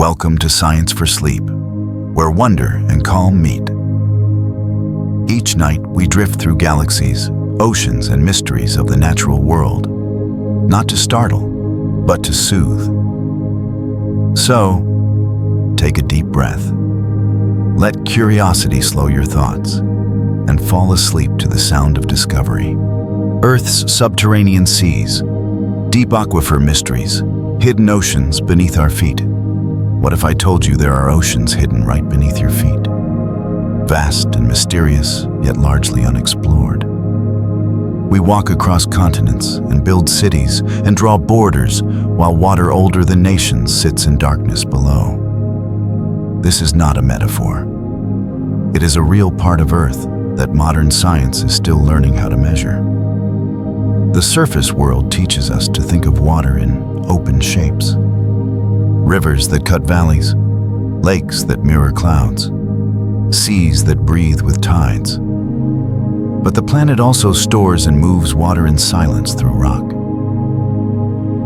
Welcome to Science for Sleep, where wonder and calm meet. Each night we drift through galaxies, oceans, and mysteries of the natural world, not to startle, but to soothe. So, take a deep breath. Let curiosity slow your thoughts, and fall asleep to the sound of discovery. Earth's subterranean seas, deep aquifer mysteries, hidden oceans beneath our feet. What if I told you there are oceans hidden right beneath your feet? Vast and mysterious, yet largely unexplored. We walk across continents and build cities and draw borders while water older than nations sits in darkness below. This is not a metaphor. It is a real part of Earth that modern science is still learning how to measure. The surface world teaches us to think of water in open shapes. Rivers that cut valleys, lakes that mirror clouds, seas that breathe with tides. But the planet also stores and moves water in silence through rock.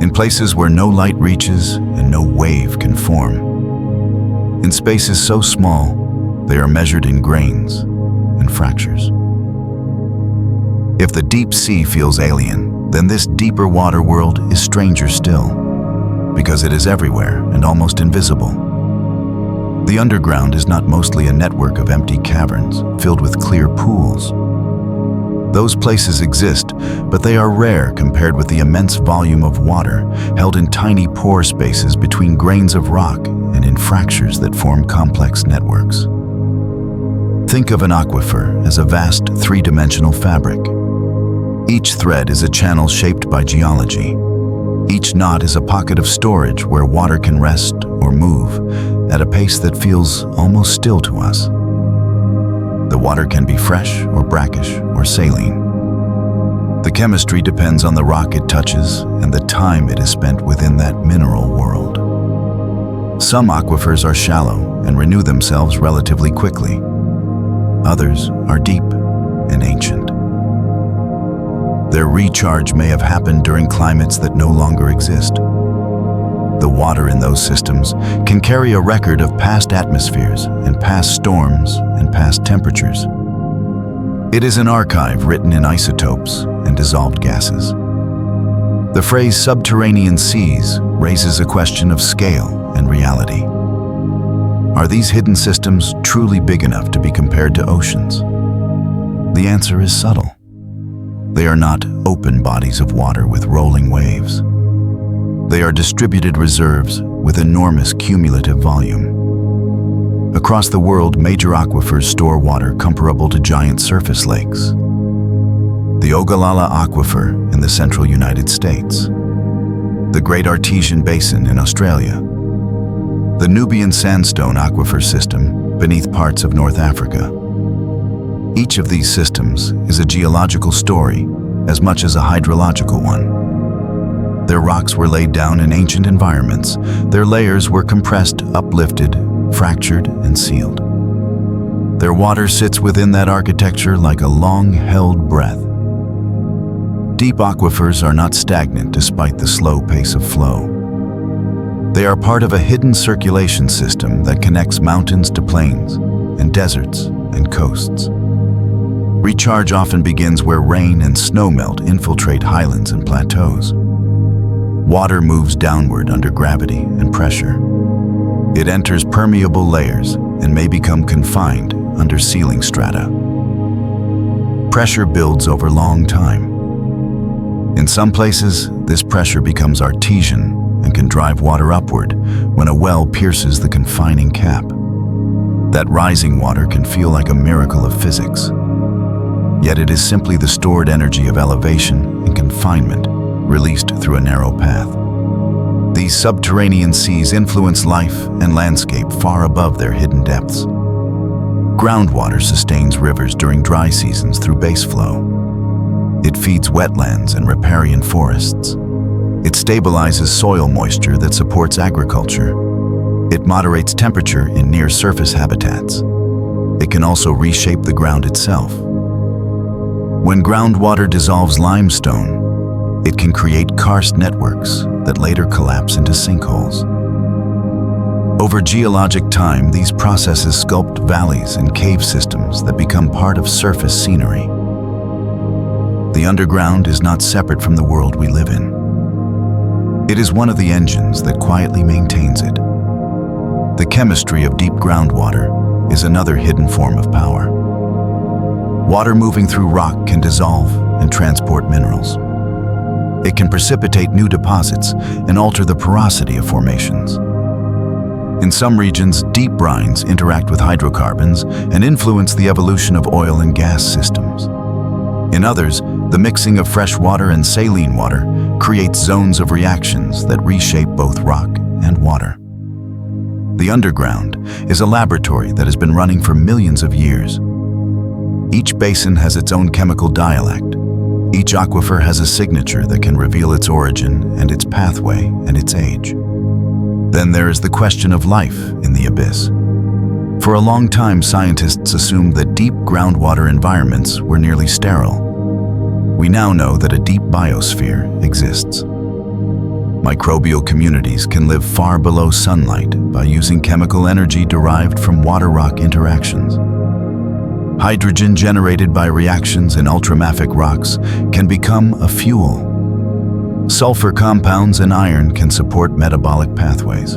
In places where no light reaches and no wave can form. In spaces so small, they are measured in grains and fractures. If the deep sea feels alien, then this deeper water world is stranger still, because it is everywhere and almost invisible. The underground is not mostly a network of empty caverns filled with clear pools. Those places exist, but they are rare compared with the immense volume of water held in tiny pore spaces between grains of rock and in fractures that form complex networks. Think of an aquifer as a vast three-dimensional fabric. Each thread is a channel shaped by geology. Each knot is a pocket of storage where water can rest or move at a pace that feels almost still to us. The water can be fresh or brackish or saline. The chemistry depends on the rock it touches and the time it is spent within that mineral world. Some aquifers are shallow and renew themselves relatively quickly. Others are deep and ancient. Their recharge may have happened during climates that no longer exist. The water in those systems can carry a record of past atmospheres and past storms and past temperatures. It is an archive written in isotopes and dissolved gases. The phrase subterranean seas raises a question of scale and reality. Are these hidden systems truly big enough to be compared to oceans? The answer is subtle. They are not open bodies of water with rolling waves. They are distributed reserves with enormous cumulative volume. Across the world, major aquifers store water comparable to giant surface lakes. The Ogallala Aquifer in the central United States, the Great Artesian Basin in Australia, the Nubian Sandstone Aquifer System beneath parts of North Africa. Each of these systems is a geological story as much as a hydrological one. Their rocks were laid down in ancient environments. Their layers were compressed, uplifted, fractured, and sealed. Their water sits within that architecture like a long-held breath. Deep aquifers are not stagnant despite the slow pace of flow. They are part of a hidden circulation system that connects mountains to plains and deserts and coasts. Recharge often begins where rain and snowmelt infiltrate highlands and plateaus. Water moves downward under gravity and pressure. It enters permeable layers and may become confined under ceiling strata. Pressure builds over long time. In some places, this pressure becomes artesian and can drive water upward when a well pierces the confining cap. That rising water can feel like a miracle of physics. Yet it is simply the stored energy of elevation and confinement released through a narrow path. These subterranean seas influence life and landscape far above their hidden depths. Groundwater sustains rivers during dry seasons through base flow. It feeds wetlands and riparian forests. It stabilizes soil moisture that supports agriculture. It moderates temperature in near-surface habitats. It can also reshape the ground itself. When groundwater dissolves limestone, it can create karst networks that later collapse into sinkholes. Over geologic time, these processes sculpt valleys and cave systems that become part of surface scenery. The underground is not separate from the world we live in. It is one of the engines that quietly maintains it. The chemistry of deep groundwater is another hidden form of power. Water moving through rock can dissolve and transport minerals. It can precipitate new deposits and alter the porosity of formations. In some regions, deep brines interact with hydrocarbons and influence the evolution of oil and gas systems. In others, the mixing of fresh water and saline water creates zones of reactions that reshape both rock and water. The underground is a laboratory that has been running for millions of years. Each basin has its own chemical dialect. Each aquifer has a signature that can reveal its origin and its pathway and its age. Then there is the question of life in the abyss. For a long time, scientists assumed that deep groundwater environments were nearly sterile. We now know that a deep biosphere exists. Microbial communities can live far below sunlight by using chemical energy derived from water-rock interactions. Hydrogen generated by reactions in ultramafic rocks can become a fuel. Sulfur compounds and iron can support metabolic pathways.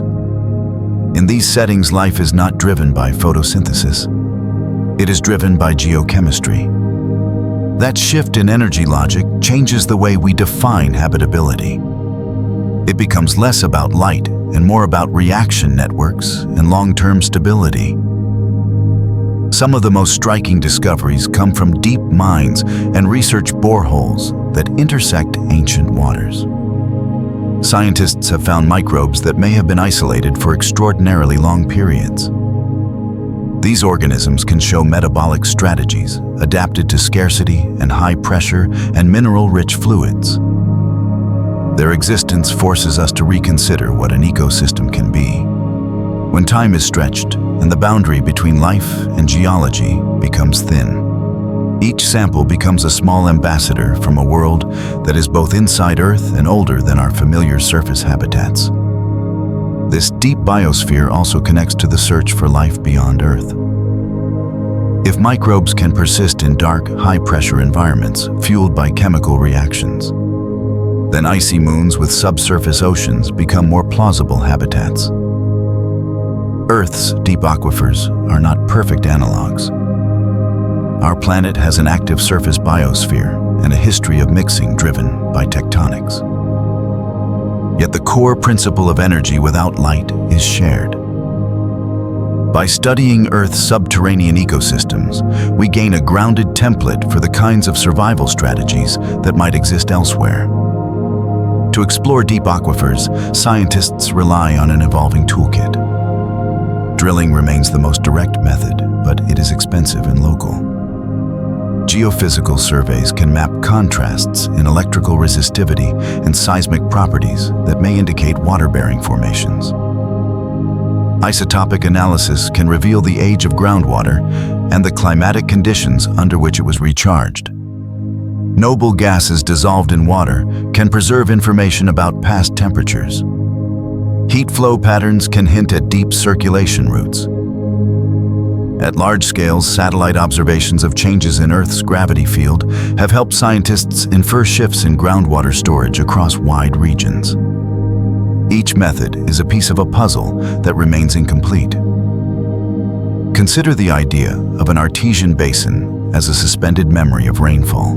In these settings, life is not driven by photosynthesis. It is driven by geochemistry. That shift in energy logic changes the way we define habitability. It becomes less about light and more about reaction networks and long-term stability. Some of the most striking discoveries come from deep mines and research boreholes that intersect ancient waters. Scientists have found microbes that may have been isolated for extraordinarily long periods. These organisms can show metabolic strategies adapted to scarcity and high pressure and mineral-rich fluids. Their existence forces us to reconsider what an ecosystem can be. When time is stretched and the boundary between life and geology becomes thin, each sample becomes a small ambassador from a world that is both inside Earth and older than our familiar surface habitats. This deep biosphere also connects to the search for life beyond Earth. If microbes can persist in dark, high-pressure environments fueled by chemical reactions, then icy moons with subsurface oceans become more plausible habitats. Earth's deep aquifers are not perfect analogs. Our planet has an active surface biosphere and a history of mixing driven by tectonics. Yet the core principle of energy without light is shared. By studying Earth's subterranean ecosystems, we gain a grounded template for the kinds of survival strategies that might exist elsewhere. To explore deep aquifers, scientists rely on an evolving toolkit. Drilling remains the most direct method, but it is expensive and local. Geophysical surveys can map contrasts in electrical resistivity and seismic properties that may indicate water-bearing formations. Isotopic analysis can reveal the age of groundwater and the climatic conditions under which it was recharged. Noble gases dissolved in water can preserve information about past temperatures. Heat flow patterns can hint at deep circulation routes. At large scales, satellite observations of changes in Earth's gravity field have helped scientists infer shifts in groundwater storage across wide regions. Each method is a piece of a puzzle that remains incomplete. Consider the idea of an artesian basin as a suspended memory of rainfall.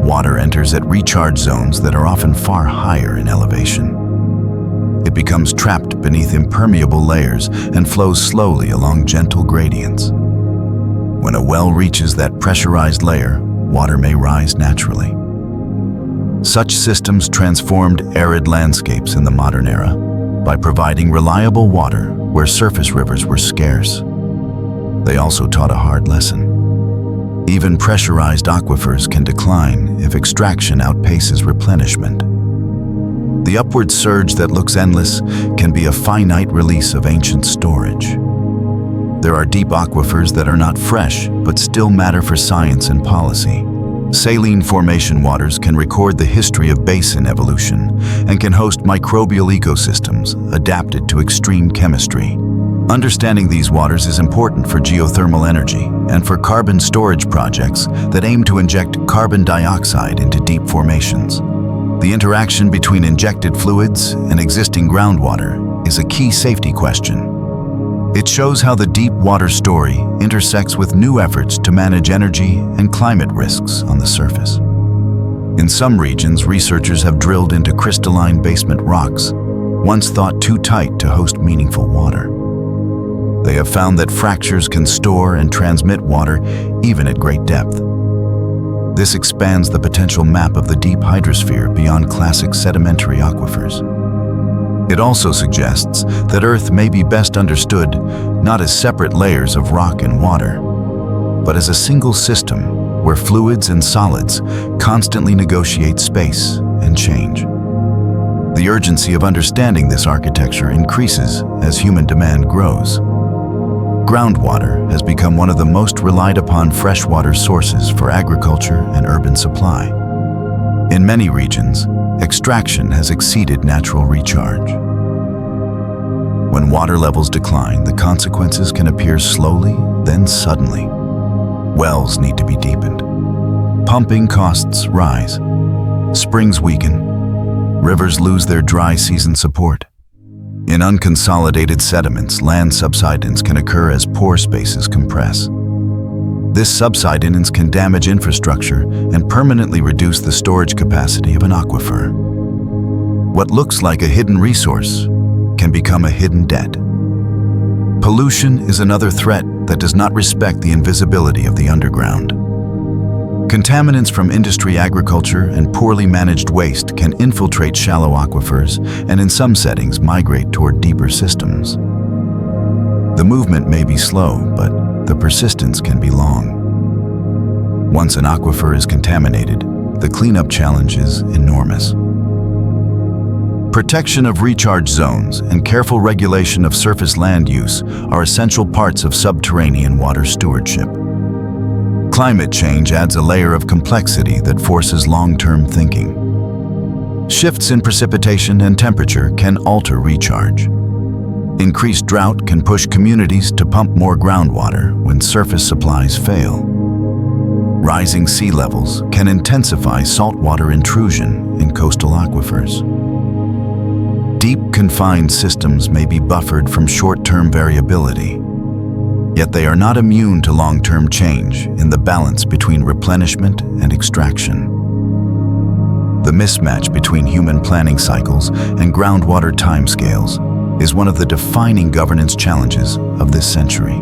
Water enters at recharge zones that are often far higher in elevation. It becomes trapped beneath impermeable layers and flows slowly along gentle gradients. When a well reaches that pressurized layer, water may rise naturally. Such systems transformed arid landscapes in the modern era by providing reliable water where surface rivers were scarce. They also taught a hard lesson. Even pressurized aquifers can decline if extraction outpaces replenishment. The upward surge that looks endless can be a finite release of ancient storage. There are deep aquifers that are not fresh, but still matter for science and policy. Saline formation waters can record the history of basin evolution and can host microbial ecosystems adapted to extreme chemistry. Understanding these waters is important for geothermal energy and for carbon storage projects that aim to inject carbon dioxide into deep formations. The interaction between injected fluids and existing groundwater is a key safety question. It shows how the deep water story intersects with new efforts to manage energy and climate risks on the surface. In some regions, researchers have drilled into crystalline basement rocks, once thought too tight to host meaningful water. They have found that fractures can store and transmit water even at great depth. This expands the potential map of the deep hydrosphere beyond classic sedimentary aquifers. It also suggests that Earth may be best understood not as separate layers of rock and water, but as a single system where fluids and solids constantly negotiate space and change. The urgency of understanding this architecture increases as human demand grows. Groundwater has become one of the most relied upon freshwater sources for agriculture and urban supply. In many regions, extraction has exceeded natural recharge. When water levels decline, the consequences can appear slowly, then suddenly. Wells need to be deepened. Pumping costs rise. Springs weaken. Rivers lose their dry season support. In unconsolidated sediments, land subsidence can occur as pore spaces compress. This subsidence can damage infrastructure and permanently reduce the storage capacity of an aquifer. What looks like a hidden resource can become a hidden debt. Pollution is another threat that does not respect the invisibility of the underground. Contaminants from industry, agriculture, and poorly managed waste can infiltrate shallow aquifers and in some settings migrate toward deeper systems. The movement may be slow, but the persistence can be long. Once an aquifer is contaminated, the cleanup challenge is enormous. Protection of recharge zones and careful regulation of surface land use are essential parts of subterranean water stewardship. Climate change adds a layer of complexity that forces long-term thinking. Shifts in precipitation and temperature can alter recharge. Increased drought can push communities to pump more groundwater when surface supplies fail. Rising sea levels can intensify saltwater intrusion in coastal aquifers. Deep confined systems may be buffered from short-term variability, yet they are not immune to long-term change in the balance between replenishment and extraction. The mismatch between human planning cycles and groundwater timescales is one of the defining governance challenges of this century.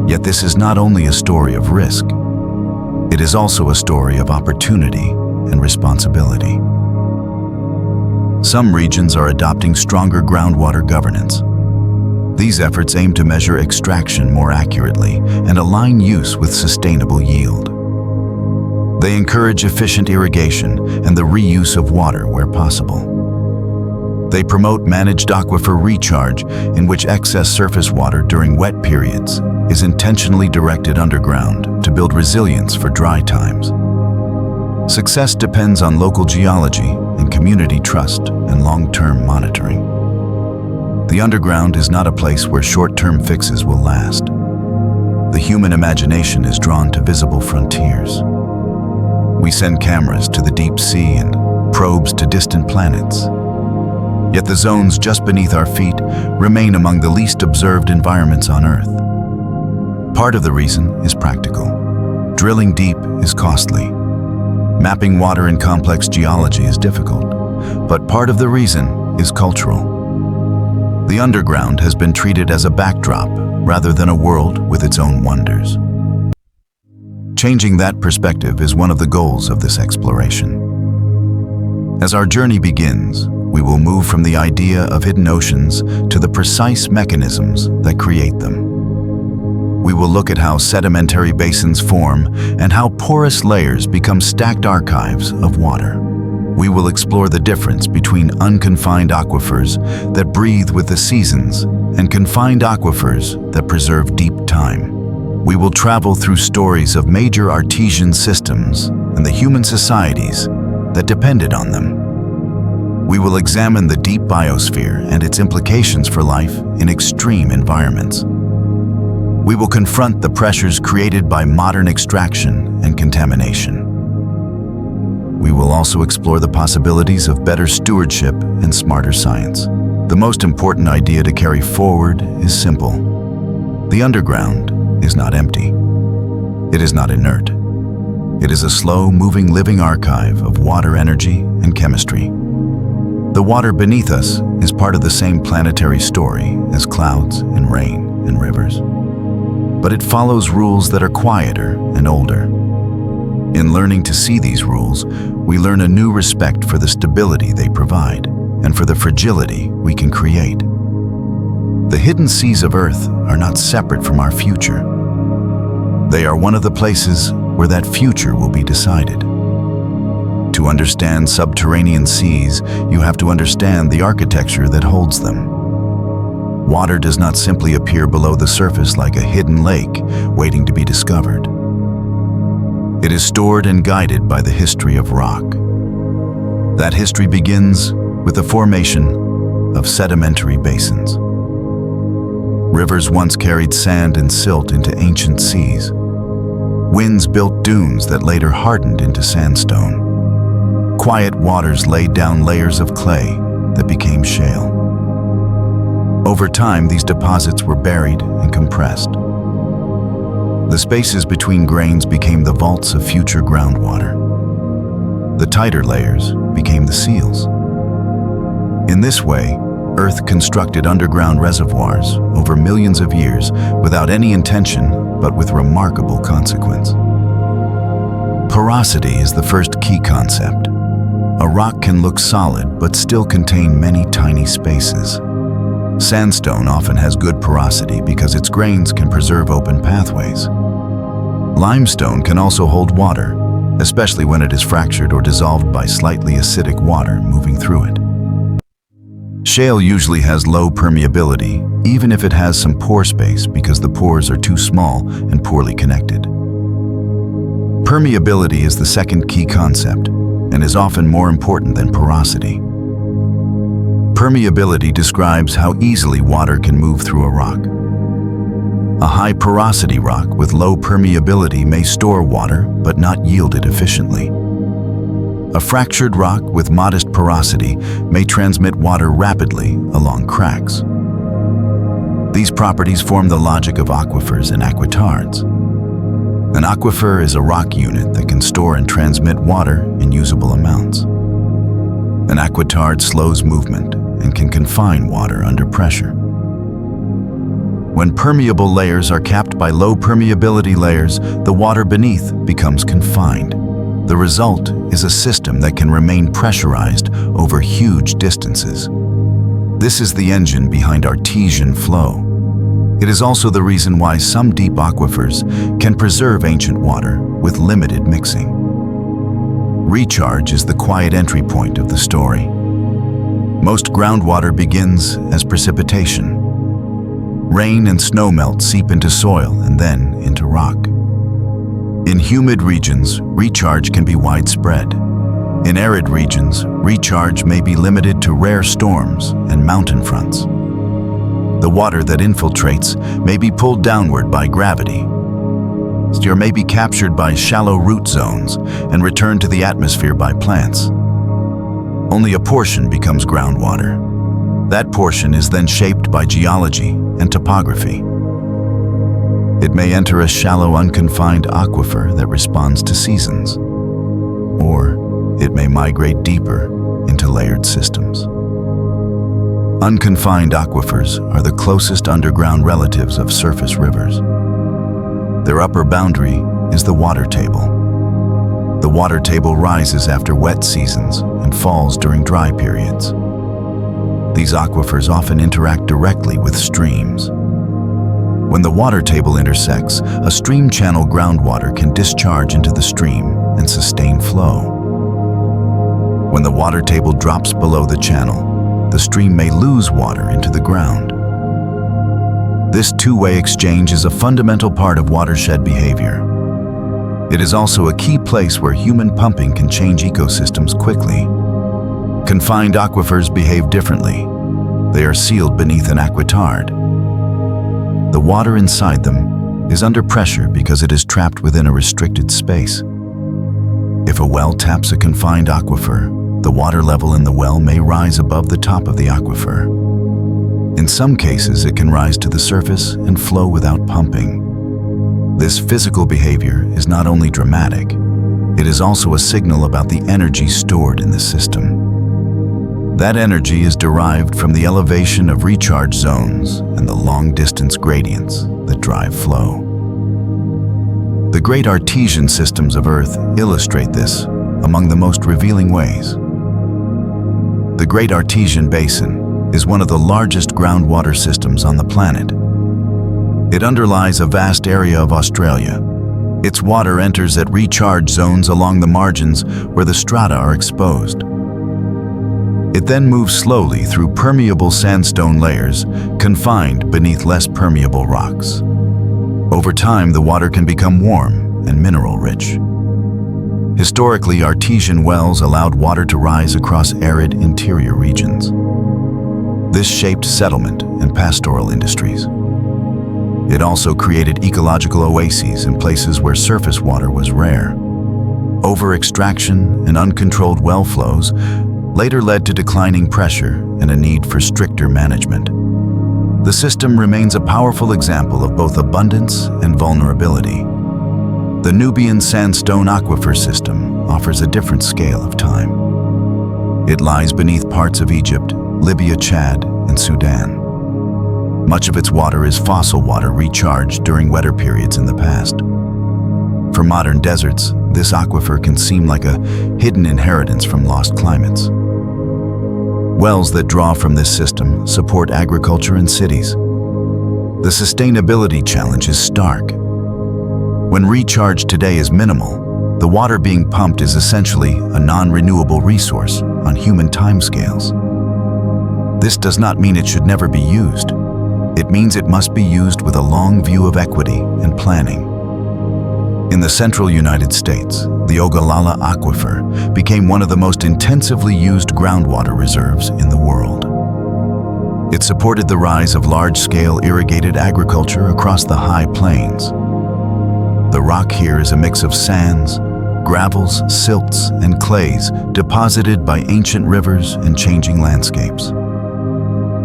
Yet this is not only a story of risk, it is also a story of opportunity and responsibility. Some regions are adopting stronger groundwater governance. These efforts aim to measure extraction more accurately and align use with sustainable yield. They encourage efficient irrigation and the reuse of water where possible. They promote managed aquifer recharge, in which excess surface water during wet periods is intentionally directed underground to build resilience for dry times. Success depends on local geology and community trust and long-term monitoring. The underground is not a place where short-term fixes will last. The human imagination is drawn to visible frontiers. We send cameras to the deep sea and probes to distant planets. Yet the zones just beneath our feet remain among the least observed environments on Earth. Part of the reason is practical. Drilling deep is costly. Mapping water in complex geology is difficult, but part of the reason is cultural. The underground has been treated as a backdrop rather than a world with its own wonders. Changing that perspective is one of the goals of this exploration. As our journey begins, we will move from the idea of hidden oceans to the precise mechanisms that create them. We will look at how sedimentary basins form and how porous layers become stacked archives of water. We will explore the difference between unconfined aquifers that breathe with the seasons and confined aquifers that preserve deep time. We will travel through stories of major artesian systems and the human societies that depended on them. We will examine the deep biosphere and its implications for life in extreme environments. We will confront the pressures created by modern extraction and contamination. We will also explore the possibilities of better stewardship and smarter science. The most important idea to carry forward is simple. The underground is not empty. It is not inert. It is a slow-moving living archive of water energy and chemistry. The water beneath us is part of the same planetary story as clouds and rain and rivers. But it follows rules that are quieter and older. In learning to see these rules, we learn a new respect for the stability they provide and for the fragility we can create. The hidden seas of Earth are not separate from our future. They are one of the places where that future will be decided. To understand subterranean seas, you have to understand the architecture that holds them. Water does not simply appear below the surface like a hidden lake waiting to be discovered. It is stored and guided by the history of rock. That history begins with the formation of sedimentary basins. Rivers once carried sand and silt into ancient seas. Winds built dunes that later hardened into sandstone. Quiet waters laid down layers of clay that became shale. Over time, these deposits were buried and compressed. The spaces between grains became the vaults of future groundwater. The tighter layers became the seals. In this way, Earth constructed underground reservoirs over millions of years without any intention, but with remarkable consequence. Porosity is the first key concept. A rock can look solid, but still contain many tiny spaces. Sandstone often has good porosity because its grains can preserve open pathways. Limestone can also hold water, especially when it is fractured or dissolved by slightly acidic water moving through it. Shale usually has low permeability, even if it has some pore space because the pores are too small and poorly connected. Permeability is the second key concept and is often more important than porosity. Permeability describes how easily water can move through a rock. A high porosity rock with low permeability may store water but not yield it efficiently. A fractured rock with modest porosity may transmit water rapidly along cracks. These properties form the logic of aquifers and aquithards. An aquifer is a rock unit that can store and transmit water in usable amounts. An aquitard slows movement and can confine water under pressure. When permeable layers are capped by low permeability layers, the water beneath becomes confined. The result is a system that can remain pressurized over huge distances. This is the engine behind artesian flow. It is also the reason why some deep aquifers can preserve ancient water with limited mixing. Recharge is the quiet entry point of the story. Most groundwater begins as precipitation. Rain and snowmelt seep into soil and then into rock. In humid regions, recharge can be widespread. In arid regions, recharge may be limited to rare storms and mountain fronts. The water that infiltrates may be pulled downward by gravity, or may be captured by shallow root zones and returned to the atmosphere by plants. Only a portion becomes groundwater. That portion is then shaped by geology and topography. It may enter a shallow, unconfined aquifer that responds to seasons, or it may migrate deeper into layered systems. Unconfined aquifers are the closest underground relatives of surface rivers. Their upper boundary is the water table. The water table rises after wet seasons and falls during dry periods. These aquifers often interact directly with streams. When the water table intersects, a stream channel groundwater can discharge into the stream and sustain flow. When the water table drops below the channel, the stream may lose water into the ground. This two-way exchange is a fundamental part of watershed behavior. It is also a key place where human pumping can change ecosystems quickly. Confined aquifers behave differently. They are sealed beneath an aquitard. The water inside them is under pressure because it is trapped within a restricted space. If a well taps a confined aquifer, the water level in the well may rise above the top of the aquifer. In some cases, it can rise to the surface and flow without pumping. This physical behavior is not only dramatic, it is also a signal about the energy stored in the system. That energy is derived from the elevation of recharge zones and the long-distance gradients that drive flow. The great artesian systems of Earth illustrate this among the most revealing ways. The Great Artesian Basin is one of the largest groundwater systems on the planet. It underlies a vast area of Australia. Its water enters at recharge zones along the margins where the strata are exposed. It then moves slowly through permeable sandstone layers, confined beneath less permeable rocks. Over time, the water can become warm and mineral-rich. Historically, artesian wells allowed water to rise across arid interior regions. This shaped settlement and pastoral industries. It also created ecological oases in places where surface water was rare. Over-extraction and uncontrolled well flows later led to declining pressure and a need for stricter management. The system remains a powerful example of both abundance and vulnerability. The Nubian sandstone aquifer system offers a different scale of time. It lies beneath parts of Egypt, Libya, Chad, and Sudan. Much of its water is fossil water recharged during wetter periods in the past. For modern deserts, this aquifer can seem like a hidden inheritance from lost climates. Wells that draw from this system support agriculture in cities. The sustainability challenge is stark. When recharge today is minimal, the water being pumped is essentially a non-renewable resource on human timescales. This does not mean it should never be used. It means it must be used with a long view of equity and planning. In the central United States, the Ogallala Aquifer became one of the most intensively used groundwater reserves in the world. It supported the rise of large-scale irrigated agriculture across the high plains. The rock here is a mix of sands, gravels, silts, and clays deposited by ancient rivers and changing landscapes.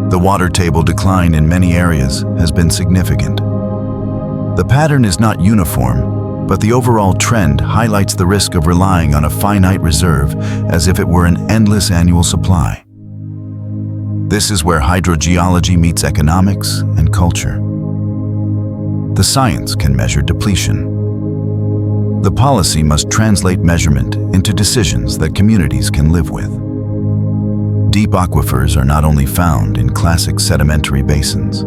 The water table decline in many areas has been significant. The pattern is not uniform, but the overall trend highlights the risk of relying on a finite reserve as if it were an endless annual supply. This is where hydrogeology meets economics and culture. The science can measure depletion. The policy must translate measurement into decisions that communities can live with. Deep aquifers are not only found in classic sedimentary basins.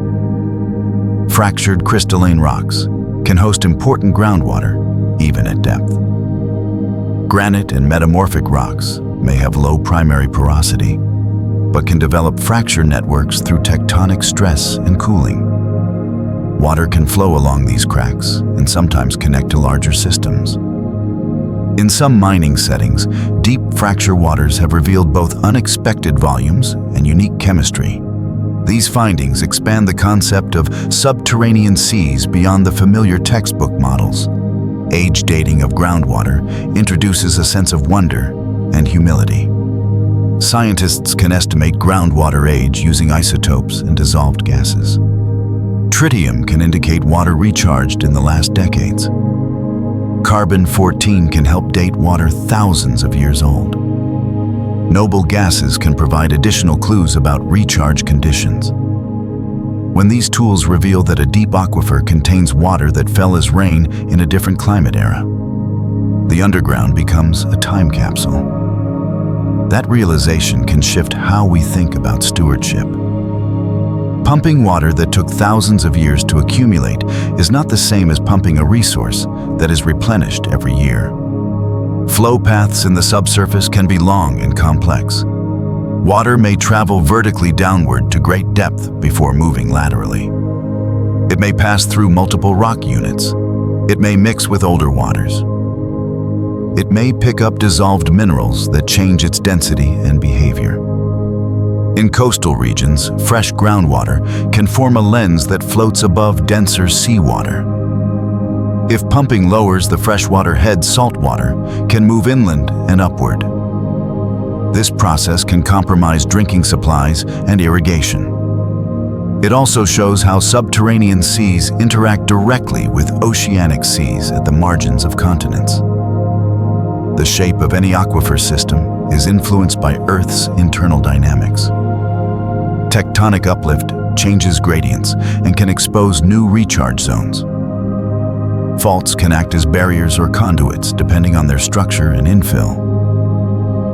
Fractured crystalline rocks can host important groundwater, even at depth. Granite and metamorphic rocks may have low primary porosity, but can develop fracture networks through tectonic stress and cooling. Water can flow along these cracks and sometimes connect to larger systems. In some mining settings, deep fracture waters have revealed both unexpected volumes and unique chemistry. These findings expand the concept of subterranean seas beyond the familiar textbook models. Age dating of groundwater introduces a sense of wonder and humility. Scientists can estimate groundwater age using isotopes and dissolved gases. Tritium can indicate water recharged in the last decades. Carbon-14 can help date water thousands of years old. Noble gases can provide additional clues about recharge conditions. When these tools reveal that a deep aquifer contains water that fell as rain in a different climate era, the underground becomes a time capsule. That realization can shift how we think about stewardship. Pumping water that took thousands of years to accumulate is not the same as pumping a resource that is replenished every year. Flow paths in the subsurface can be long and complex. Water may travel vertically downward to great depth before moving laterally. It may pass through multiple rock units. It may mix with older waters. It may pick up dissolved minerals that change its density and behavior. In coastal regions, fresh groundwater can form a lens that floats above denser seawater. If pumping lowers the freshwater head, saltwater can move inland and upward. This process can compromise drinking supplies and irrigation. It also shows how subterranean seas interact directly with oceanic seas at the margins of continents. The shape of any aquifer system is influenced by Earth's internal dynamics. Tectonic uplift changes gradients and can expose new recharge zones. Faults can act as barriers or conduits depending on their structure and infill.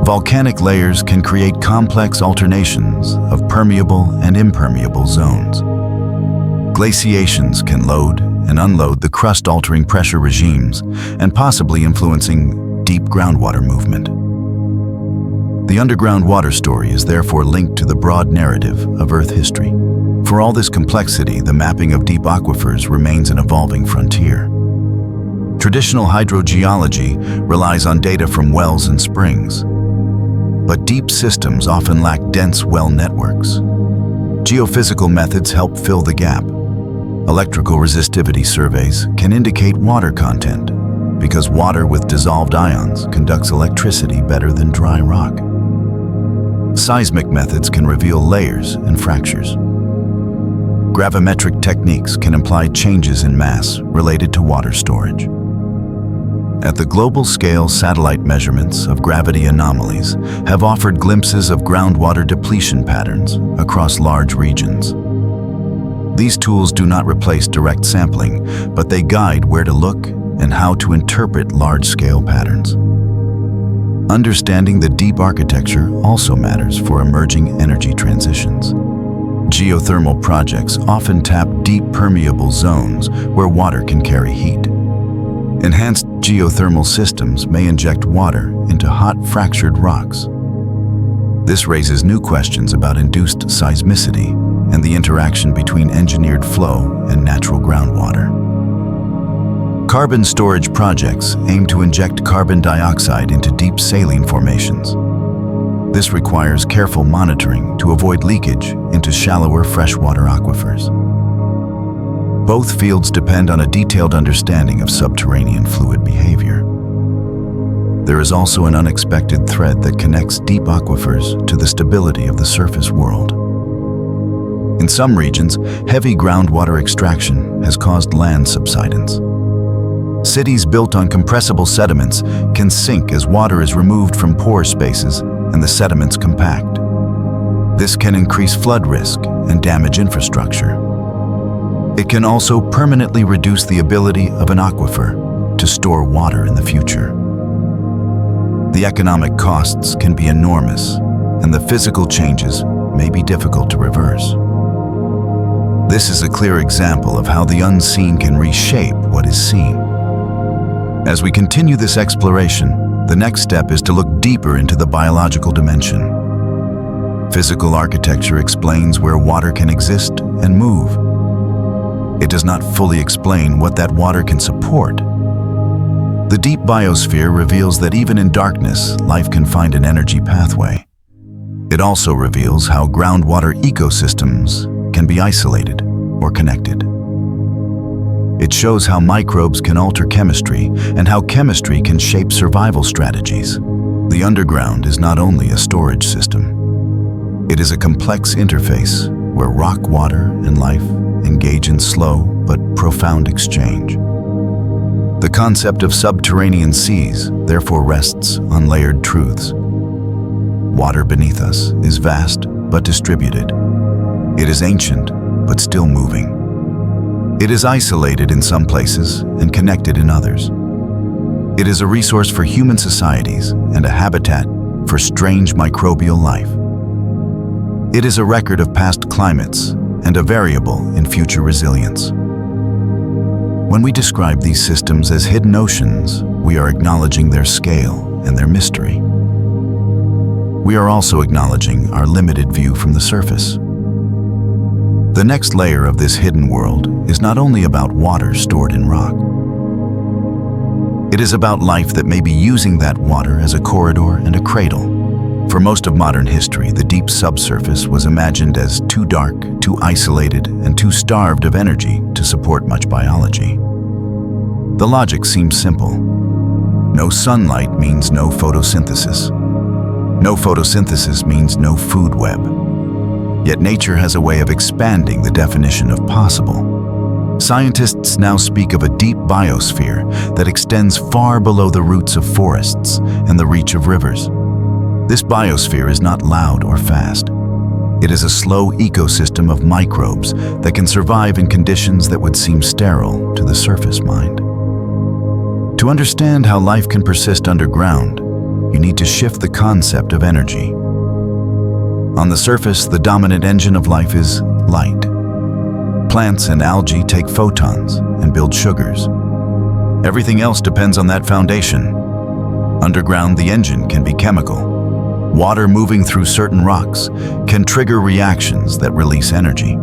Volcanic layers can create complex alternations of permeable and impermeable zones. Glaciations can load and unload the crust-altering pressure regimes and possibly influencing deep groundwater movement. The underground water story is therefore linked to the broad narrative of Earth history. For all this complexity, the mapping of deep aquifers remains an evolving frontier. Traditional hydrogeology relies on data from wells and springs, but deep systems often lack dense well networks. Geophysical methods help fill the gap. Electrical resistivity surveys can indicate water content, because water with dissolved ions conducts electricity better than dry rock. Seismic methods can reveal layers and fractures. Gravimetric techniques can imply changes in mass related to water storage. At the global scale, satellite measurements of gravity anomalies have offered glimpses of groundwater depletion patterns across large regions. These tools do not replace direct sampling, but they guide where to look and how to interpret large-scale patterns. Understanding the deep architecture also matters for emerging energy transitions. Geothermal projects often tap deep permeable zones where water can carry heat. Enhanced geothermal systems may inject water into hot, fractured rocks. This raises new questions about induced seismicity and the interaction between engineered flow and natural groundwater. Carbon storage projects aim to inject carbon dioxide into deep saline formations. This requires careful monitoring to avoid leakage into shallower freshwater aquifers. Both fields depend on a detailed understanding of subterranean fluid behavior. There is also an unexpected thread that connects deep aquifers to the stability of the surface world. In some regions, heavy groundwater extraction has caused land subsidence. Cities built on compressible sediments can sink as water is removed from pore spaces and the sediments compact. This can increase flood risk and damage infrastructure. It can also permanently reduce the ability of an aquifer to store water in the future. The economic costs can be enormous, and the physical changes may be difficult to reverse. This is a clear example of how the unseen can reshape what is seen. As we continue this exploration, the next step is to look deeper into the biological dimension. Physical architecture explains where water can exist and move. It does not fully explain what that water can support. The deep biosphere reveals that even in darkness, life can find an energy pathway. It also reveals how groundwater ecosystems can be isolated or connected. It shows how microbes can alter chemistry and how chemistry can shape survival strategies. The underground is not only a storage system. It is a complex interface where rock, water, and life engage in slow but profound exchange. The concept of subterranean seas therefore rests on layered truths. Water beneath us is vast but distributed. It is ancient but still moving. It is isolated in some places and connected in others. It is a resource for human societies and a habitat for strange microbial life. It is a record of past climates and a variable in future resilience. When we describe these systems as hidden oceans, we are acknowledging their scale and their mystery. We are also acknowledging our limited view from the surface. The next layer of this hidden world is not only about water stored in rock. It is about life that may be using that water as a corridor and a cradle. For most of modern history, the deep subsurface was imagined as too dark, too isolated, and too starved of energy to support much biology. The logic seems simple. No sunlight means no photosynthesis. No photosynthesis means no food web. Yet nature has a way of expanding the definition of possible. Scientists now speak of a deep biosphere that extends far below the roots of forests and the reach of rivers. This biosphere is not loud or fast. It is a slow ecosystem of microbes that can survive in conditions that would seem sterile to the surface mind. To understand how life can persist underground, you need to shift the concept of energy. On the surface, the dominant engine of life is light. Plants and algae take photons and build sugars. Everything else depends on that foundation. Underground, the engine can be chemical. Water moving through certain rocks can trigger reactions that release energy.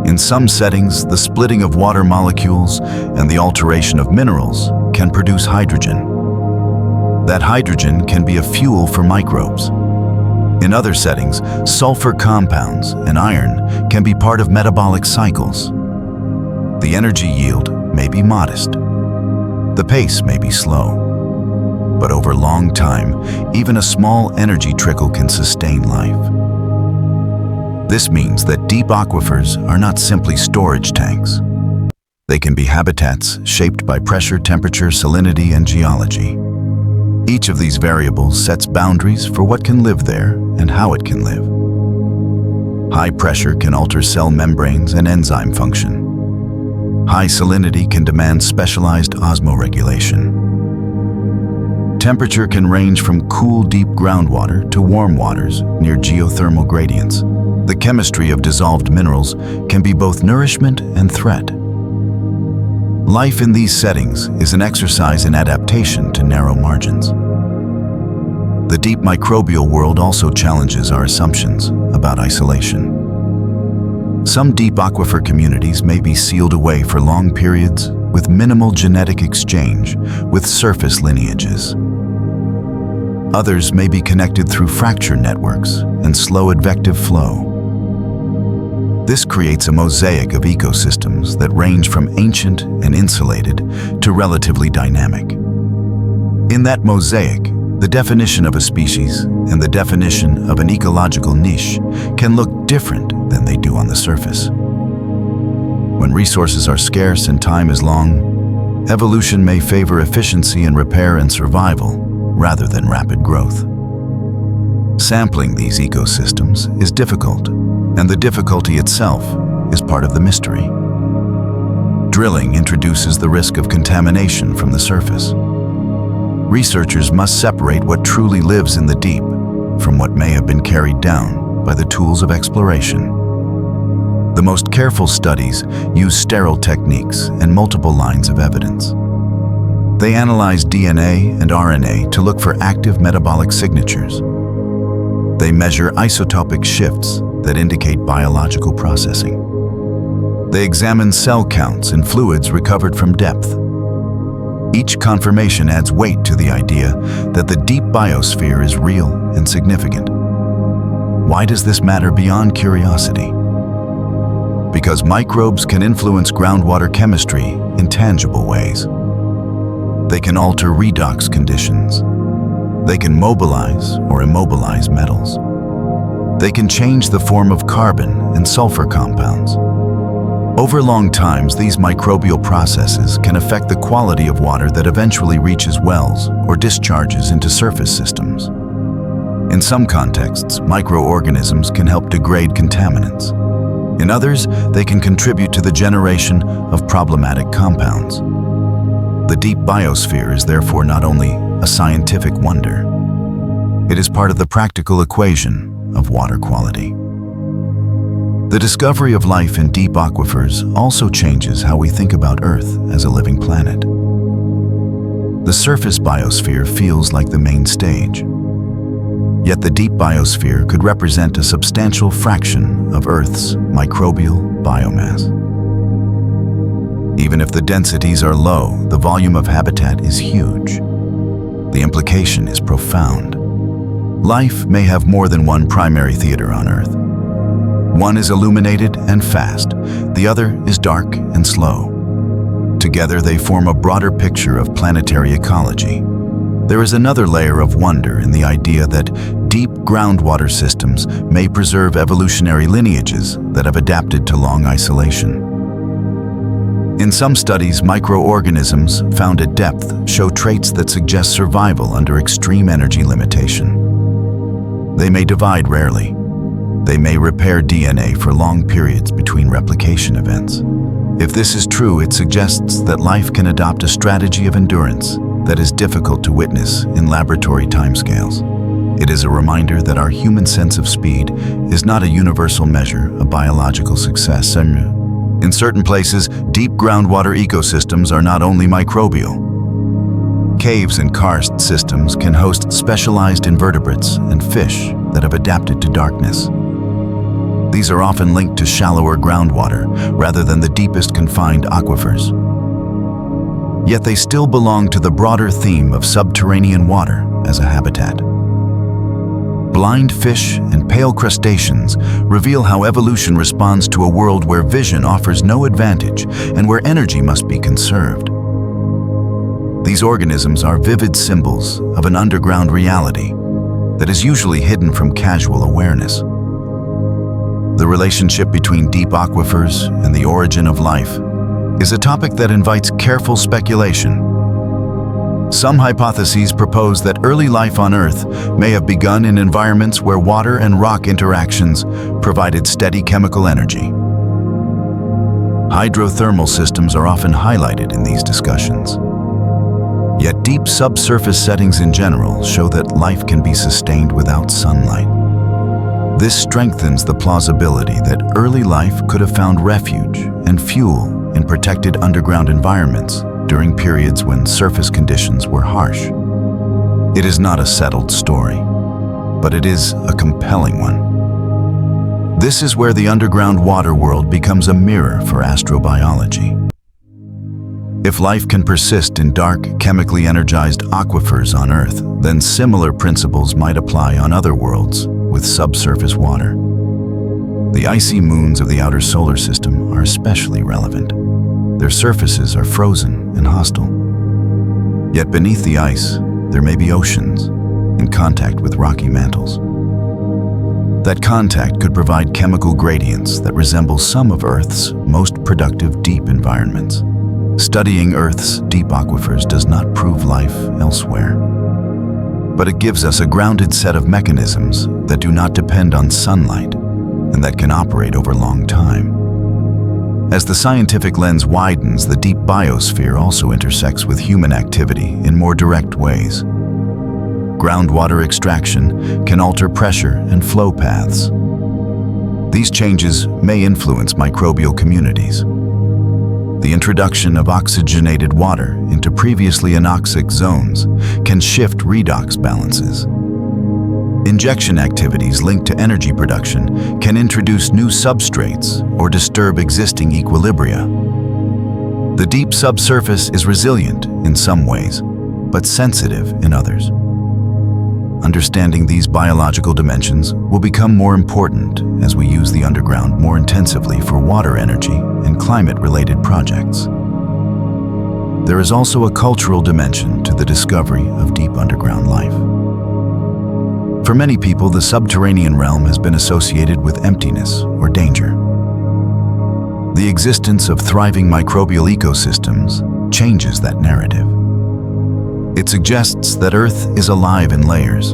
In some settings, the splitting of water molecules and the alteration of minerals can produce hydrogen. That hydrogen can be a fuel for microbes. In other settings, sulfur compounds and iron can be part of metabolic cycles. The energy yield may be modest. The pace may be slow. But over a long time, even a small energy trickle can sustain life. This means that deep aquifers are not simply storage tanks. They can be habitats shaped by pressure, temperature, salinity, and geology. Each of these variables sets boundaries for what can live there and how it can live. High pressure can alter cell membranes and enzyme function. High salinity can demand specialized osmoregulation. Temperature can range from cool, deep groundwater to warm waters near geothermal gradients. The chemistry of dissolved minerals can be both nourishment and threat. Life in these settings is an exercise in adaptation to narrow margins. The deep microbial world also challenges our assumptions about isolation. Some deep aquifer communities may be sealed away for long periods with minimal genetic exchange with surface lineages. Others may be connected through fracture networks and slow advective flow. This creates a mosaic of ecosystems that range from ancient and insulated to relatively dynamic. In that mosaic, the definition of a species and the definition of an ecological niche can look different than they do on the surface. When resources are scarce and time is long, evolution may favor efficiency in repair and survival rather than rapid growth. Sampling these ecosystems is difficult, and the difficulty itself is part of the mystery. Drilling introduces the risk of contamination from the surface. Researchers must separate what truly lives in the deep from what may have been carried down by the tools of exploration. The most careful studies use sterile techniques and multiple lines of evidence. They analyze DNA and RNA to look for active metabolic signatures. They measure isotopic shifts that indicate biological processing. They examine cell counts in fluids recovered from depth. Each confirmation adds weight to the idea that the deep biosphere is real and significant. Why does this matter beyond curiosity? Because microbes can influence groundwater chemistry in tangible ways. They can alter redox conditions. They can mobilize or immobilize metals. They can change the form of carbon and sulfur compounds. Over long times, these microbial processes can affect the quality of water that eventually reaches wells or discharges into surface systems. In some contexts, microorganisms can help degrade contaminants. In others, they can contribute to the generation of problematic compounds. The deep biosphere is therefore not only a scientific wonder, it is part of the practical equation of water quality. The discovery of life in deep aquifers also changes how we think about Earth as a living planet. The surface biosphere feels like the main stage. Yet the deep biosphere could represent a substantial fraction of Earth's microbial biomass. Even if the densities are low, the volume of habitat is huge. The implication is profound. Life may have more than one primary theater on Earth. One is illuminated and fast, the other is dark and slow. Together they form a broader picture of planetary ecology. There is another layer of wonder in the idea that deep groundwater systems may preserve evolutionary lineages that have adapted to long isolation. In some studies, microorganisms found at depth show traits that suggest survival under extreme energy limitation. They may divide rarely. They may repair DNA for long periods between replication events. If this is true, it suggests that life can adopt a strategy of endurance that is difficult to witness in laboratory timescales. It is a reminder that our human sense of speed is not a universal measure of biological success. In certain places, deep groundwater ecosystems are not only microbial. Caves and karst systems can host specialized invertebrates and fish that have adapted to darkness. These are often linked to shallower groundwater rather than the deepest confined aquifers. Yet they still belong to the broader theme of subterranean water as a habitat. Blind fish and pale crustaceans reveal how evolution responds to a world where vision offers no advantage and where energy must be conserved. These organisms are vivid symbols of an underground reality that is usually hidden from casual awareness. The relationship between deep aquifers and the origin of life is a topic that invites careful speculation. Some hypotheses propose that early life on Earth may have begun in environments where water and rock interactions provided steady chemical energy. Hydrothermal systems are often highlighted in these discussions. Yet deep subsurface settings in general show that life can be sustained without sunlight. This strengthens the plausibility that early life could have found refuge and fuel in protected underground environments during periods when surface conditions were harsh. It is not a settled story, but it is a compelling one. This is where the underground water world becomes a mirror for astrobiology. If life can persist in dark, chemically energized aquifers on Earth, then similar principles might apply on other worlds with subsurface water. The icy moons of the outer solar system are especially relevant. Their surfaces are frozen and hostile. Yet beneath the ice, there may be oceans in contact with rocky mantles. That contact could provide chemical gradients that resemble some of Earth's most productive deep environments. Studying Earth's deep aquifers does not prove life elsewhere, but it gives us a grounded set of mechanisms that do not depend on sunlight and that can operate over long time. As the scientific lens widens, the deep biosphere also intersects with human activity in more direct ways. Groundwater extraction can alter pressure and flow paths. These changes may influence microbial communities. The introduction of oxygenated water into previously anoxic zones can shift redox balances. Injection activities linked to energy production can introduce new substrates or disturb existing equilibria. The deep subsurface is resilient in some ways, but sensitive in others. Understanding these biological dimensions will become more important as we use the underground more intensively for water energy and climate-related projects. There is also a cultural dimension to the discovery of deep underground life. For many people, the subterranean realm has been associated with emptiness or danger. The existence of thriving microbial ecosystems changes that narrative. It suggests that Earth is alive in layers,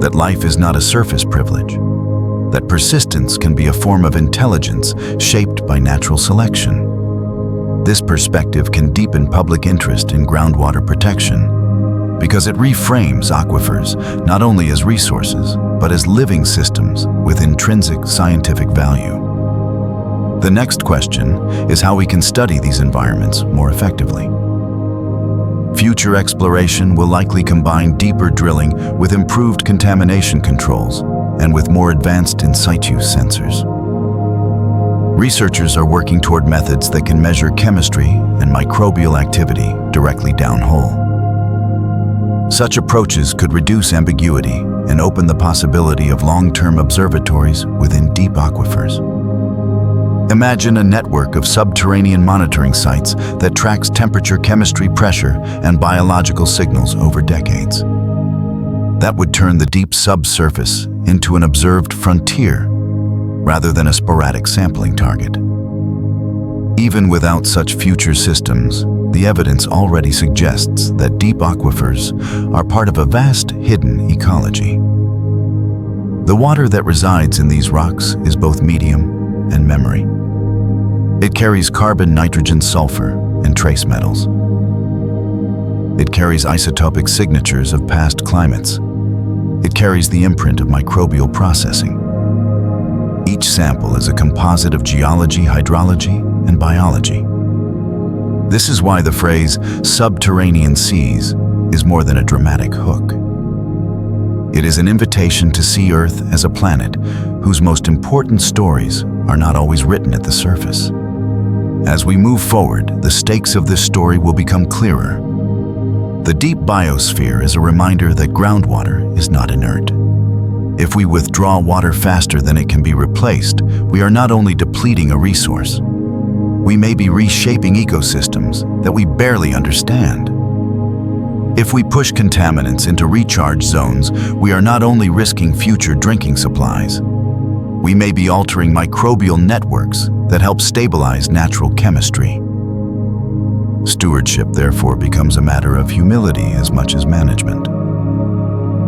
that life is not a surface privilege, that persistence can be a form of intelligence shaped by natural selection. This perspective can deepen public interest in groundwater protection because it reframes aquifers not only as resources, but as living systems with intrinsic scientific value. The next question is how we can study these environments more effectively. Future exploration will likely combine deeper drilling with improved contamination controls and with more advanced in situ sensors. Researchers are working toward methods that can measure chemistry and microbial activity directly downhole. Such approaches could reduce ambiguity and open the possibility of long-term observatories within deep aquifers. Imagine a network of subterranean monitoring sites that tracks temperature, chemistry, pressure, and biological signals over decades. That would turn the deep subsurface into an observed frontier rather than a sporadic sampling target. Even without such future systems, the evidence already suggests that deep aquifers are part of a vast hidden ecology. The water that resides in these rocks is both medium and memory. It carries carbon, nitrogen, sulfur, and trace metals. It carries isotopic signatures of past climates. It carries the imprint of microbial processing. Each sample is a composite of geology, hydrology, and biology. This is why the phrase subterranean seas is more than a dramatic hook. It is an invitation to see Earth as a planet whose most important stories are not always written at the surface. As we move forward, the stakes of this story will become clearer. The deep biosphere is a reminder that groundwater is not inert. If we withdraw water faster than it can be replaced, we are not only depleting a resource, we may be reshaping ecosystems that we barely understand. If we push contaminants into recharge zones, we are not only risking future drinking supplies, we may be altering microbial networks that help stabilize natural chemistry. Stewardship, therefore, becomes a matter of humility as much as management.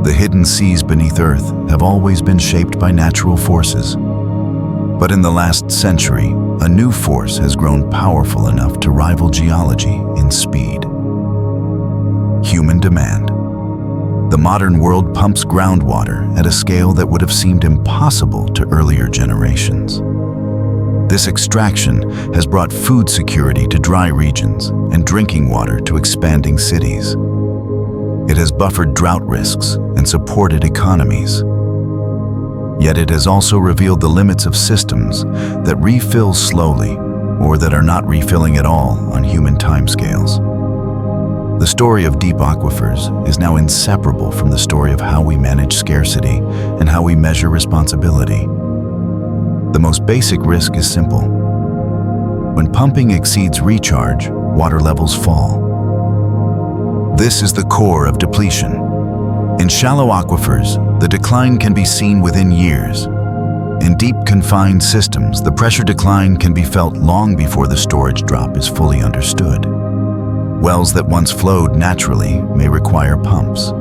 The hidden seas beneath Earth have always been shaped by natural forces. But in the last century, a new force has grown powerful enough to rival geology in speed. Human demand. The modern world pumps groundwater at a scale that would have seemed impossible to earlier generations. This extraction has brought food security to dry regions and drinking water to expanding cities. It has buffered drought risks and supported economies. Yet it has also revealed the limits of systems that refill slowly or that are not refilling at all on human timescales. The story of deep aquifers is now inseparable from the story of how we manage scarcity and how we measure responsibility. The most basic risk is simple. When pumping exceeds recharge, water levels fall. This is the core of depletion. In shallow aquifers, the decline can be seen within years. In deep confined systems, the pressure decline can be felt long before the storage drop is fully understood. Wells that once flowed naturally may require pumps.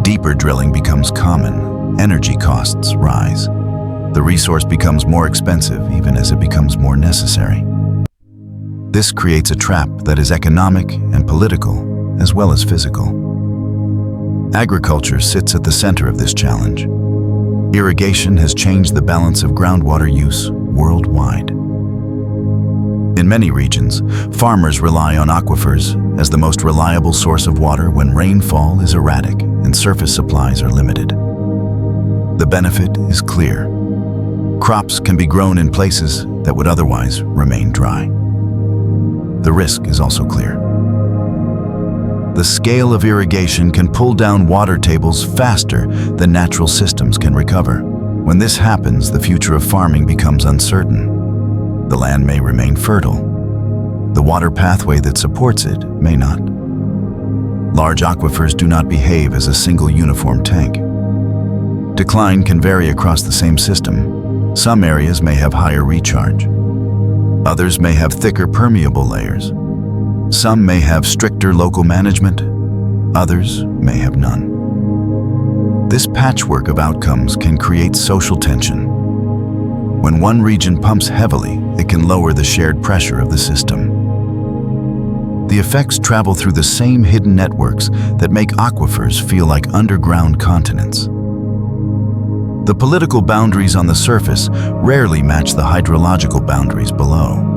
Deeper drilling becomes common. Energy costs rise. The resource becomes more expensive even as it becomes more necessary. This creates a trap that is economic and political as well as physical. Agriculture sits at the center of this challenge. Irrigation has changed the balance of groundwater use worldwide. In many regions, farmers rely on aquifers as the most reliable source of water when rainfall is erratic and surface supplies are limited. The benefit is clear. Crops can be grown in places that would otherwise remain dry. The risk is also clear. The scale of irrigation can pull down water tables faster than natural systems can recover. When this happens, the future of farming becomes uncertain. The land may remain fertile. The water pathway that supports it may not. Large aquifers do not behave as a single uniform tank. Decline can vary across the same system. Some areas may have higher recharge. Others may have thicker permeable layers. Some may have stricter local management, others may have none. This patchwork of outcomes can create social tension. When one region pumps heavily, it can lower the shared pressure of the system. The effects travel through the same hidden networks that make aquifers feel like underground continents. The political boundaries on the surface rarely match the hydrological boundaries below.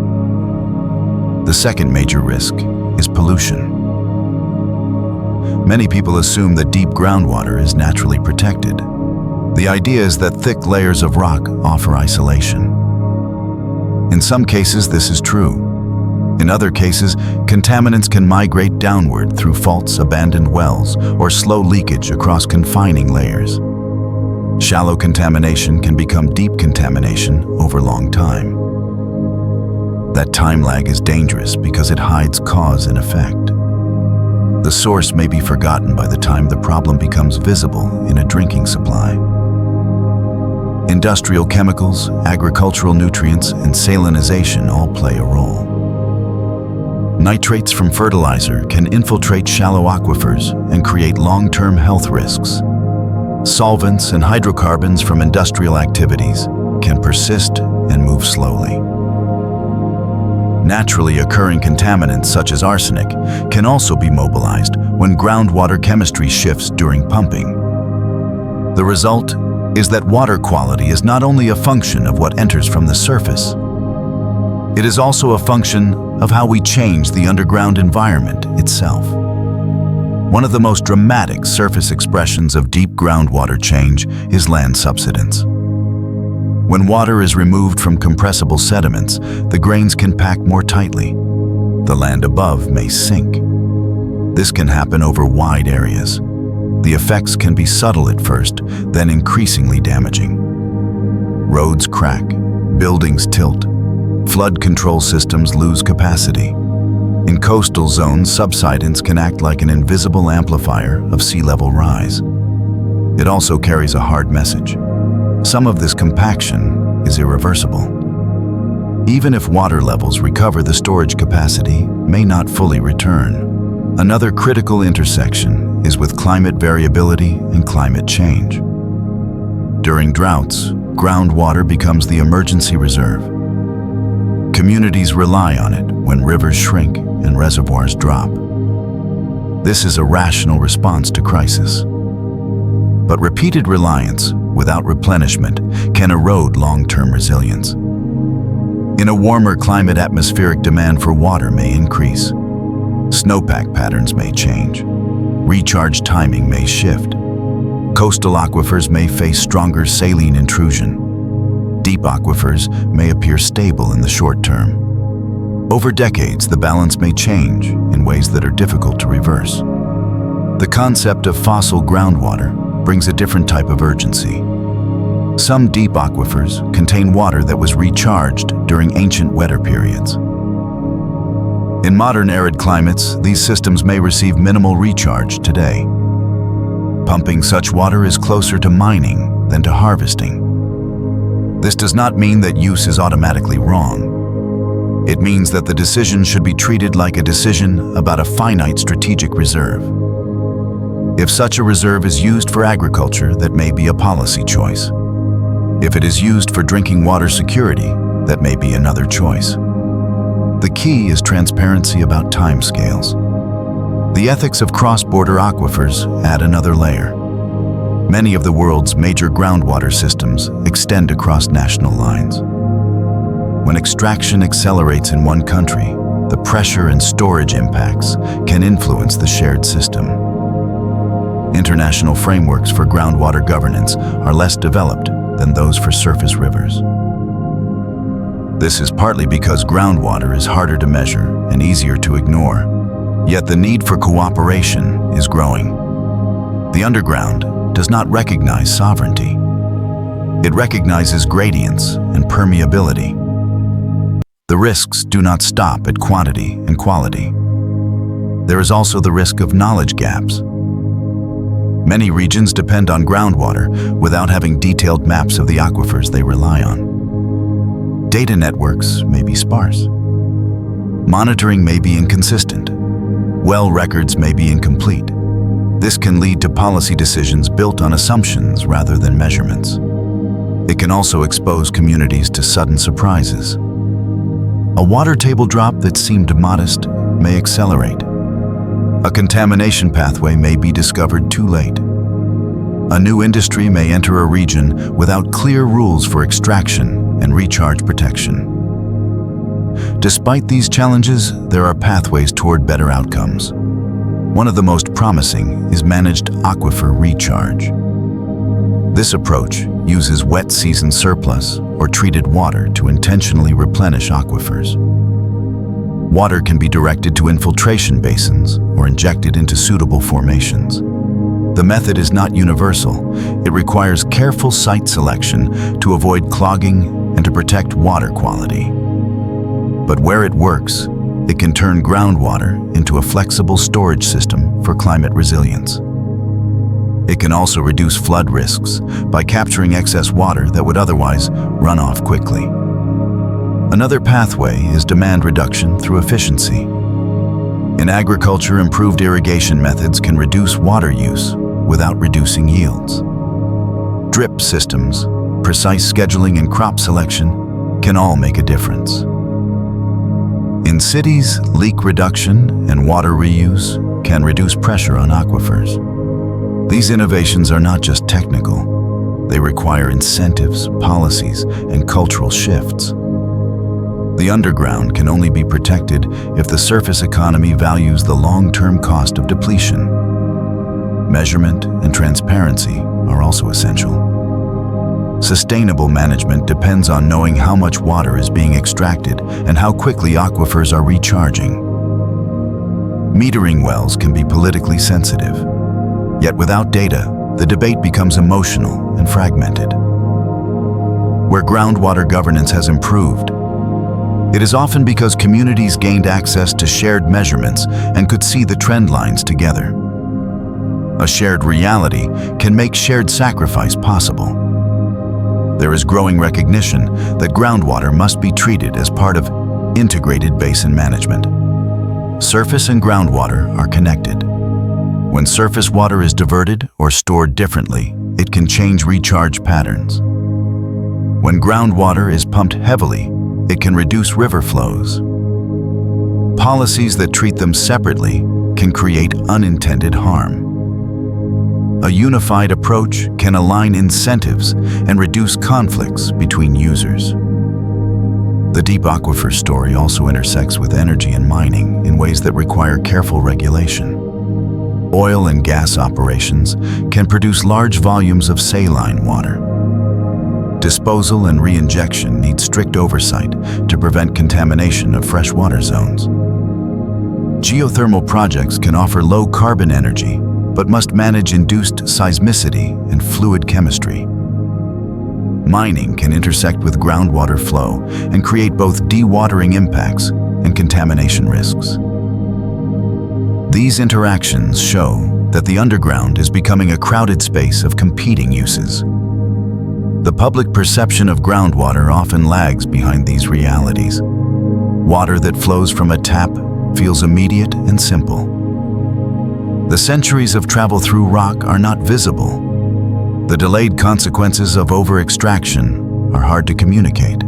The second major risk is pollution. Many people assume that deep groundwater is naturally protected. The idea is that thick layers of rock offer isolation. In some cases, this is true. In other cases, contaminants can migrate downward through faults, abandoned wells, or slow leakage across confining layers. Shallow contamination can become deep contamination over long time. That time lag is dangerous because it hides cause and effect. The source may be forgotten by the time the problem becomes visible in a drinking supply. Industrial chemicals, agricultural nutrients, and salinization all play a role. Nitrates from fertilizer can infiltrate shallow aquifers and create long-term health risks. Solvents and hydrocarbons from industrial activities can persist and move slowly. Naturally occurring contaminants such as arsenic can also be mobilized when groundwater chemistry shifts during pumping. The result is that water quality is not only a function of what enters from the surface, it is also a function of how we change the underground environment itself. One of the most dramatic surface expressions of deep groundwater change is land subsidence. When water is removed from compressible sediments, the grains can pack more tightly. The land above may sink. This can happen over wide areas. The effects can be subtle at first, then increasingly damaging. Roads crack, buildings tilt, flood control systems lose capacity. In coastal zones, subsidence can act like an invisible amplifier of sea level rise. It also carries a hard message. Some of this compaction is irreversible. Even if water levels recover, the storage capacity may not fully return. Another critical intersection is with climate variability and climate change. During droughts, groundwater becomes the emergency reserve. Communities rely on it when rivers shrink and reservoirs drop. This is a rational response to crisis. But repeated reliance without replenishment can erode long-term resilience. In a warmer climate, atmospheric demand for water may increase. Snowpack patterns may change. Recharge timing may shift. Coastal aquifers may face stronger saline intrusion. Deep aquifers may appear stable in the short term. Over decades, the balance may change in ways that are difficult to reverse. The concept of fossil groundwater brings a different type of urgency. Some deep aquifers contain water that was recharged during ancient wetter periods. In modern arid climates, these systems may receive minimal recharge today. Pumping such water is closer to mining than to harvesting. This does not mean that use is automatically wrong. It means that the decision should be treated like a decision about a finite strategic reserve. If such a reserve is used for agriculture, that may be a policy choice. If it is used for drinking water security, that may be another choice. The key is transparency about timescales. The ethics of cross-border aquifers add another layer. Many of the world's major groundwater systems extend across national lines. When extraction accelerates in one country, the pressure and storage impacts can influence the shared system. International frameworks for groundwater governance are less developed than those for surface rivers. This is partly because groundwater is harder to measure and easier to ignore, yet the need for cooperation is growing. The underground does not recognize sovereignty. It recognizes gradients and permeability. The risks do not stop at quantity and quality. There is also the risk of knowledge gaps. Many regions depend on groundwater without having detailed maps of the aquifers they rely on. Data networks may be sparse. Monitoring may be inconsistent. Well records may be incomplete. This can lead to policy decisions built on assumptions rather than measurements. It can also expose communities to sudden surprises. A water table drop that seemed modest may accelerate. A contamination pathway may be discovered too late. A new industry may enter a region without clear rules for extraction and recharge protection. Despite these challenges, there are pathways toward better outcomes. One of the most promising is managed aquifer recharge. This approach uses wet season surplus or treated water to intentionally replenish aquifers. Water can be directed to infiltration basins or injected into suitable formations. The method is not universal. It requires careful site selection to avoid clogging and to protect water quality. But where it works, it can turn groundwater into a flexible storage system for climate resilience. It can also reduce flood risks by capturing excess water that would otherwise run off quickly. Another pathway is demand reduction through efficiency. In agriculture, improved irrigation methods can reduce water use without reducing yields. Drip systems, precise scheduling, and crop selection can all make a difference. In cities, leak reduction and water reuse can reduce pressure on aquifers. These innovations are not just technical. They require incentives, policies, and cultural shifts. The underground can only be protected if the surface economy values the long-term cost of depletion. Measurement and transparency are also essential. Sustainable management depends on knowing how much water is being extracted and how quickly aquifers are recharging. Metering wells can be politically sensitive. Yet without data, the debate becomes emotional and fragmented. Where groundwater governance has improved, it is often because communities gained access to shared measurements and could see the trend lines together. A shared reality can make shared sacrifice possible. There is growing recognition that groundwater must be treated as part of integrated basin management. Surface and groundwater are connected. When surface water is diverted or stored differently, it can change recharge patterns. When groundwater is pumped heavily, it can reduce river flows. Policies that treat them separately can create unintended harm. A unified approach can align incentives and reduce conflicts between users. The deep aquifer story also intersects with energy and mining in ways that require careful regulation. Oil and gas operations can produce large volumes of saline water. Disposal and reinjection need strict oversight to prevent contamination of freshwater zones. Geothermal projects can offer low carbon energy, but must manage induced seismicity and fluid chemistry. Mining can intersect with groundwater flow and create both dewatering impacts and contamination risks. These interactions show that the underground is becoming a crowded space of competing uses. The public perception of groundwater often lags behind these realities. Water that flows from a tap feels immediate and simple. The centuries of travel through rock are not visible. The delayed consequences of over-extraction are hard to communicate.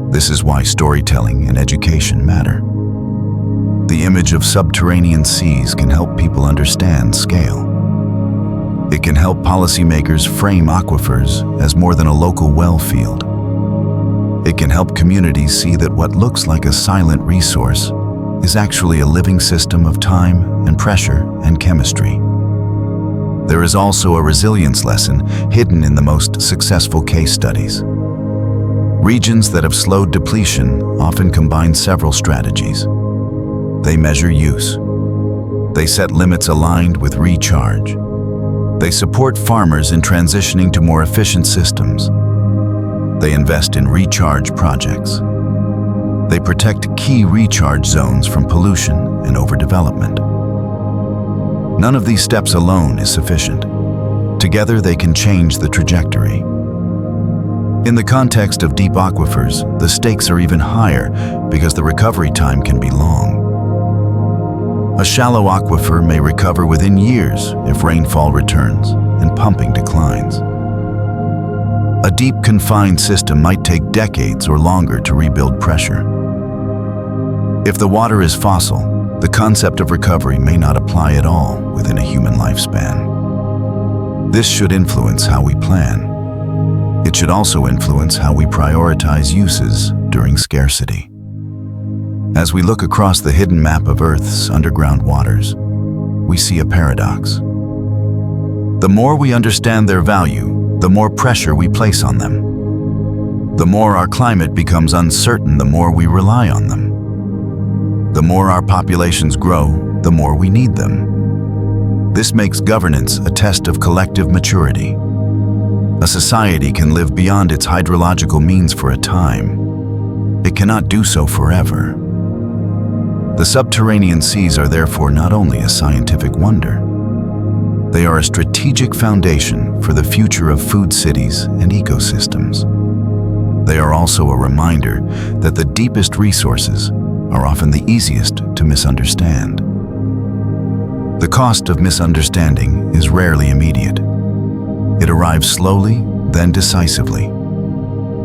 This is why storytelling and education matter. The image of subterranean seas can help people understand scale. It can help policymakers frame aquifers as more than a local well field. It can help communities see that what looks like a silent resource is actually a living system of time and pressure and chemistry. There is also a resilience lesson hidden in the most successful case studies. Regions that have slowed depletion often combine several strategies. They measure use. They set limits aligned with recharge. They support farmers in transitioning to more efficient systems. They invest in recharge projects. They protect key recharge zones from pollution and overdevelopment. None of these steps alone is sufficient. Together, they can change the trajectory. In the context of deep aquifers, the stakes are even higher because the recovery time can be long. A shallow aquifer may recover within years if rainfall returns and pumping declines. A deep confined system might take decades or longer to rebuild pressure. If the water is fossil, the concept of recovery may not apply at all within a human lifespan. This should influence how we plan. It should also influence how we prioritize uses during scarcity. As we look across the hidden map of Earth's underground waters, we see a paradox. The more we understand their value, the more pressure we place on them. The more our climate becomes uncertain, the more we rely on them. The more our populations grow, the more we need them. This makes governance a test of collective maturity. A society can live beyond its hydrological means for a time. It cannot do so forever. The subterranean seas are therefore not only a scientific wonder, they are a strategic foundation for the future of food cities and ecosystems. They are also a reminder that the deepest resources are often the easiest to misunderstand. The cost of misunderstanding is rarely immediate. It arrives slowly, then decisively.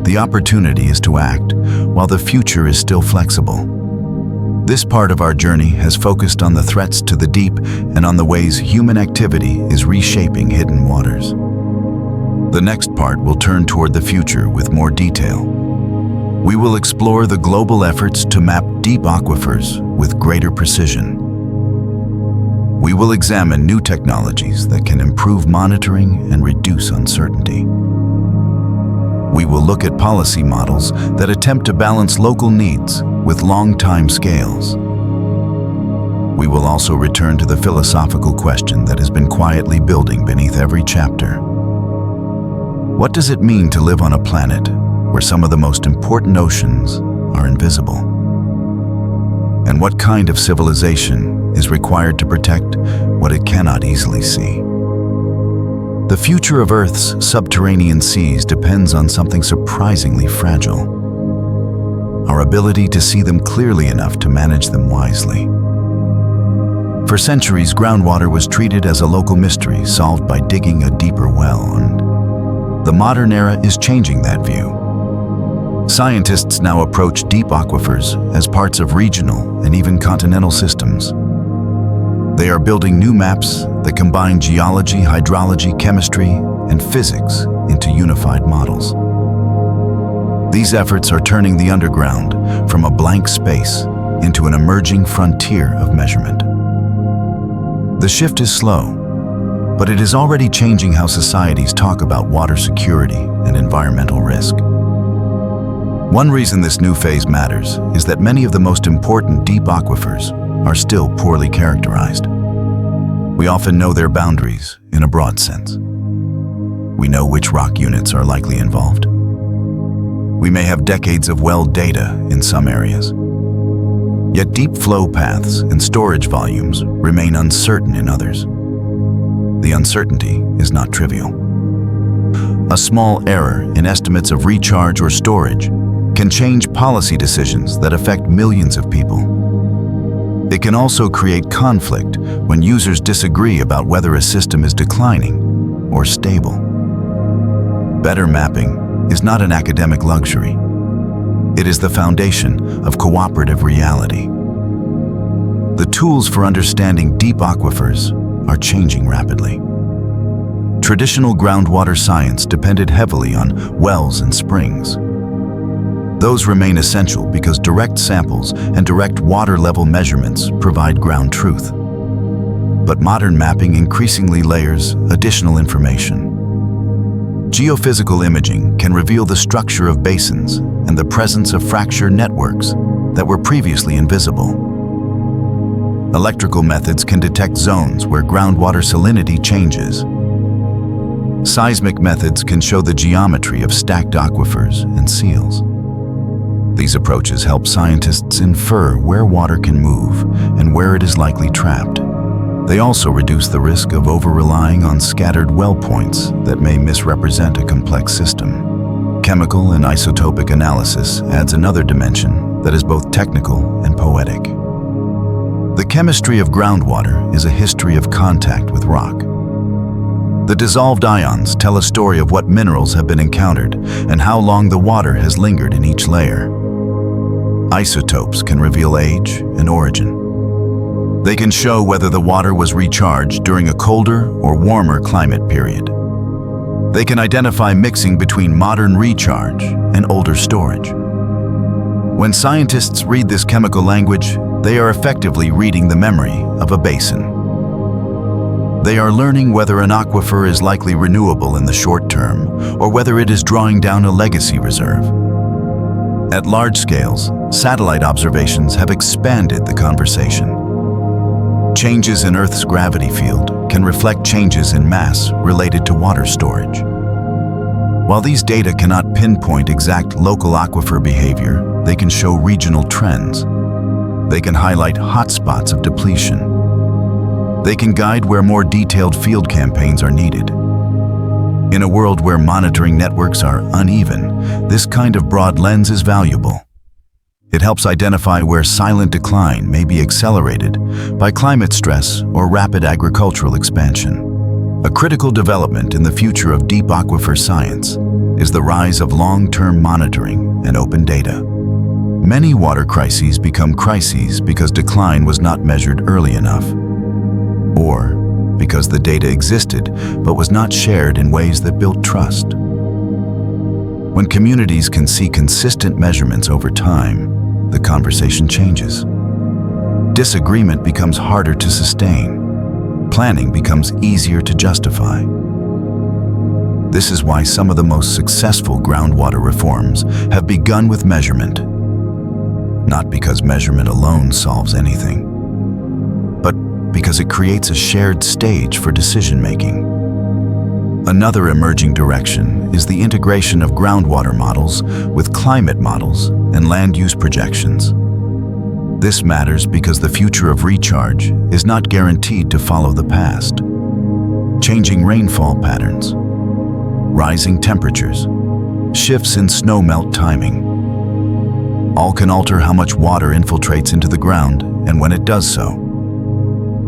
The opportunity is to act while the future is still flexible. This part of our journey has focused on the threats to the deep and on the ways human activity is reshaping hidden waters. The next part will turn toward the future with more detail. We will explore the global efforts to map deep aquifers with greater precision. We will examine new technologies that can improve monitoring and reduce uncertainty. We will look at policy models that attempt to balance local needs with long time scales. We will also return to the philosophical question that has been quietly building beneath every chapter. What does it mean to live on a planet where some of the most important oceans are invisible? And what kind of civilization is required to protect what it cannot easily see? The future of Earth's subterranean seas depends on something surprisingly fragile: our ability to see them clearly enough to manage them wisely. For centuries, groundwater was treated as a local mystery solved by digging a deeper well, and the modern era is changing that view. Scientists now approach deep aquifers as parts of regional and even continental systems. They are building new maps that combine geology, hydrology, chemistry, and physics into unified models. These efforts are turning the underground from a blank space into an emerging frontier of measurement. The shift is slow, but it is already changing how societies talk about water security and environmental risk. One reason this new phase matters is that many of the most important deep aquifers are still poorly characterized. We often know their boundaries in a broad sense. We know which rock units are likely involved. We may have decades of well data in some areas. Yet deep flow paths and storage volumes remain uncertain in others. The uncertainty is not trivial. A small error in estimates of recharge or storage can change policy decisions that affect millions of people. It can also create conflict when users disagree about whether a system is declining or stable. Better mapping is not an academic luxury. It is the foundation of cooperative reality. The tools for understanding deep aquifers are changing rapidly. Traditional groundwater science depended heavily on wells and springs. Those remain essential because direct samples and direct water level measurements provide ground truth. But modern mapping increasingly layers additional information. Geophysical imaging can reveal the structure of basins and the presence of fracture networks that were previously invisible. Electrical methods can detect zones where groundwater salinity changes. Seismic methods can show the geometry of stacked aquifers and seals. These approaches help scientists infer where water can move and where it is likely trapped. They also reduce the risk of over-relying on scattered well points that may misrepresent a complex system. Chemical and isotopic analysis adds another dimension that is both technical and poetic. The chemistry of groundwater is a history of contact with rock. The dissolved ions tell a story of what minerals have been encountered and how long the water has lingered in each layer. Isotopes can reveal age and origin. They can show whether the water was recharged during a colder or warmer climate period. They can identify mixing between modern recharge and older storage. When scientists read this chemical language, they are effectively reading the memory of a basin. They are learning whether an aquifer is likely renewable in the short term or whether it is drawing down a legacy reserve. At large scales, satellite observations have expanded the conversation. Changes in Earth's gravity field can reflect changes in mass related to water storage. While these data cannot pinpoint exact local aquifer behavior, they can show regional trends. They can highlight hotspots of depletion. They can guide where more detailed field campaigns are needed. In a world where monitoring networks are uneven, this kind of broad lens is valuable. It helps identify where silent decline may be accelerated by climate stress or rapid agricultural expansion. A critical development in the future of deep aquifer science is the rise of long-term monitoring and open data. Many water crises become crises because decline was not measured early enough, or because the data existed but was not shared in ways that built trust. When communities can see consistent measurements over time, the conversation changes. Disagreement becomes harder to sustain. Planning becomes easier to justify. This is why some of the most successful groundwater reforms have begun with measurement. Not because measurement alone solves anything, but because it creates a shared stage for decision-making. Another emerging direction is the integration of groundwater models with climate models and land use projections. This matters because the future of recharge is not guaranteed to follow the past. Changing rainfall patterns, rising temperatures, shifts in snowmelt timing, all can alter how much water infiltrates into the ground and when it does so.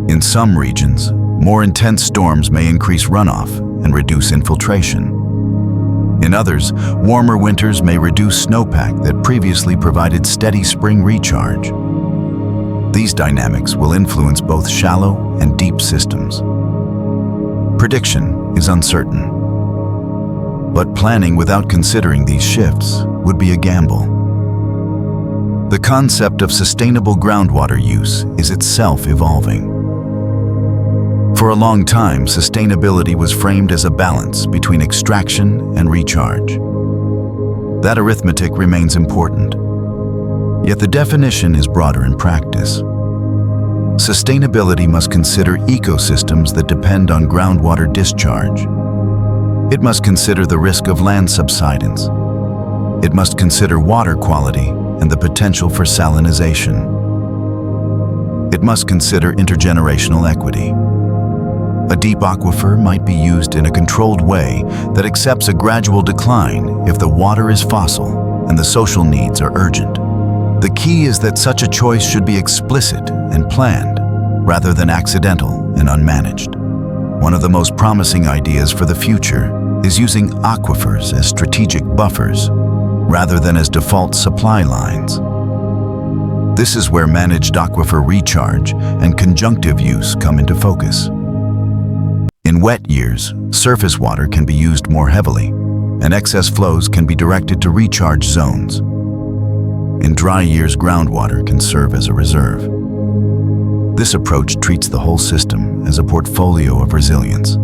In some regions, more intense storms may increase runoff and reduce infiltration. In others, warmer winters may reduce snowpack that previously provided steady spring recharge. These dynamics will influence both shallow and deep systems. Prediction is uncertain, but planning without considering these shifts would be a gamble. The concept of sustainable groundwater use is itself evolving. For a long time, sustainability was framed as a balance between extraction and recharge. That arithmetic remains important, yet the definition is broader in practice. Sustainability must consider ecosystems that depend on groundwater discharge. It must consider the risk of land subsidence. It must consider water quality and the potential for salinization. It must consider intergenerational equity. A deep aquifer might be used in a controlled way that accepts a gradual decline if the water is fossil and the social needs are urgent. The key is that such a choice should be explicit and planned, rather than accidental and unmanaged. One of the most promising ideas for the future is using aquifers as strategic buffers, rather than as default supply lines. This is where managed aquifer recharge and conjunctive use come into focus. In wet years, surface water can be used more heavily, and excess flows can be directed to recharge zones. In dry years, groundwater can serve as a reserve. This approach treats the whole system as a portfolio of resilience.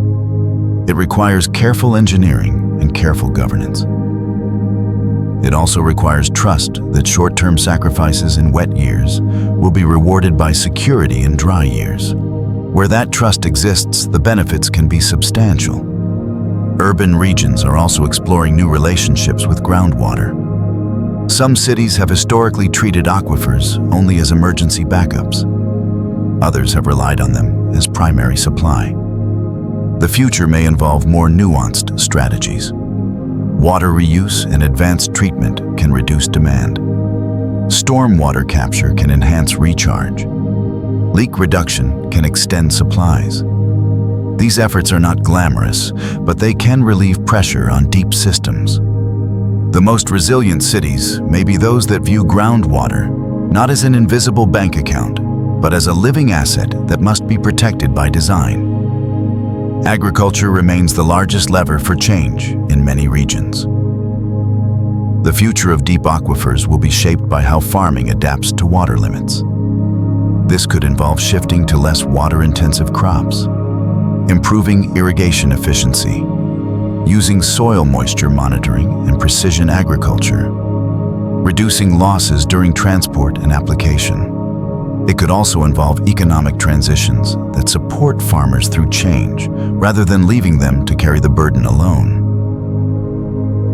It requires careful engineering and careful governance. It also requires trust that short-term sacrifices in wet years will be rewarded by security in dry years. Where that trust exists, the benefits can be substantial. Urban regions are also exploring new relationships with groundwater. Some cities have historically treated aquifers only as emergency backups. Others have relied on them as primary supply. The future may involve more nuanced strategies. Water reuse and advanced treatment can reduce demand. Stormwater capture can enhance recharge. Leak reduction can extend supplies. These efforts are not glamorous, but they can relieve pressure on deep systems. The most resilient cities may be those that view groundwater not as an invisible bank account, but as a living asset that must be protected by design. Agriculture remains the largest lever for change in many regions. The future of deep aquifers will be shaped by how farming adapts to water limits. This could involve shifting to less water-intensive crops, improving irrigation efficiency, using soil moisture monitoring and precision agriculture, reducing losses during transport and application. It could also involve economic transitions that support farmers through change, rather than leaving them to carry the burden alone.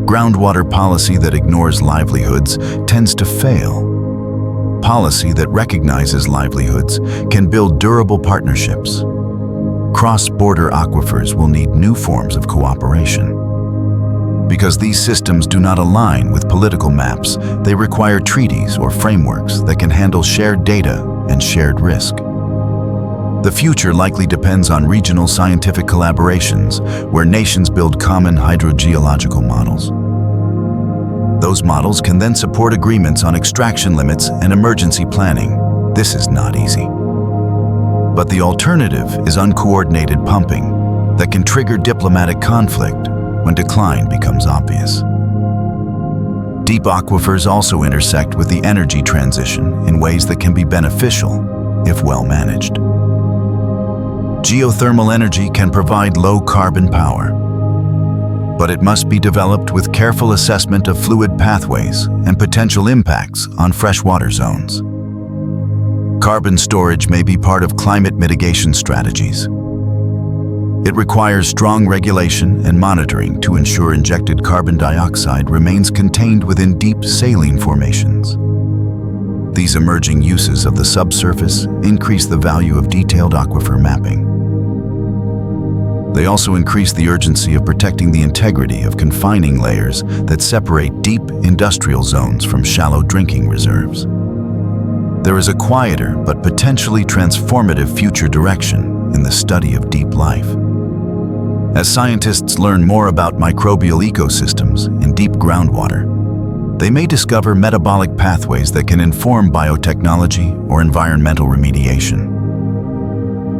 Groundwater policy that ignores livelihoods tends to fail. Policy that recognizes livelihoods can build durable partnerships. Cross-border aquifers will need new forms of cooperation. Because these systems do not align with political maps, they require treaties or frameworks that can handle shared data and shared risk. The future likely depends on regional scientific collaborations where nations build common hydrogeological models. Those models can then support agreements on extraction limits and emergency planning. This is not easy. But the alternative is uncoordinated pumping that can trigger diplomatic conflict when decline becomes obvious. Deep aquifers also intersect with the energy transition in ways that can be beneficial if well managed. Geothermal energy can provide low-carbon power, but it must be developed with careful assessment of fluid pathways and potential impacts on freshwater zones. Carbon storage may be part of climate mitigation strategies. It requires strong regulation and monitoring to ensure injected carbon dioxide remains contained within deep saline formations. These emerging uses of the subsurface increase the value of detailed aquifer mapping. They also increase the urgency of protecting the integrity of confining layers that separate deep industrial zones from shallow drinking reserves. There is a quieter but potentially transformative future direction in the study of deep life. As scientists learn more about microbial ecosystems in deep groundwater, they may discover metabolic pathways that can inform biotechnology or environmental remediation.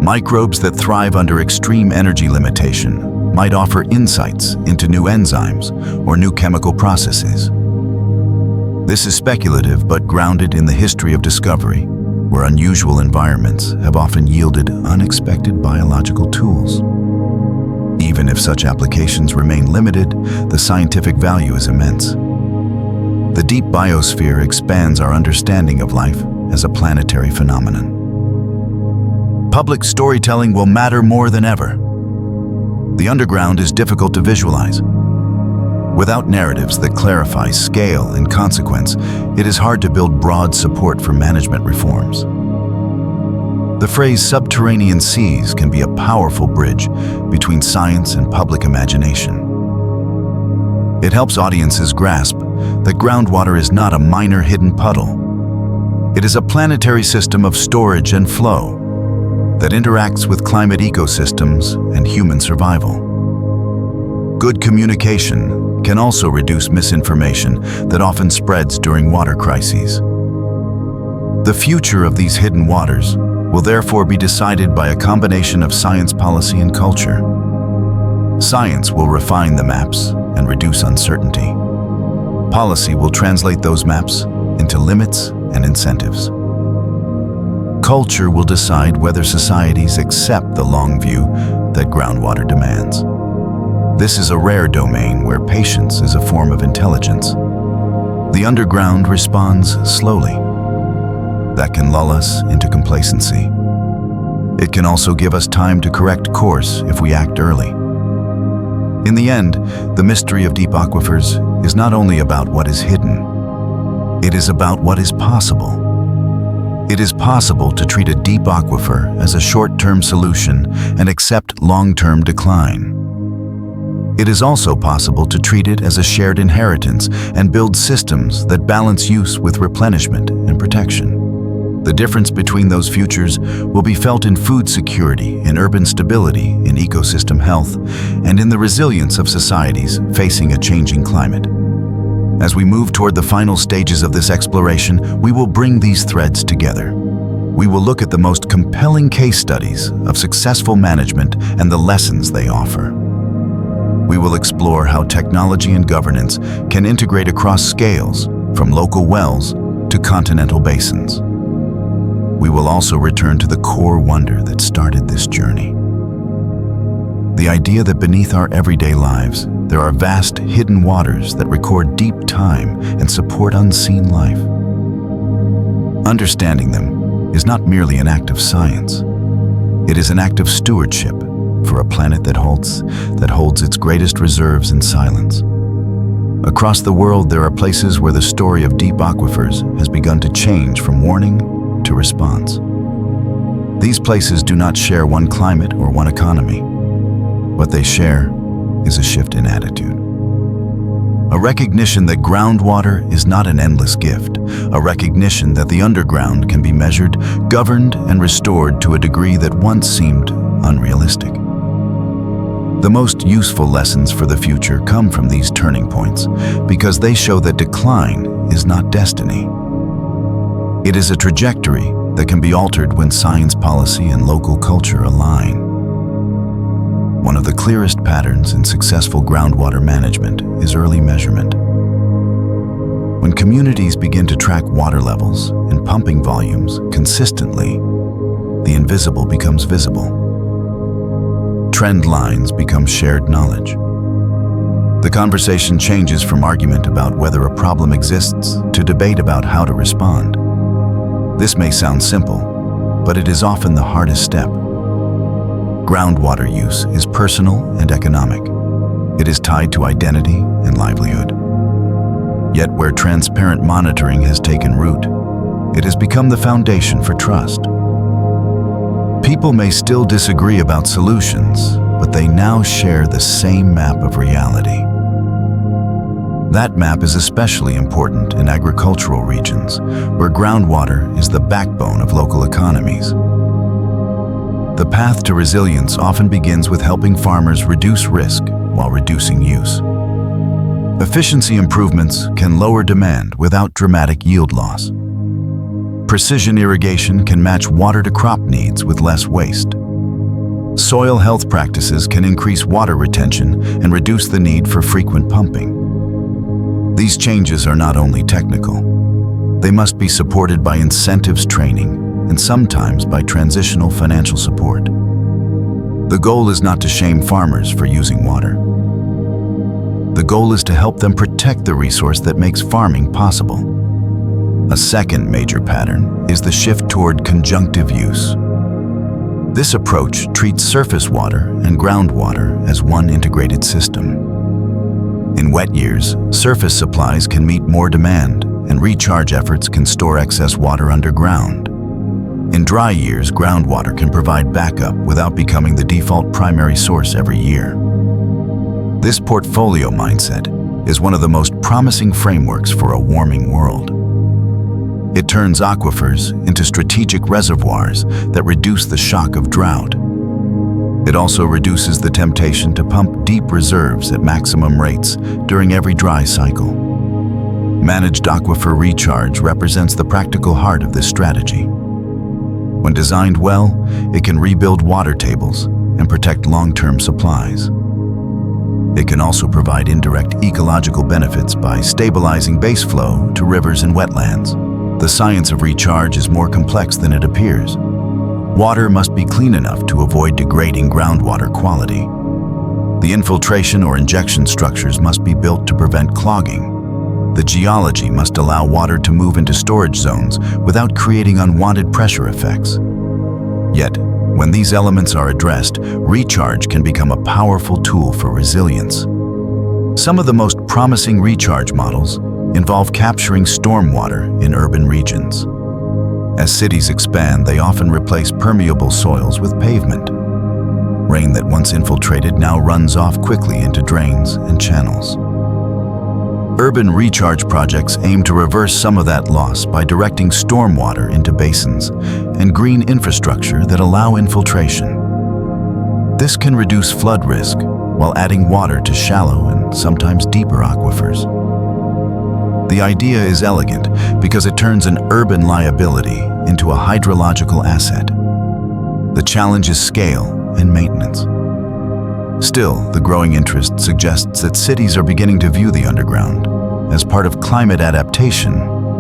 Microbes that thrive under extreme energy limitation might offer insights into new enzymes or new chemical processes. This is speculative but grounded in the history of discovery, where unusual environments have often yielded unexpected biological tools. Even if such applications remain limited, the scientific value is immense. The deep biosphere expands our understanding of life as a planetary phenomenon. Public storytelling will matter more than ever. The underground is difficult to visualize. Without narratives that clarify scale and consequence, it is hard to build broad support for management reforms. The phrase subterranean seas can be a powerful bridge between science and public imagination. It helps audiences grasp that groundwater is not a minor hidden puddle. It is a planetary system of storage and flow that interacts with climate ecosystems and human survival. Good communication can also reduce misinformation that often spreads during water crises. The future of these hidden waters will therefore be decided by a combination of science, policy, and culture. Science will refine the maps and reduce uncertainty. Policy will translate those maps into limits and incentives. Culture will decide whether societies accept the long view that groundwater demands. This is a rare domain where patience is a form of intelligence. The underground responds slowly. That can lull us into complacency. It can also give us time to correct course if we act early. In the end, the mystery of deep aquifers is not only about what is hidden, it is about what is possible. It is possible to treat a deep aquifer as a short-term solution and accept long-term decline. It is also possible to treat it as a shared inheritance and build systems that balance use with replenishment and protection. The difference between those futures will be felt in food security, in urban stability, in ecosystem health, and in the resilience of societies facing a changing climate. As we move toward the final stages of this exploration, we will bring these threads together. We will look at the most compelling case studies of successful management and the lessons they offer. We will explore how technology and governance can integrate across scales, from local wells to continental basins. We will also return to the core wonder that started this journey. The idea that beneath our everyday lives, there are vast hidden waters that record deep time and support unseen life. Understanding them is not merely an act of science. It is an act of stewardship for a planet that holds its greatest reserves in silence. Across the world, there are places where the story of deep aquifers has begun to change from warning to response. These places do not share one climate or one economy. What they share is a shift in attitude. A recognition that groundwater is not an endless gift. A recognition that the underground can be measured, governed, and restored to a degree that once seemed unrealistic. The most useful lessons for the future come from these turning points because they show that decline is not destiny. It is a trajectory that can be altered when science, policy, and local culture align. One of the clearest patterns in successful groundwater management is early measurement. When communities begin to track water levels and pumping volumes consistently, the invisible becomes visible. Trend lines become shared knowledge. The conversation changes from argument about whether a problem exists to debate about how to respond. This may sound simple, but it is often the hardest step. Groundwater use is personal and economic. It is tied to identity and livelihood. Yet where transparent monitoring has taken root, it has become the foundation for trust. People may still disagree about solutions, but they now share the same map of reality. That map is especially important in agricultural regions, where groundwater is the backbone of local economies. The path to resilience often begins with helping farmers reduce risk while reducing use. Efficiency improvements can lower demand without dramatic yield loss. Precision irrigation can match water to crop needs with less waste. Soil health practices can increase water retention and reduce the need for frequent pumping. These changes are not only technical. They must be supported by incentives, training, and sometimes by transitional financial support. The goal is not to shame farmers for using water. The goal is to help them protect the resource that makes farming possible. A second major pattern is the shift toward conjunctive use. This approach treats surface water and groundwater as one integrated system. In wet years, surface supplies can meet more demand, and recharge efforts can store excess water underground. In dry years, groundwater can provide backup without becoming the default primary source every year. This portfolio mindset is one of the most promising frameworks for a warming world. It turns aquifers into strategic reservoirs that reduce the shock of drought. It also reduces the temptation to pump deep reserves at maximum rates during every dry cycle. Managed aquifer recharge represents the practical heart of this strategy. When designed well, it can rebuild water tables and protect long-term supplies. It can also provide indirect ecological benefits by stabilizing base flow to rivers and wetlands. The science of recharge is more complex than it appears. Water must be clean enough to avoid degrading groundwater quality. The infiltration or injection structures must be built to prevent clogging. The geology must allow water to move into storage zones without creating unwanted pressure effects. Yet, when these elements are addressed, recharge can become a powerful tool for resilience. Some of the most promising recharge models involve capturing stormwater in urban regions. As cities expand, they often replace permeable soils with pavement. Rain that once infiltrated now runs off quickly into drains and channels. Urban recharge projects aim to reverse some of that loss by directing stormwater into basins and green infrastructure that allow infiltration. This can reduce flood risk while adding water to shallow and sometimes deeper aquifers. The idea is elegant because it turns an urban liability into a hydrological asset. The challenge is scale and maintenance. Still, the growing interest suggests that cities are beginning to view the underground as part of climate adaptation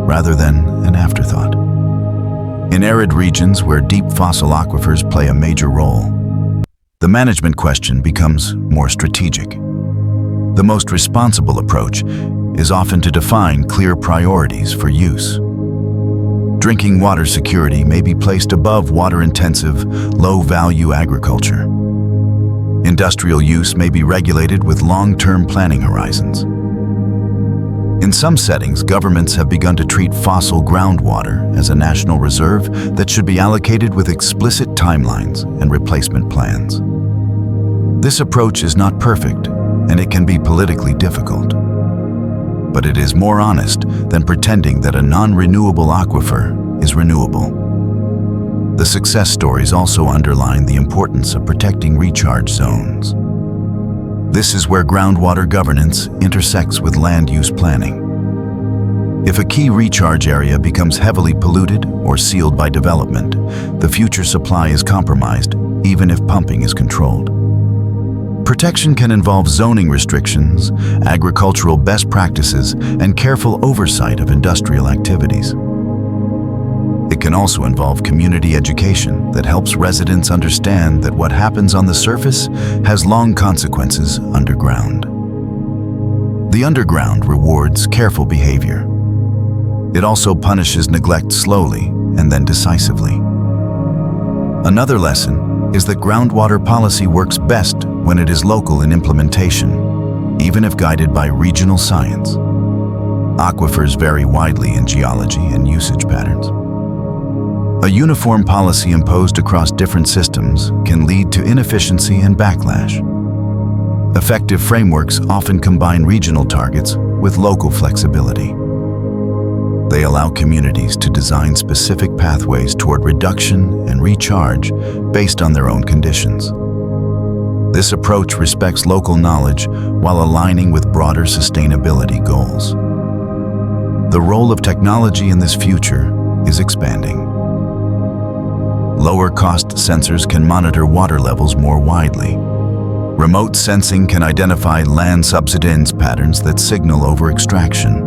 rather than an afterthought. In arid regions where deep fossil aquifers play a major role, the management question becomes more strategic. The most responsible approach is often to define clear priorities for use. Drinking water security may be placed above water-intensive, low-value agriculture. Industrial use may be regulated with long-term planning horizons. In some settings, governments have begun to treat fossil groundwater as a national reserve that should be allocated with explicit timelines and replacement plans. This approach is not perfect, and it can be politically difficult. But it is more honest than pretending that a non-renewable aquifer is renewable. The success stories also underline the importance of protecting recharge zones. This is where groundwater governance intersects with land use planning. If a key recharge area becomes heavily polluted or sealed by development, the future supply is compromised, even if pumping is controlled. Protection can involve zoning restrictions, agricultural best practices, and careful oversight of industrial activities. It can also involve community education that helps residents understand that what happens on the surface has long consequences underground. The underground rewards careful behavior. It also punishes neglect slowly and then decisively. Another lesson is that groundwater policy works best when it is local in implementation, even if guided by regional science. Aquifers vary widely in geology and usage patterns. A uniform policy imposed across different systems can lead to inefficiency and backlash. Effective frameworks often combine regional targets with local flexibility. They allow communities to design specific pathways toward reduction and recharge based on their own conditions. This approach respects local knowledge while aligning with broader sustainability goals. The role of technology in this future is expanding. Lower-cost sensors can monitor water levels more widely. Remote sensing can identify land subsidence patterns that signal over-extraction.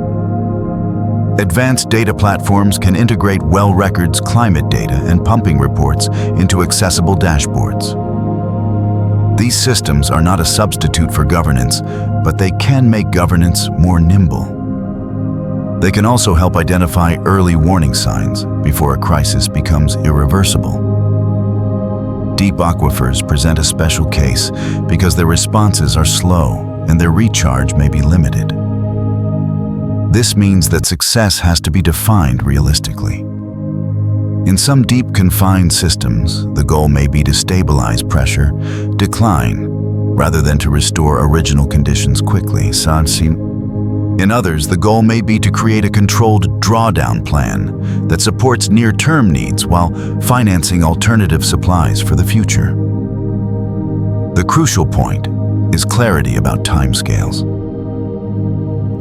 Advanced data platforms can integrate well records, climate data, and pumping reports into accessible dashboards. These systems are not a substitute for governance, but they can make governance more nimble. They can also help identify early warning signs before a crisis becomes irreversible. Deep aquifers present a special case because their responses are slow and their recharge may be limited. This means that success has to be defined realistically. In some deep confined systems, the goal may be to stabilize pressure, decline, rather than to restore original conditions quickly. In others, the goal may be to create a controlled drawdown plan that supports near-term needs while financing alternative supplies for the future. The crucial point is clarity about timescales.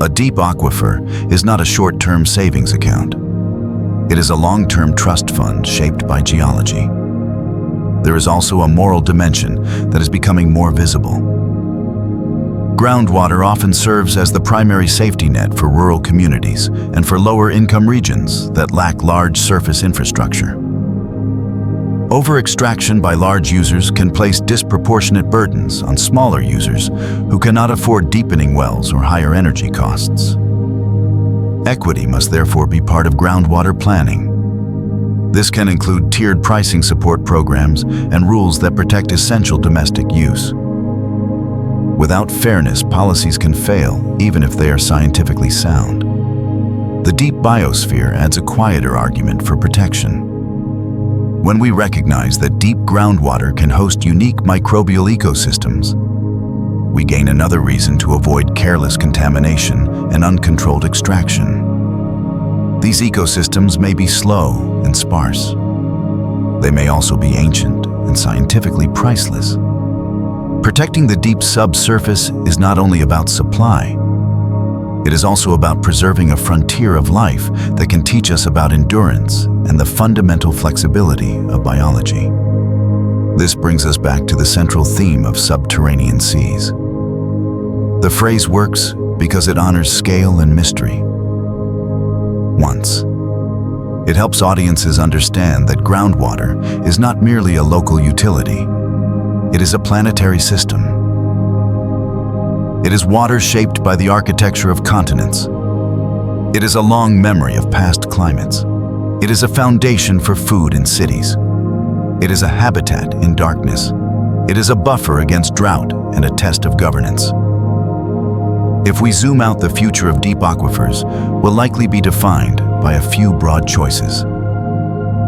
A deep aquifer is not a short-term savings account. It is a long-term trust fund shaped by geology. There is also a moral dimension that is becoming more visible. Groundwater often serves as the primary safety net for rural communities and for lower-income regions that lack large surface infrastructure. Over-extraction by large users can place disproportionate burdens on smaller users who cannot afford deepening wells or higher energy costs. Equity must therefore be part of groundwater planning. This can include tiered pricing support programs and rules that protect essential domestic use. Without fairness, policies can fail, even if they are scientifically sound. The deep biosphere adds a quieter argument for protection. When we recognize that deep groundwater can host unique microbial ecosystems, we gain another reason to avoid careless contamination and uncontrolled extraction. These ecosystems may be slow and sparse. They may also be ancient and scientifically priceless. Protecting the deep subsurface is not only about supply, it is also about preserving a frontier of life that can teach us about endurance and the fundamental flexibility of biology. This brings us back to the central theme of subterranean seas. The phrase works because it honors scale and mystery. Once, it helps audiences understand that groundwater is not merely a local utility. It is a planetary system. It is water shaped by the architecture of continents. It is a long memory of past climates. It is a foundation for food in cities. It is a habitat in darkness. It is a buffer against drought and a test of governance. If we zoom out, the future of deep aquifers will likely be defined by a few broad choices.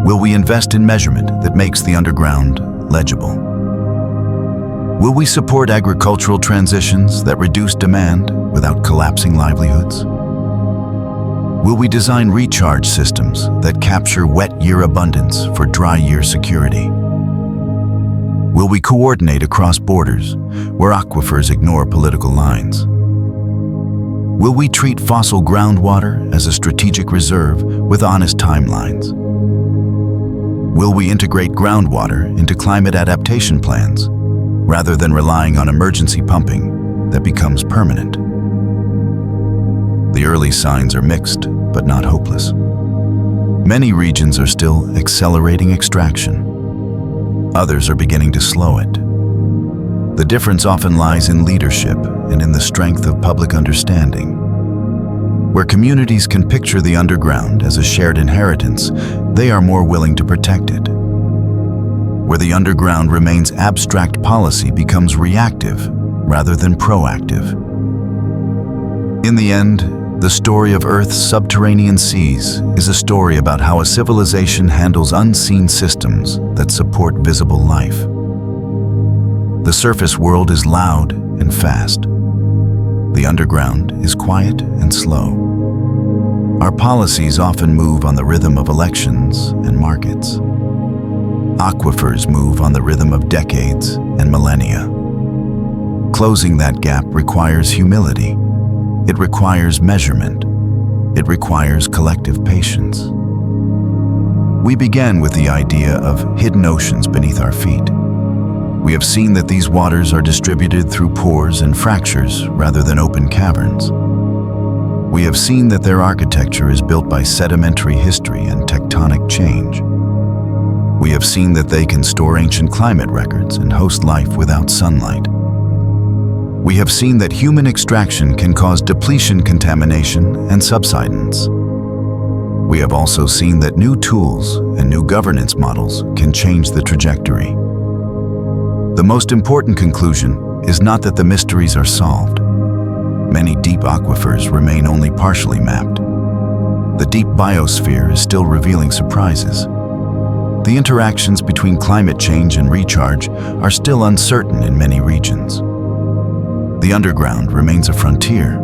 Will we invest in measurement that makes the underground legible? Will we support agricultural transitions that reduce demand without collapsing livelihoods? Will we design recharge systems that capture wet year abundance for dry year security? Will we coordinate across borders where aquifers ignore political lines? Will we treat fossil groundwater as a strategic reserve with honest timelines? Will we integrate groundwater into climate adaptation plans rather than relying on emergency pumping that becomes permanent? The early signs are mixed, but not hopeless. Many regions are still accelerating extraction. Others are beginning to slow it. The difference often lies in leadership and in the strength of public understanding. Where communities can picture the underground as a shared inheritance, they are more willing to protect it. Where the underground remains abstract, policy becomes reactive rather than proactive. In the end, the story of Earth's subterranean seas is a story about how a civilization handles unseen systems that support visible life. The surface world is loud and fast. The underground is quiet and slow. Our policies often move on the rhythm of elections and markets. Aquifers move on the rhythm of decades and millennia. Closing that gap requires humility. It requires measurement. It requires collective patience. We began with the idea of hidden oceans beneath our feet. We have seen that these waters are distributed through pores and fractures rather than open caverns. We have seen that their architecture is built by sedimentary history and tectonic change. We have seen that they can store ancient climate records and host life without sunlight. We have seen that human extraction can cause depletion, contamination, and subsidence. We have also seen that new tools and new governance models can change the trajectory. The most important conclusion is not that the mysteries are solved. Many deep aquifers remain only partially mapped. The deep biosphere is still revealing surprises. The interactions between climate change and recharge are still uncertain in many regions. The underground remains a frontier,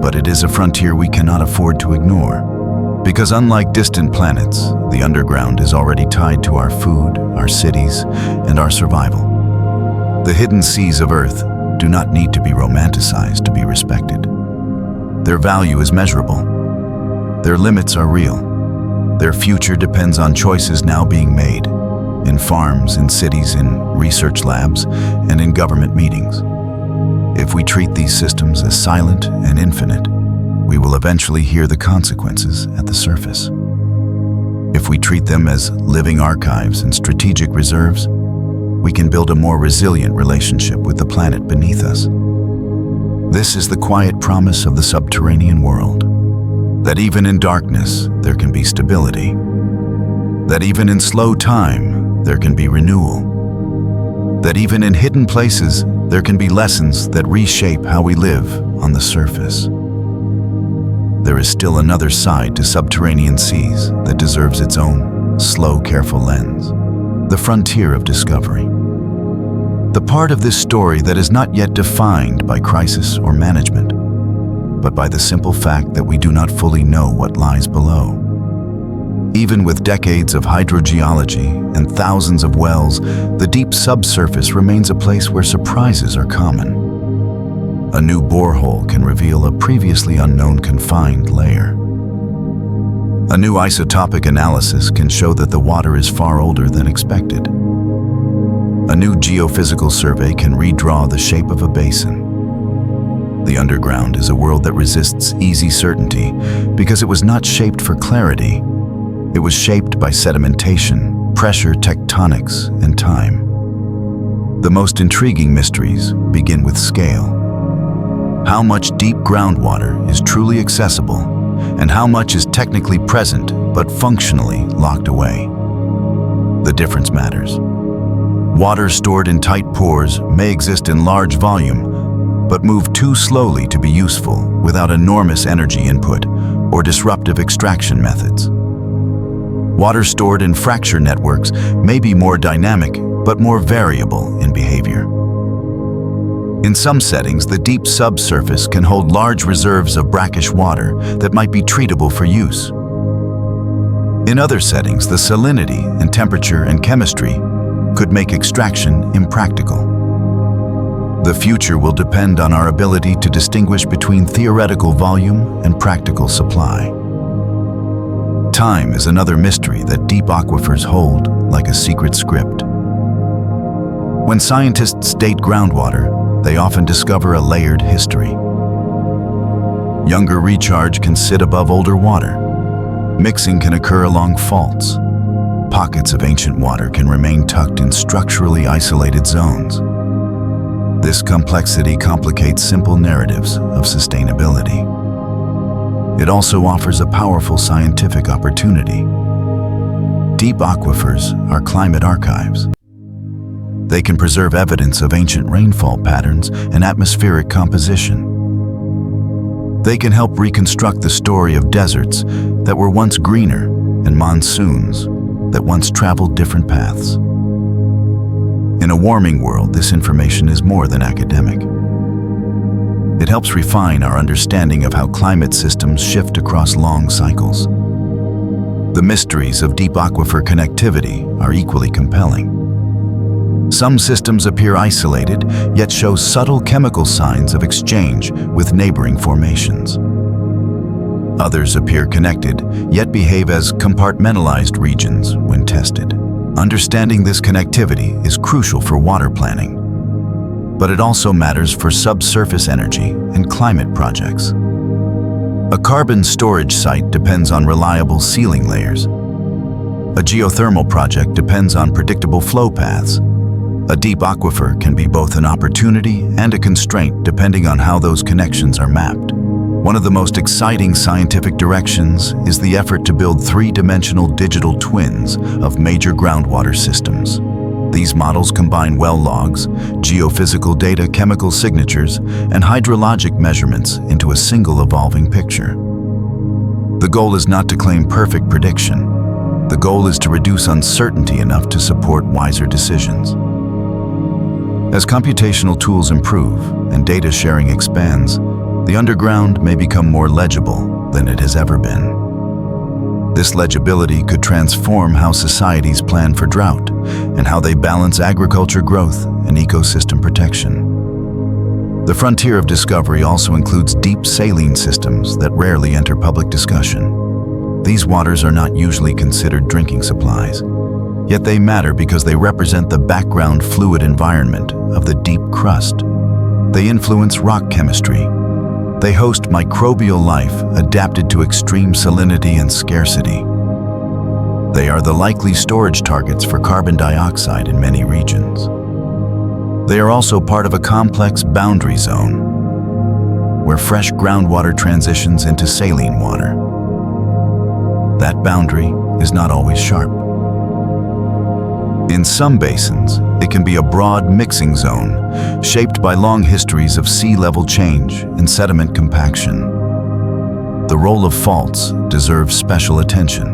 but it is a frontier we cannot afford to ignore. Because unlike distant planets, the underground is already tied to our food, our cities, and our survival. The hidden seas of Earth do not need to be romanticized to be respected. Their value is measurable. Their limits are real. Their future depends on choices now being made, in farms, in cities, in research labs, and in government meetings. If we treat these systems as silent and infinite, we will eventually hear the consequences at the surface. If we treat them as living archives and strategic reserves, we can build a more resilient relationship with the planet beneath us. This is the quiet promise of the subterranean world, that even in darkness there can be stability, that even in slow time there can be renewal, that even in hidden places there can be lessons that reshape how we live on the surface. There is still another side to subterranean seas that deserves its own slow, careful lens, the frontier of discovery. The part of this story that is not yet defined by crisis or management, but by the simple fact that we do not fully know what lies below. Even with decades of hydrogeology and thousands of wells, the deep subsurface remains a place where surprises are common. A new borehole can reveal a previously unknown confined layer. A new isotopic analysis can show that the water is far older than expected. A new geophysical survey can redraw the shape of a basin. The underground is a world that resists easy certainty because it was not shaped for clarity. It was shaped by sedimentation, pressure, tectonics, and time. The most intriguing mysteries begin with scale. How much deep groundwater is truly accessible, and how much is technically present but functionally locked away? The difference matters. Water stored in tight pores may exist in large volume, but move too slowly to be useful without enormous energy input or disruptive extraction methods. Water stored in fracture networks may be more dynamic but more variable in behavior. In some settings, the deep subsurface can hold large reserves of brackish water that might be treatable for use. In other settings, the salinity and temperature and chemistry could make extraction impractical. The future will depend on our ability to distinguish between theoretical volume and practical supply. Time is another mystery that deep aquifers hold like a secret script. When scientists date groundwater, they often discover a layered history. Younger recharge can sit above older water. Mixing can occur along faults. Pockets of ancient water can remain tucked in structurally isolated zones. This complexity complicates simple narratives of sustainability. It also offers a powerful scientific opportunity. Deep aquifers are climate archives. They can preserve evidence of ancient rainfall patterns and atmospheric composition. They can help reconstruct the story of deserts that were once greener and monsoons that once traveled different paths. In a warming world, this information is more than academic. It helps refine our understanding of how climate systems shift across long cycles. The mysteries of deep aquifer connectivity are equally compelling. Some systems appear isolated, yet show subtle chemical signs of exchange with neighboring formations. Others appear connected, yet behave as compartmentalized regions when tested. Understanding this connectivity is crucial for water planning, but it also matters for subsurface energy and climate projects. A carbon storage site depends on reliable sealing layers. A geothermal project depends on predictable flow paths. A deep aquifer can be both an opportunity and a constraint depending on how those connections are mapped. One of the most exciting scientific directions is the effort to build three-dimensional digital twins of major groundwater systems. These models combine well logs, geophysical data, chemical signatures, and hydrologic measurements into a single evolving picture. The goal is not to claim perfect prediction. The goal is to reduce uncertainty enough to support wiser decisions. As computational tools improve and data sharing expands, the underground may become more legible than it has ever been. This legibility could transform how societies plan for drought and how they balance agriculture growth and ecosystem protection. The frontier of discovery also includes deep saline systems that rarely enter public discussion. These waters are not usually considered drinking supplies, yet they matter because they represent the background fluid environment of the deep crust. They influence rock chemistry. They host microbial life adapted to extreme salinity and scarcity. They are the likely storage targets for carbon dioxide in many regions. They are also part of a complex boundary zone, where fresh groundwater transitions into saline water. That boundary is not always sharp. In some basins, it can be a broad mixing zone, shaped by long histories of sea level change and sediment compaction. The role of faults deserves special attention.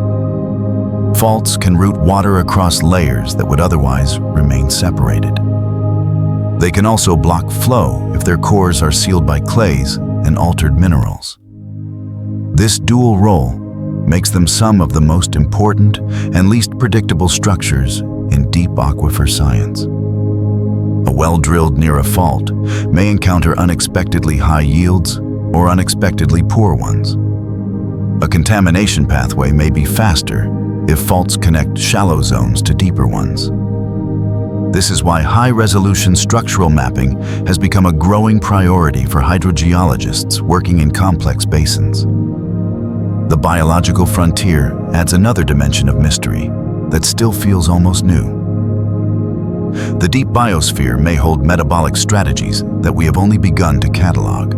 Faults can route water across layers that would otherwise remain separated. They can also block flow if their cores are sealed by clays and altered minerals. This dual role makes them some of the most important and least predictable structures in deep aquifer science. A well drilled near a fault may encounter unexpectedly high yields or unexpectedly poor ones. A contamination pathway may be faster if faults connect shallow zones to deeper ones. This is why high-resolution structural mapping has become a growing priority for hydrogeologists working in complex basins. The biological frontier adds another dimension of mystery that still feels almost new. the deep biosphere may hold metabolic strategies that we have only begun to catalog.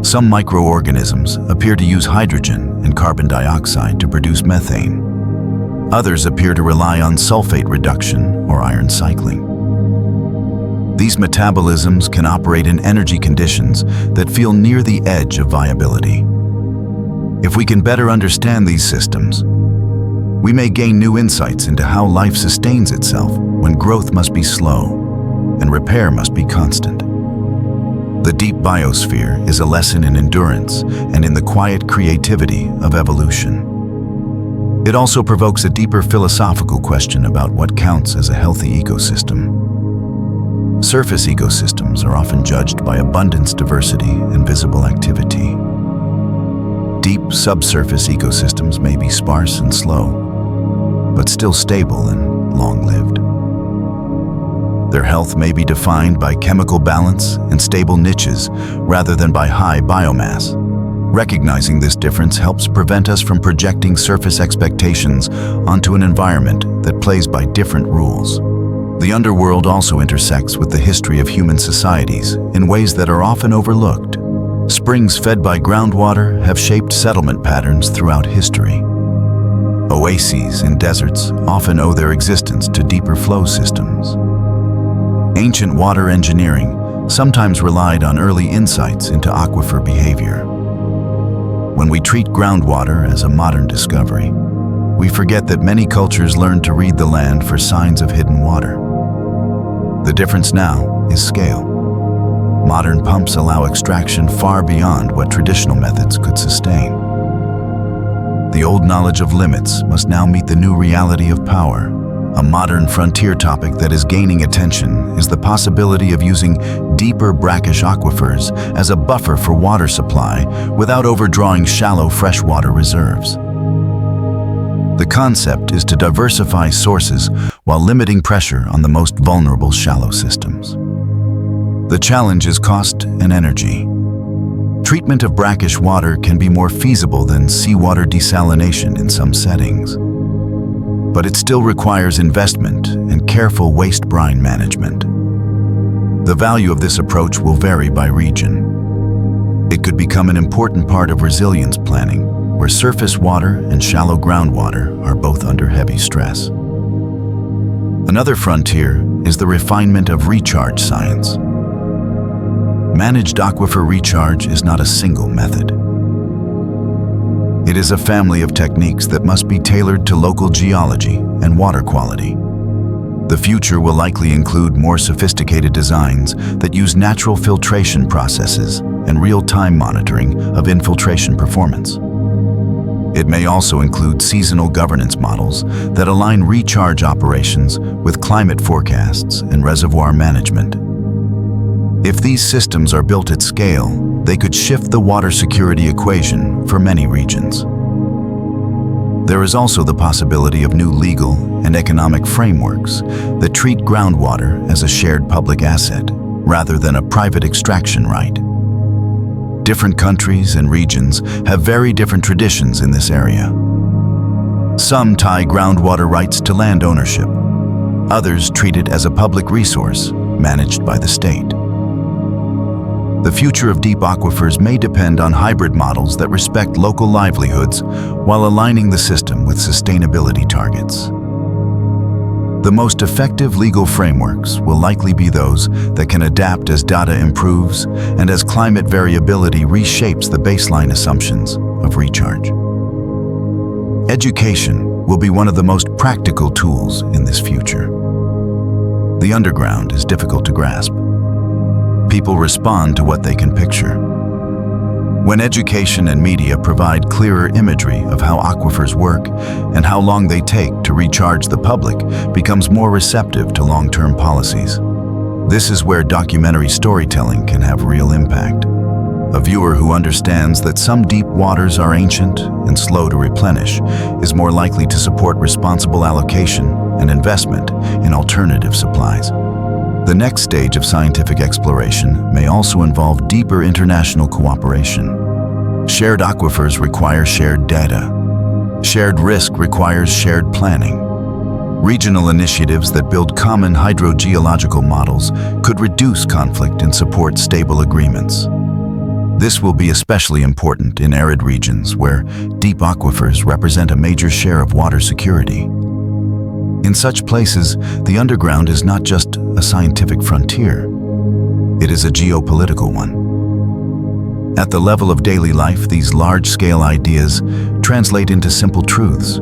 Some microorganisms appear to use hydrogen and carbon dioxide to produce methane. Others appear to rely on sulfate reduction or iron cycling. These metabolisms can operate in energy conditions that feel near the edge of viability. If we can better understand these systems, we may gain new insights into how life sustains itself when growth must be slow and repair must be constant. The deep biosphere is a lesson in endurance and in the quiet creativity of evolution. It also provokes a deeper philosophical question about what counts as a healthy ecosystem. Surface ecosystems are often judged by abundance, diversity, and visible activity. Deep subsurface ecosystems may be sparse and slow, but still stable and long-lived. Their health may be defined by chemical balance and stable niches rather than by high biomass. Recognizing this difference helps prevent us from projecting surface expectations onto an environment that plays by different rules. The underworld also intersects with the history of human societies in ways that are often overlooked. Springs fed by groundwater have shaped settlement patterns throughout history. Oases in deserts often owe their existence to deeper flow systems. Ancient water engineering sometimes relied on early insights into aquifer behavior. When we treat groundwater as a modern discovery, we forget that many cultures learned to read the land for signs of hidden water. The difference now is scale. Modern pumps allow extraction far beyond what traditional methods could sustain. The old knowledge of limits must now meet the new reality of power. A modern frontier topic that is gaining attention is the possibility of using deeper brackish aquifers as a buffer for water supply without overdrawing shallow freshwater reserves. The concept is to diversify sources while limiting pressure on the most vulnerable shallow systems. The challenge is cost and energy. Treatment of brackish water can be more feasible than seawater desalination in some settings, but it still requires investment and careful waste brine management. The value of this approach will vary by region. It could become an important part of resilience planning, where surface water and shallow groundwater are both under heavy stress. Another frontier is the refinement of recharge science. Managed aquifer recharge is not a single method. It is a family of techniques that must be tailored to local geology and water quality. The future will likely include more sophisticated designs that use natural filtration processes and real-time monitoring of infiltration performance. It may also include seasonal governance models that align recharge operations with climate forecasts and reservoir management. If these systems are built at scale, they could shift the water security equation for many regions. There is also the possibility of new legal and economic frameworks that treat groundwater as a shared public asset rather than a private extraction right. Different countries and regions have very different traditions in this area. Some tie groundwater rights to land ownership. Others treat it as a public resource managed by the state. The future of deep aquifers may depend on hybrid models that respect local livelihoods while aligning the system with sustainability targets. The most effective legal frameworks will likely be those that can adapt as data improves and as climate variability reshapes the baseline assumptions of recharge. Education will be one of the most practical tools in this future. The underground is difficult to grasp. People respond to what they can picture. When education and media provide clearer imagery of how aquifers work and how long they take to recharge, the public becomes more receptive to long-term policies. This is where documentary storytelling can have real impact. A viewer who understands that some deep waters are ancient and slow to replenish is more likely to support responsible allocation and investment in alternative supplies. The next stage of scientific exploration may also involve deeper international cooperation. Shared aquifers require shared data. Shared risk requires shared planning. Regional initiatives that build common hydrogeological models could reduce conflict and support stable agreements. This will be especially important in arid regions where deep aquifers represent a major share of water security. In such places, the underground is not just a scientific frontier, it is a geopolitical one. At the level of daily life, these large-scale ideas translate into simple truths.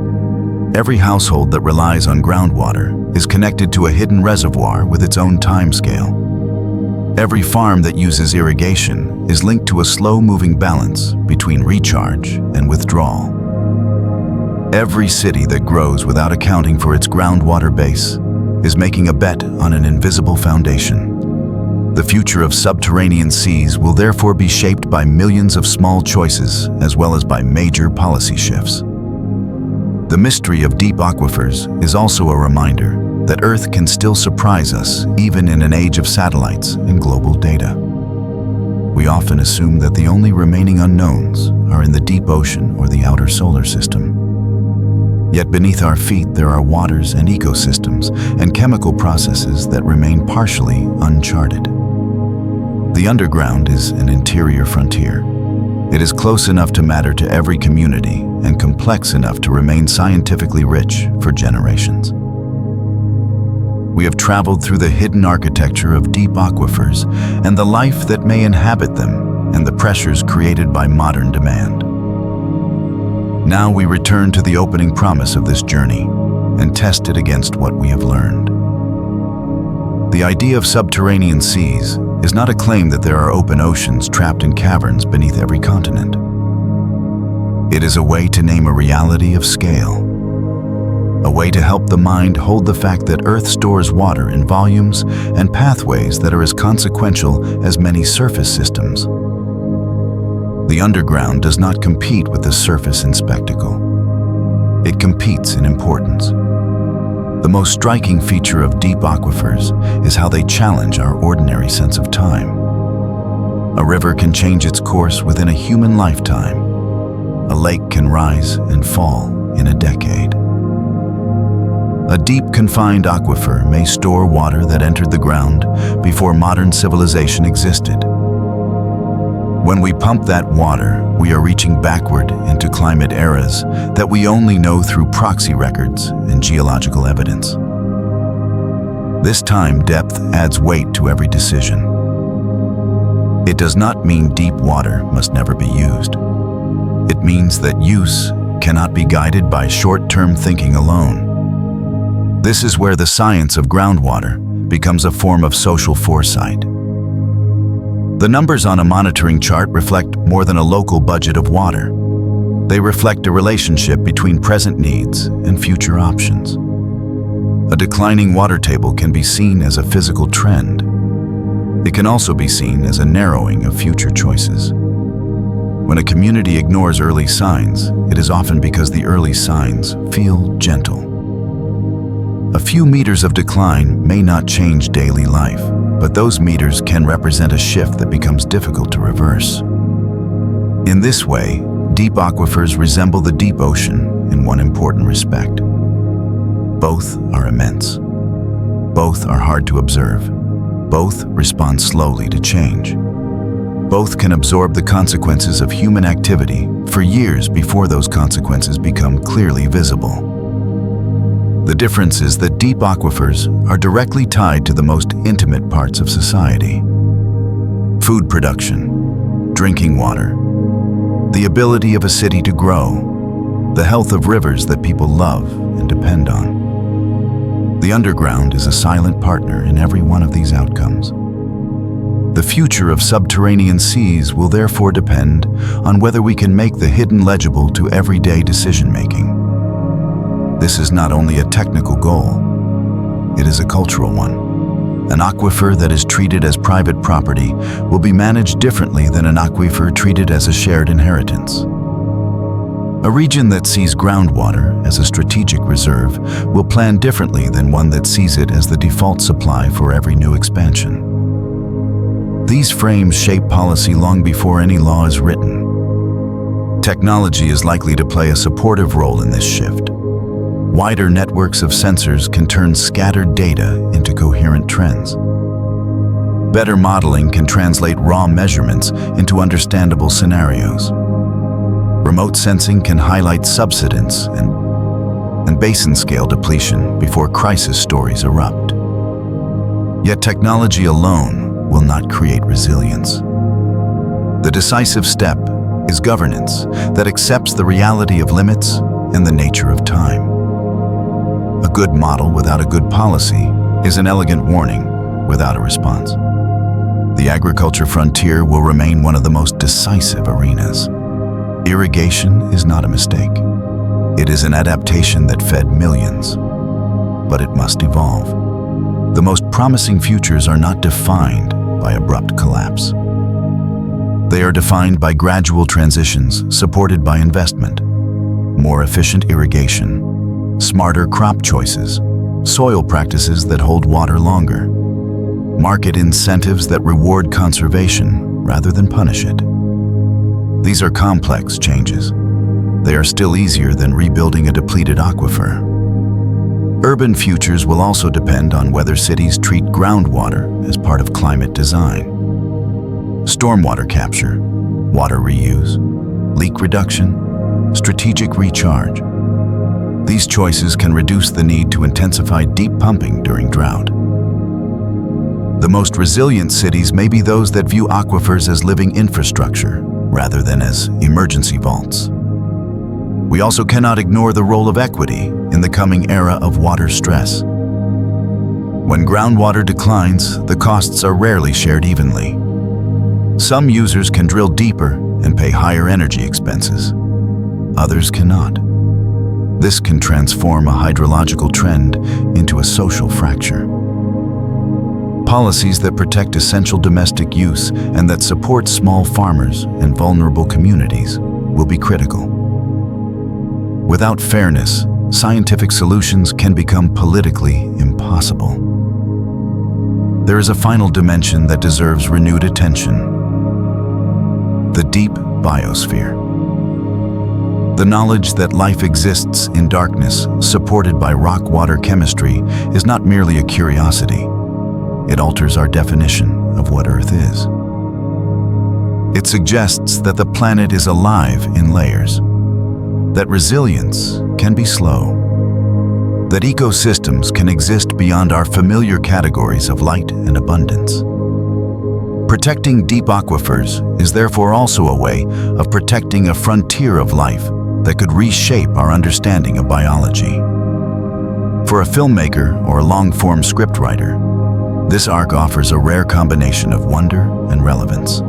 Every household that relies on groundwater is connected to a hidden reservoir with its own timescale. Every farm that uses irrigation is linked to a slow-moving balance between recharge and withdrawal. Every city that grows without accounting for its groundwater base is making a bet on an invisible foundation. The future of subterranean seas will therefore be shaped by millions of small choices as well as by major policy shifts. The mystery of deep aquifers is also a reminder that Earth can still surprise us even in an age of satellites and global data. We often assume that the only remaining unknowns are in the deep ocean or the outer solar system. Yet beneath our feet there are waters and ecosystems and chemical processes that remain partially uncharted. The underground is an interior frontier. It is close enough to matter to every community and complex enough to remain scientifically rich for generations. We have traveled through the hidden architecture of deep aquifers and the life that may inhabit them and the pressures created by modern demand. Now we return to the opening promise of this journey and test it against what we have learned. The idea of subterranean seas is not a claim that there are open oceans trapped in caverns beneath every continent. It is a way to name a reality of scale, a way to help the mind hold the fact that Earth stores water in volumes and pathways that are as consequential as many surface systems. The underground does not compete with the surface in spectacle. It competes in importance. The most striking feature of deep aquifers is how they challenge our ordinary sense of time. A river can change its course within a human lifetime. A lake can rise and fall in a decade. A deep confined aquifer may store water that entered the ground before modern civilization existed. When we pump that water, we are reaching backward into climate eras that we only know through proxy records and geological evidence. This time depth adds weight to every decision. It does not mean deep water must never be used. It means that use cannot be guided by short-term thinking alone. This is where the science of groundwater becomes a form of social foresight. The numbers on a monitoring chart reflect more than a local budget of water. They reflect a relationship between present needs and future options. A declining water table can be seen as a physical trend. It can also be seen as a narrowing of future choices. When a community ignores early signs, it is often because the early signs feel gentle. A few meters of decline may not change daily life, but those meters can represent a shift that becomes difficult to reverse. In this way, deep aquifers resemble the deep ocean in one important respect. Both are immense. Both are hard to observe. Both respond slowly to change. Both can absorb the consequences of human activity for years before those consequences become clearly visible. The difference is that deep aquifers are directly tied to the most intimate parts of society. Food production, drinking water, the ability of a city to grow, the health of rivers that people love and depend on. The underground is a silent partner in every one of these outcomes. The future of subterranean seas will therefore depend on whether we can make the hidden legible to everyday decision-making. This is not only a technical goal, it is a cultural one. An aquifer that is treated as private property will be managed differently than an aquifer treated as a shared inheritance. A region that sees groundwater as a strategic reserve will plan differently than one that sees it as the default supply for every new expansion. These frames shape policy long before any law is written. Technology is likely to play a supportive role in this shift. Wider networks of sensors can turn scattered data into coherent trends. Better modeling can translate raw measurements into understandable scenarios. Remote sensing can highlight subsidence and basin-scale depletion before crisis stories erupt. Yet technology alone will not create resilience. The decisive step is governance that accepts the reality of limits and the nature of time. A good model without a good policy is an elegant warning without a response. The agriculture frontier will remain one of the most decisive arenas. Irrigation is not a mistake. It is an adaptation that fed millions, but it must evolve. The most promising futures are not defined by abrupt collapse. They are defined by gradual transitions supported by investment, more efficient irrigation, smarter crop choices, soil practices that hold water longer, market incentives that reward conservation rather than punish it. These are complex changes. They are still easier than rebuilding a depleted aquifer. Urban futures will also depend on whether cities treat groundwater as part of climate design. Stormwater capture, water reuse, leak reduction, strategic recharge. These choices can reduce the need to intensify deep pumping during drought. The most resilient cities may be those that view aquifers as living infrastructure rather than as emergency vaults. We also cannot ignore the role of equity in the coming era of water stress. When groundwater declines, the costs are rarely shared evenly. Some users can drill deeper and pay higher energy expenses. Others cannot. This can transform a hydrological trend into a social fracture. Policies that protect essential domestic use and that support small farmers and vulnerable communities will be critical. Without fairness, scientific solutions can become politically impossible. There is a final dimension that deserves renewed attention: the deep biosphere. The knowledge that life exists in darkness, supported by rock-water chemistry, is not merely a curiosity. It alters our definition of what Earth is. It suggests that the planet is alive in layers, that resilience can be slow, that ecosystems can exist beyond our familiar categories of light and abundance. Protecting deep aquifers is therefore also a way of protecting a frontier of life that could reshape our understanding of biology. For a filmmaker or a long-form scriptwriter, this arc offers a rare combination of wonder and relevance.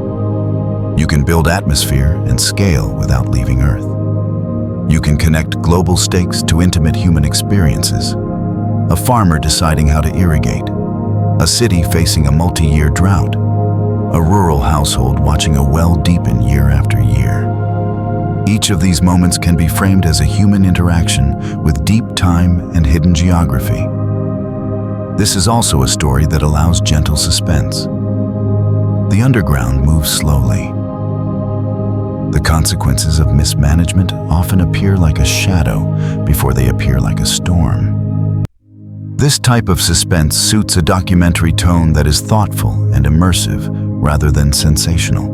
You can build atmosphere and scale without leaving Earth. You can connect global stakes to intimate human experiences. A farmer deciding how to irrigate, a city facing a multi-year drought, a rural household watching a well deepen year after year. Each of these moments can be framed as a human interaction with deep time and hidden geography. This is also a story that allows gentle suspense. The underground moves slowly. The consequences of mismanagement often appear like a shadow before they appear like a storm. This type of suspense suits a documentary tone that is thoughtful and immersive rather than sensational.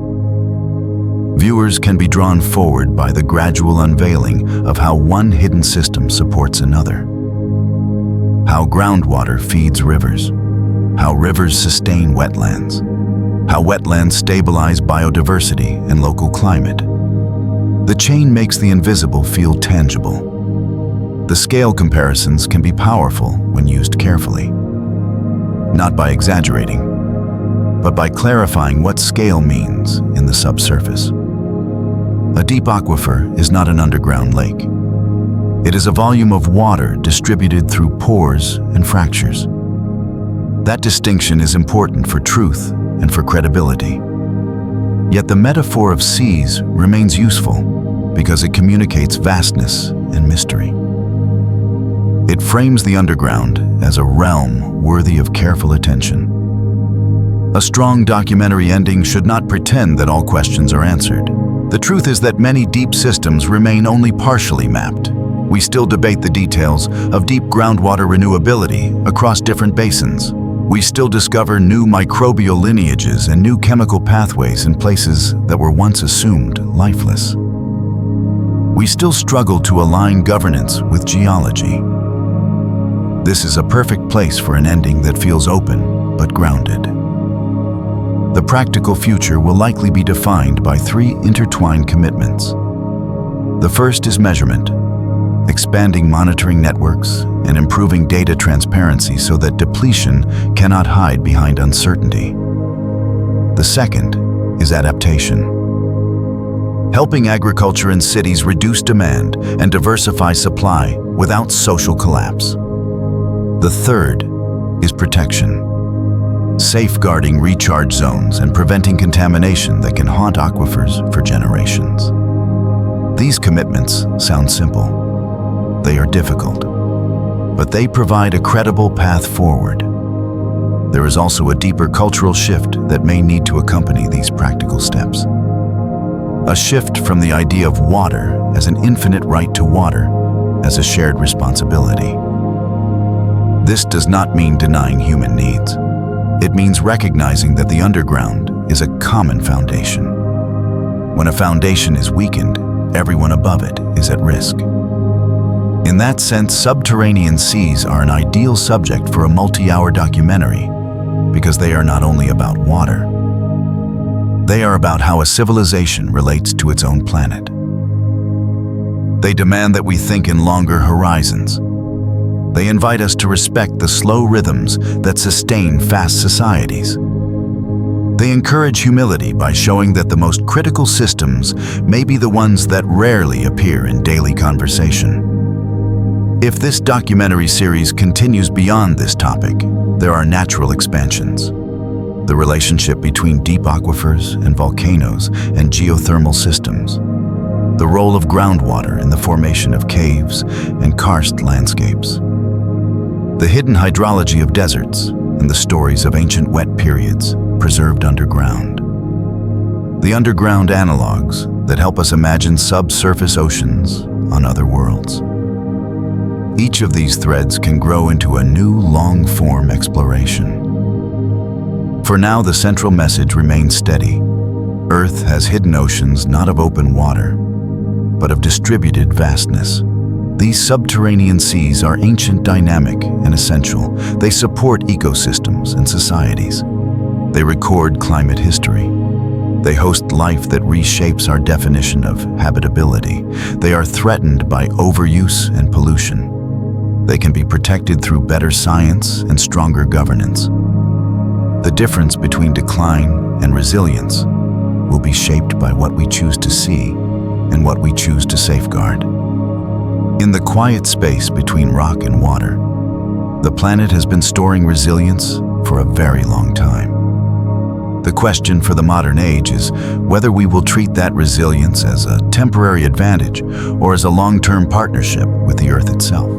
Viewers can be drawn forward by the gradual unveiling of how one hidden system supports another. How groundwater feeds rivers, how rivers sustain wetlands, how wetlands stabilize biodiversity and local climate. The chain makes the invisible feel tangible. The scale comparisons can be powerful when used carefully, not by exaggerating, but by clarifying what scale means in the subsurface. A deep aquifer is not an underground lake. It is a volume of water distributed through pores and fractures. That distinction is important for truth and for credibility. Yet the metaphor of seas remains useful because it communicates vastness and mystery. It frames the underground as a realm worthy of careful attention. A strong documentary ending should not pretend that all questions are answered. The truth is that many deep systems remain only partially mapped. We still debate the details of deep groundwater renewability across different basins. We still discover new microbial lineages and new chemical pathways in places that were once assumed lifeless. We still struggle to align governance with geology. This is a perfect place for an ending that feels open but grounded. The practical future will likely be defined by three intertwined commitments. The first is measurement, expanding monitoring networks and improving data transparency so that depletion cannot hide behind uncertainty. The second is adaptation, helping agriculture in cities reduce demand and diversify supply without social collapse. The third is protection, safeguarding recharge zones and preventing contamination that can haunt aquifers for generations. These commitments sound simple. They are difficult, but they provide a credible path forward. There is also a deeper cultural shift that may need to accompany these practical steps. A shift from the idea of water as an infinite right to water as a shared responsibility. This does not mean denying human needs. It means recognizing that the underground is a common foundation. When a foundation is weakened, everyone above it is at risk. In that sense, subterranean seas are an ideal subject for a multi-hour documentary because they are not only about water. They are about how a civilization relates to its own planet. They demand that we think in longer horizons. They invite us to respect the slow rhythms that sustain fast societies. They encourage humility by showing that the most critical systems may be the ones that rarely appear in daily conversation. If this documentary series continues beyond this topic, there are natural expansions. The relationship between deep aquifers and volcanoes and geothermal systems. The role of groundwater in the formation of caves and karst landscapes. The hidden hydrology of deserts and the stories of ancient wet periods preserved underground. The underground analogs that help us imagine subsurface oceans on other worlds. Each of these threads can grow into a new long-form exploration. For now, the central message remains steady. Earth has hidden oceans not of open water, but of distributed vastness. These subterranean seas are ancient, dynamic, and essential. They support ecosystems and societies. They record climate history. They host life that reshapes our definition of habitability. They are threatened by overuse and pollution. They can be protected through better science and stronger governance. The difference between decline and resilience will be shaped by what we choose to see and what we choose to safeguard. In the quiet space between rock and water, the planet has been storing resilience for a very long time. The question for the modern age is whether we will treat that resilience as a temporary advantage or as a long-term partnership with the Earth itself.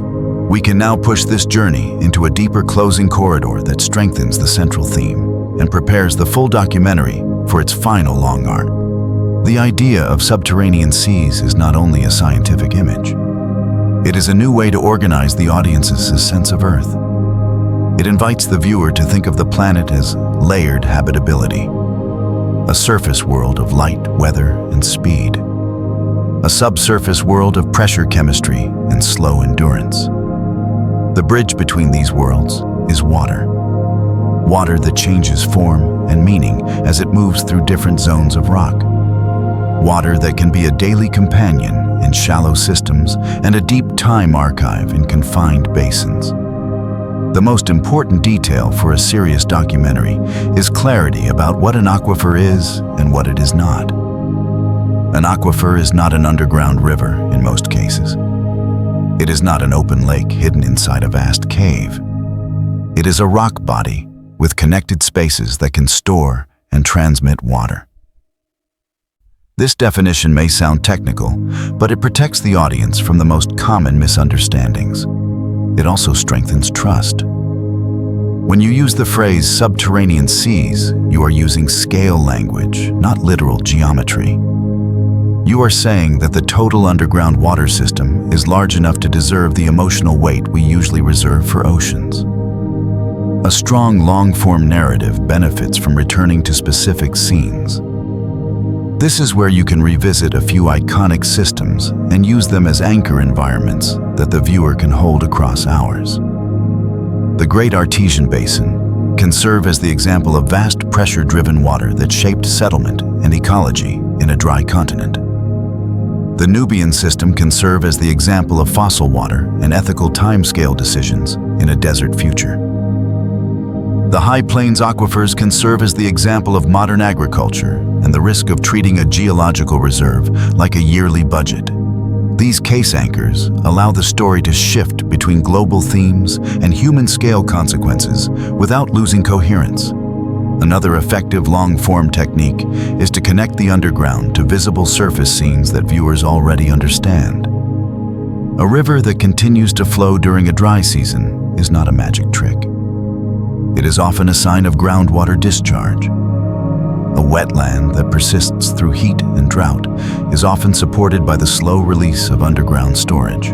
We can now push this journey into a deeper closing corridor that strengthens the central theme and prepares the full documentary for its final long arc. The idea of subterranean seas is not only a scientific image. It is a new way to organize the audience's sense of Earth. It invites the viewer to think of the planet as layered habitability, a surface world of light, weather, and speed, a subsurface world of pressure chemistry and slow endurance. The bridge between these worlds is water. Water that changes form and meaning as it moves through different zones of rock. Water that can be a daily companion in shallow systems and a deep time archive in confined basins. The most important detail for a serious documentary is clarity about what an aquifer is and what it is not. An aquifer is not an underground river in most cases. It is not an open lake hidden inside a vast cave. It is a rock body with connected spaces that can store and transmit water. This definition may sound technical, but it protects the audience from the most common misunderstandings. It also strengthens trust. When you use the phrase subterranean seas, you are using scale language, not literal geometry. You are saying that the total underground water system is large enough to deserve the emotional weight we usually reserve for oceans. A strong, long-form narrative benefits from returning to specific scenes. This is where you can revisit a few iconic systems and use them as anchor environments that the viewer can hold across hours. The Great Artesian Basin can serve as the example of vast pressure-driven water that shaped settlement and ecology in a dry continent. The Nubian system can serve as the example of fossil water and ethical timescale decisions in a desert future. The High Plains aquifers can serve as the example of modern agriculture and the risk of treating a geological reserve like a yearly budget. These case anchors allow the story to shift between global themes and human-scale consequences without losing coherence. Another effective long-form technique is to connect the underground to visible surface scenes that viewers already understand. A river that continues to flow during a dry season is not a magic trick. It is often a sign of groundwater discharge. A wetland that persists through heat and drought is often supported by the slow release of underground storage.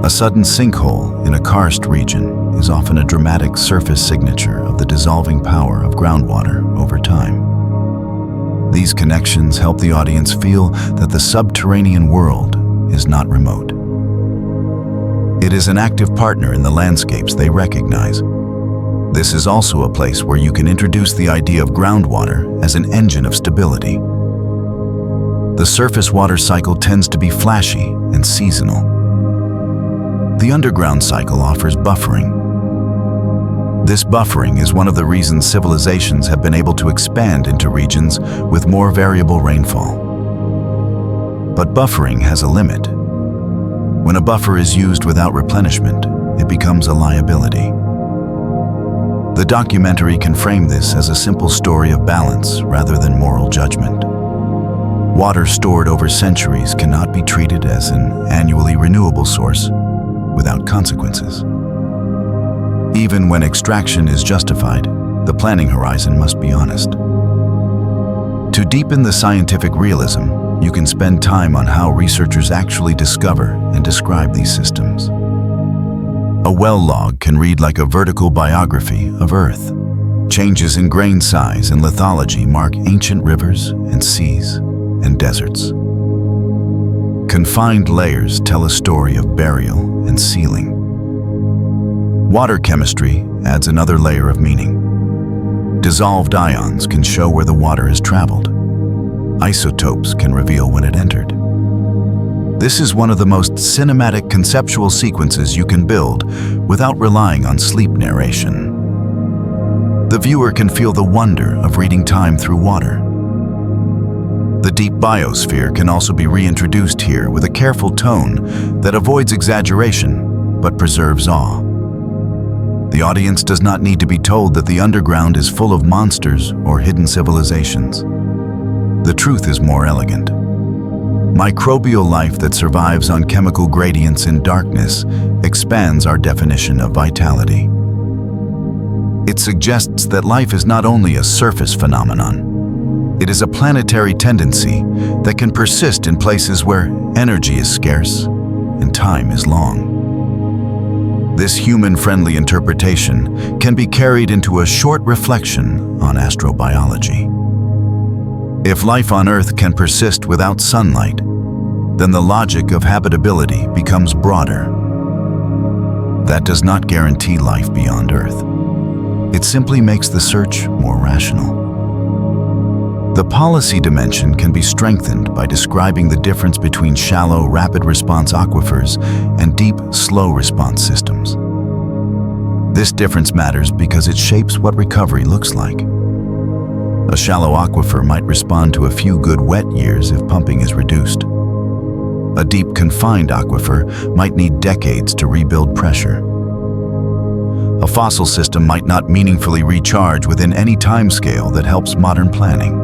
A sudden sinkhole in a karst region is often a dramatic surface signature of the dissolving power of groundwater over time. These connections help the audience feel that the subterranean world is not remote. It is an active partner in the landscapes they recognize. This is also a place where you can introduce the idea of groundwater as an engine of stability. The surface water cycle tends to be flashy and seasonal. The underground cycle offers buffering. This buffering is one of the reasons civilizations have been able to expand into regions with more variable rainfall. But buffering has a limit. When a buffer is used without replenishment, it becomes a liability. The documentary can frame this as a simple story of balance rather than moral judgment. Water stored over centuries cannot be treated as an annually renewable source without consequences. Even when extraction is justified, the planning horizon must be honest. To deepen the scientific realism, you can spend time on how researchers actually discover and describe these systems. A well log can read like a vertical biography of Earth. Changes in grain size and lithology mark ancient rivers and seas and deserts. Confined layers tell a story of burial and sealing. Water chemistry adds another layer of meaning. Dissolved ions can show where the water has traveled. Isotopes can reveal when it entered. This is one of the most cinematic conceptual sequences you can build without relying on sleep narration. The viewer can feel the wonder of reading time through water. The deep biosphere can also be reintroduced here with a careful tone that avoids exaggeration but preserves awe. The audience does not need to be told that the underground is full of monsters or hidden civilizations. The truth is more elegant. Microbial life that survives on chemical gradients in darkness expands our definition of vitality. It suggests that life is not only a surface phenomenon. It is a planetary tendency that can persist in places where energy is scarce and time is long. This human-friendly interpretation can be carried into a short reflection on astrobiology. If life on Earth can persist without sunlight, then the logic of habitability becomes broader. That does not guarantee life beyond Earth. It simply makes the search more rational. The policy dimension can be strengthened by describing the difference between shallow, rapid-response aquifers and deep, slow-response systems. This difference matters because it shapes what recovery looks like. A shallow aquifer might respond to a few good wet years if pumping is reduced. A deep confined aquifer might need decades to rebuild pressure. A fossil system might not meaningfully recharge within any timescale that helps modern planning.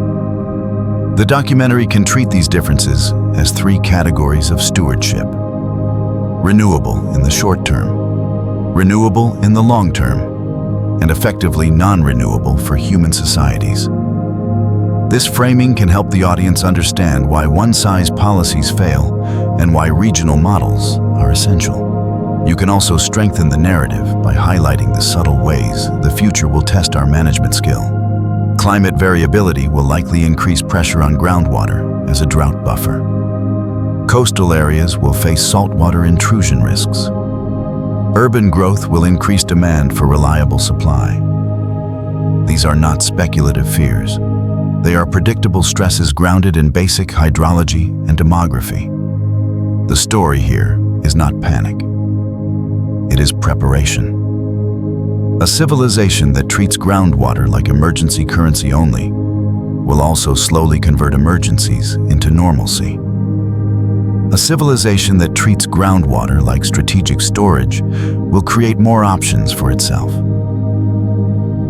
The documentary can treat these differences as three categories of stewardship. Renewable in the short term, renewable in the long term, and effectively non-renewable for human societies. This framing can help the audience understand why one-size policies fail and why regional models are essential. You can also strengthen the narrative by highlighting the subtle ways the future will test our management skill. Climate variability will likely increase pressure on groundwater as a drought buffer. Coastal areas will face saltwater intrusion risks. Urban growth will increase demand for reliable supply. These are not speculative fears. They are predictable stresses grounded in basic hydrology and demography. The story here is not panic. It is preparation. A civilization that treats groundwater like emergency currency only will also slowly convert emergencies into normalcy. A civilization that treats groundwater like strategic storage will create more options for itself.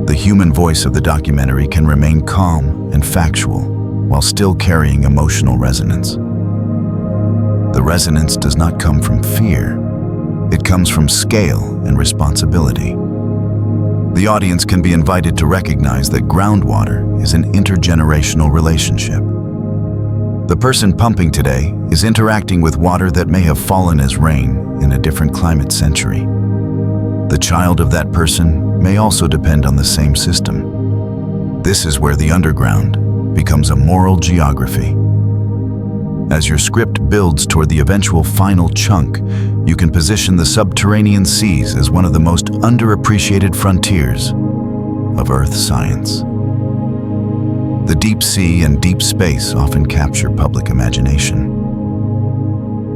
The human voice of the documentary can remain calm and factual while still carrying emotional resonance. The resonance does not come from fear. It comes from scale and responsibility. The audience can be invited to recognize that groundwater is an intergenerational relationship. The person pumping today is interacting with water that may have fallen as rain in a different climate century. The child of that person may also depend on the same system. This is where the underground becomes a moral geography. As your script builds toward the eventual final chunk, you can position the subterranean seas as one of the most underappreciated frontiers of Earth science. The deep sea and deep space often capture public imagination.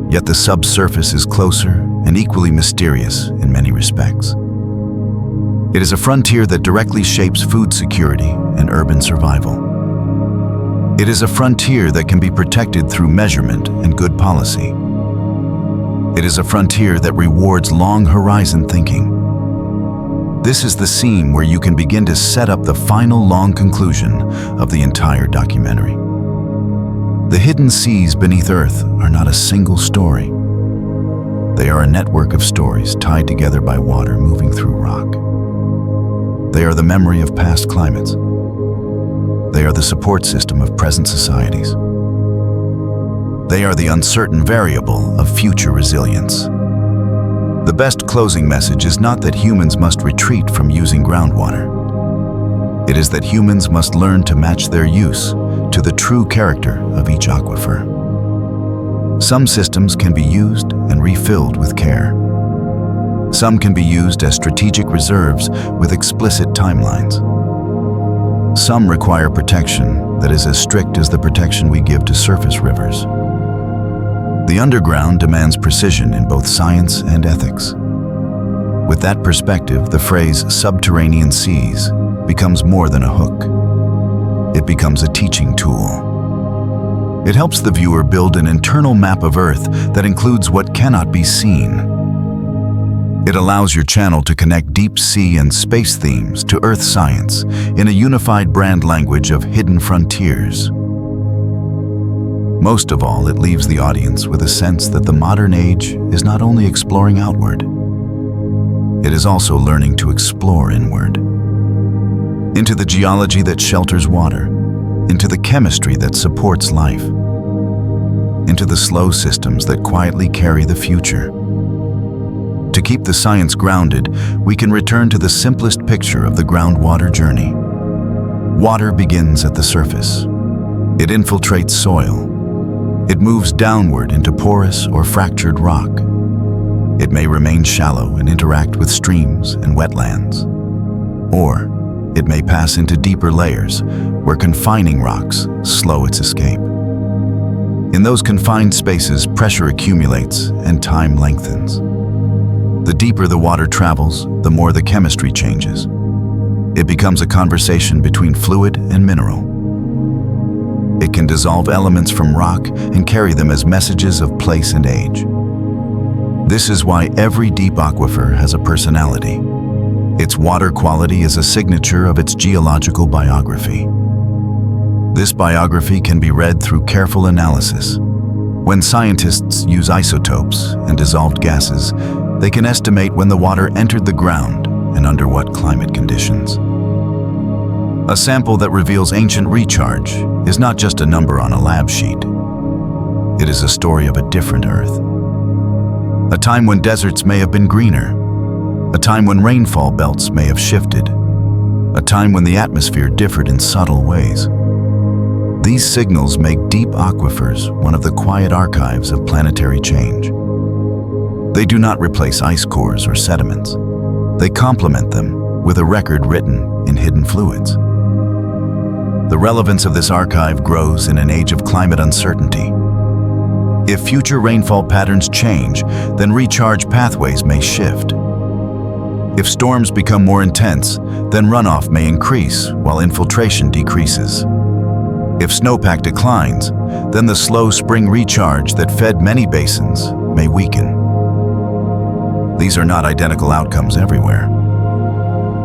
Yet the subsurface is closer and equally mysterious in many respects. It is a frontier that directly shapes food security and urban survival. It is a frontier that can be protected through measurement and good policy. It is a frontier that rewards long-horizon thinking. This is the scene where you can begin to set up the final long conclusion of the entire documentary. The hidden seas beneath Earth are not a single story. They are a network of stories tied together by water moving through rock. They are the memory of past climates. They are the support system of present societies. They are the uncertain variable of future resilience. The best closing message is not that humans must retreat from using groundwater. It is that humans must learn to match their use to the true character of each aquifer. Some systems can be used and refilled with care. Some can be used as strategic reserves with explicit timelines. Some require protection that is as strict as the protection we give to surface rivers. The underground demands precision in both science and ethics. With that perspective, the phrase subterranean seas becomes more than a hook. It becomes a teaching tool. It helps the viewer build an internal map of Earth that includes what cannot be seen. It allows your channel to connect deep sea and space themes to Earth science in a unified brand language of hidden frontiers. Most of all, it leaves the audience with a sense that the modern age is not only exploring outward, it is also learning to explore inward. Into the geology that shelters water, into the chemistry that supports life, into the slow systems that quietly carry the future. To keep the science grounded, we can return to the simplest picture of the groundwater journey. Water begins at the surface. It infiltrates soil. It moves downward into porous or fractured rock. It may remain shallow and interact with streams and wetlands. Or it may pass into deeper layers where confining rocks slow its escape. In those confined spaces, pressure accumulates and time lengthens. The deeper the water travels, the more the chemistry changes. It becomes a conversation between fluid and mineral. It can dissolve elements from rock and carry them as messages of place and age. This is why every deep aquifer has a personality. Its water quality is a signature of its geological biography. This biography can be read through careful analysis. When scientists use isotopes and dissolved gases, they can estimate when the water entered the ground and under what climate conditions. A sample that reveals ancient recharge is not just a number on a lab sheet. It is a story of a different Earth. A time when deserts may have been greener. A time when rainfall belts may have shifted. A time when the atmosphere differed in subtle ways. These signals make deep aquifers one of the quiet archives of planetary change. They do not replace ice cores or sediments. They complement them with a record written in hidden fluids. The relevance of this archive grows in an age of climate uncertainty. If future rainfall patterns change, then recharge pathways may shift. If storms become more intense, then runoff may increase while infiltration decreases. If snowpack declines, then the slow spring recharge that fed many basins may weaken. These are not identical outcomes everywhere,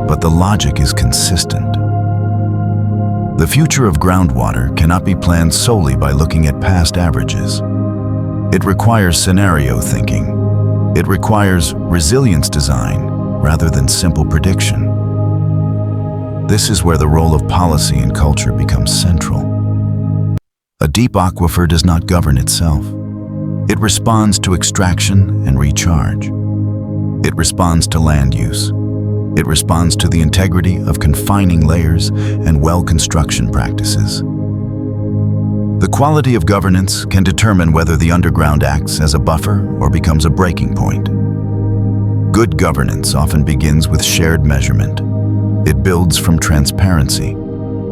but the logic is consistent. The future of groundwater cannot be planned solely by looking at past averages. It requires scenario thinking. It requires resilience design rather than simple prediction. This is where the role of policy and culture becomes central. A deep aquifer does not govern itself. It responds to extraction and recharge. It responds to land use. It responds to the integrity of confining layers and well construction practices. The quality of governance can determine whether the underground acts as a buffer or becomes a breaking point. Good governance often begins with shared measurement. It builds from transparency.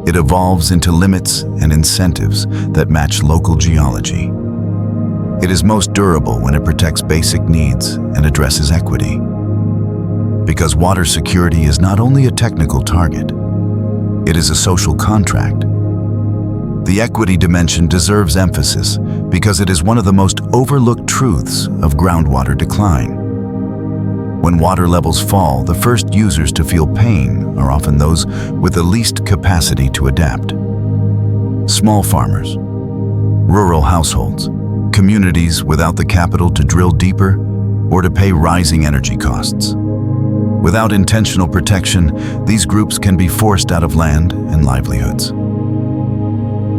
It evolves into limits and incentives that match local geology. It is most durable when it protects basic needs and addresses equity. Because water security is not only a technical target, it is a social contract. The equity dimension deserves emphasis because it is one of the most overlooked truths of groundwater decline. When water levels fall, the first users to feel pain are often those with the least capacity to adapt. Small farmers, rural households, communities without the capital to drill deeper or to pay rising energy costs. Without intentional protection, these groups can be forced out of land and livelihoods.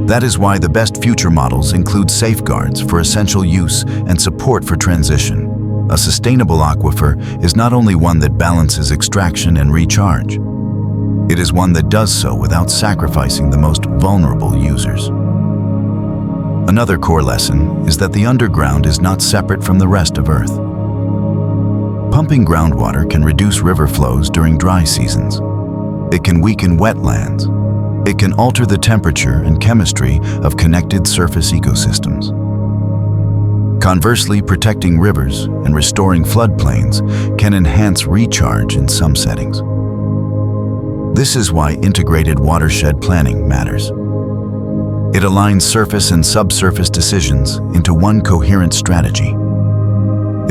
That is why the best future models include safeguards for essential use and support for transition. A sustainable aquifer is not only one that balances extraction and recharge, it is one that does so without sacrificing the most vulnerable users. Another core lesson is that the underground is not separate from the rest of Earth. Pumping groundwater can reduce river flows during dry seasons. It can weaken wetlands. It can alter the temperature and chemistry of connected surface ecosystems. Conversely, protecting rivers and restoring floodplains can enhance recharge in some settings. This is why integrated watershed planning matters. It aligns surface and subsurface decisions into one coherent strategy.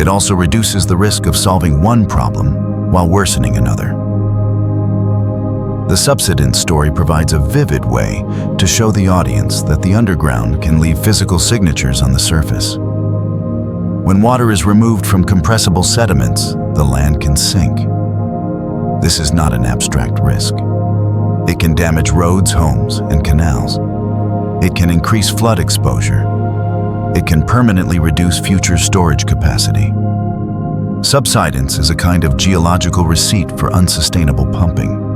It also reduces the risk of solving one problem while worsening another. The subsidence story provides a vivid way to show the audience that the underground can leave physical signatures on the surface. When water is removed from compressible sediments, the land can sink. This is not an abstract risk. It can damage roads, homes, and canals. It can increase flood exposure. It can permanently reduce future storage capacity. Subsidence is a kind of geological receipt for unsustainable pumping.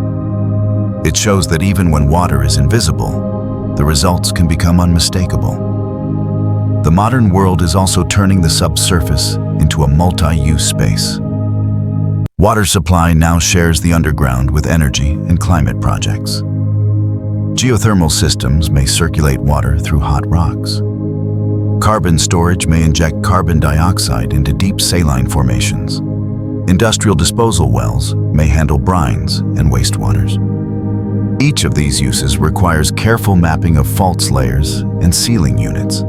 It shows that even when water is invisible, the results can become unmistakable. The modern world is also turning the subsurface into a multi-use space. Water supply now shares the underground with energy and climate projects. Geothermal systems may circulate water through hot rocks. Carbon storage may inject carbon dioxide into deep saline formations. Industrial disposal wells may handle brines and wastewaters. Each of these uses requires careful mapping of faults layers and sealing units.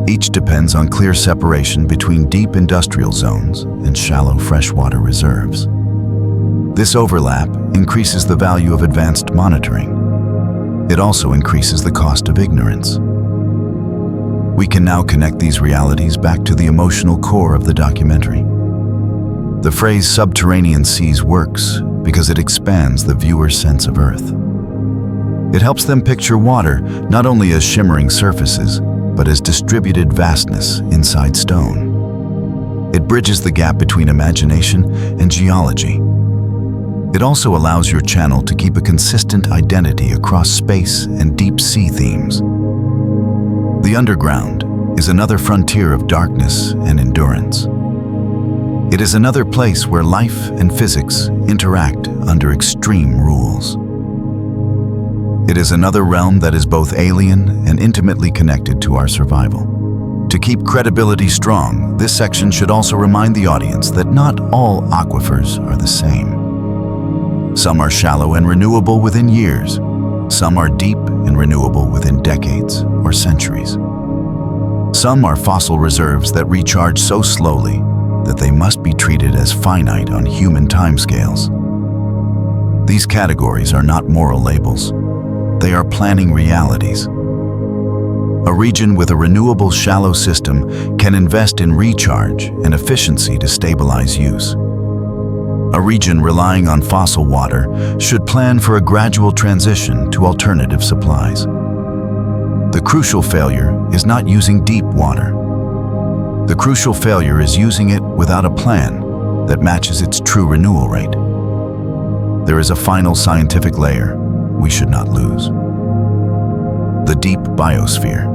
Each depends on clear separation between deep industrial zones and shallow freshwater reserves. This overlap increases the value of advanced monitoring. It also increases the cost of ignorance. We can now connect these realities back to the emotional core of the documentary. The phrase "subterranean seas" works because it expands the viewer's sense of Earth. It helps them picture water not only as shimmering surfaces, but as distributed vastness inside stone. It bridges the gap between imagination and geology. It also allows your channel to keep a consistent identity across space and deep sea themes. The underground is another frontier of darkness and endurance. It is another place where life and physics interact under extreme rules. It is another realm that is both alien and intimately connected to our survival. To keep credibility strong, this section should also remind the audience that not all aquifers are the same. Some are shallow and renewable within years. Some are deep and renewable within decades or centuries. Some are fossil reserves that recharge so slowly that they must be treated as finite on human timescales. These categories are not moral labels. They are planning realities. A region with a renewable shallow system can invest in recharge and efficiency to stabilize use. A region relying on fossil water should plan for a gradual transition to alternative supplies. The crucial failure is not using deep water. The crucial failure is using it without a plan that matches its true renewal rate. There is a final scientific layer we should not lose: the deep biosphere.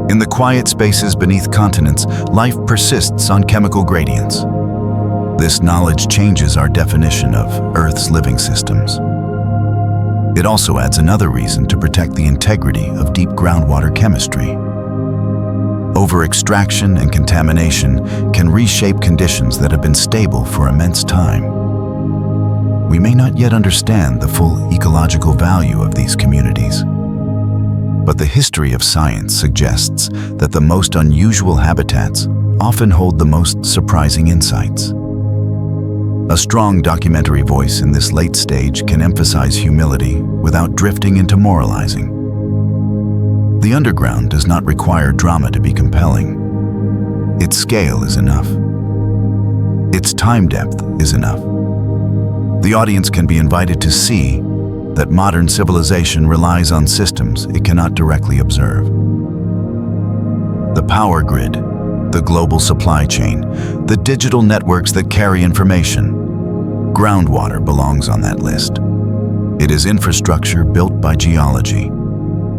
In the quiet spaces beneath continents, life persists on chemical gradients. This knowledge changes our definition of Earth's living systems. It also adds another reason to protect the integrity of deep groundwater chemistry. Over-extraction and contamination can reshape conditions that have been stable for immense time. We may not yet understand the full ecological value of these communities, but the history of science suggests that the most unusual habitats often hold the most surprising insights. A strong documentary voice in this late stage can emphasize humility without drifting into moralizing. The underground does not require drama to be compelling. Its scale is enough. Its time depth is enough. The audience can be invited to see that modern civilization relies on systems it cannot directly observe. The power grid, the global supply chain, the digital networks that carry information. Groundwater belongs on that list. It is infrastructure built by geology.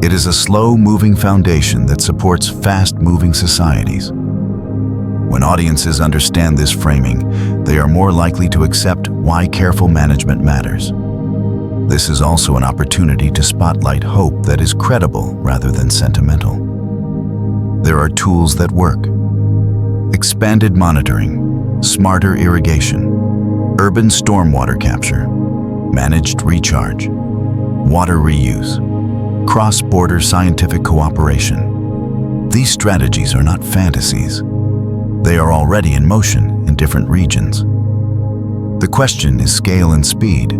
It is a slow-moving foundation that supports fast-moving societies. When audiences understand this framing, they are more likely to accept why careful management matters. This is also an opportunity to spotlight hope that is credible rather than sentimental. There are tools that work: expanded monitoring, smarter irrigation, urban stormwater capture, managed recharge, water reuse, cross-border scientific cooperation. These strategies are not fantasies. They are already in motion in different regions. The question is scale and speed.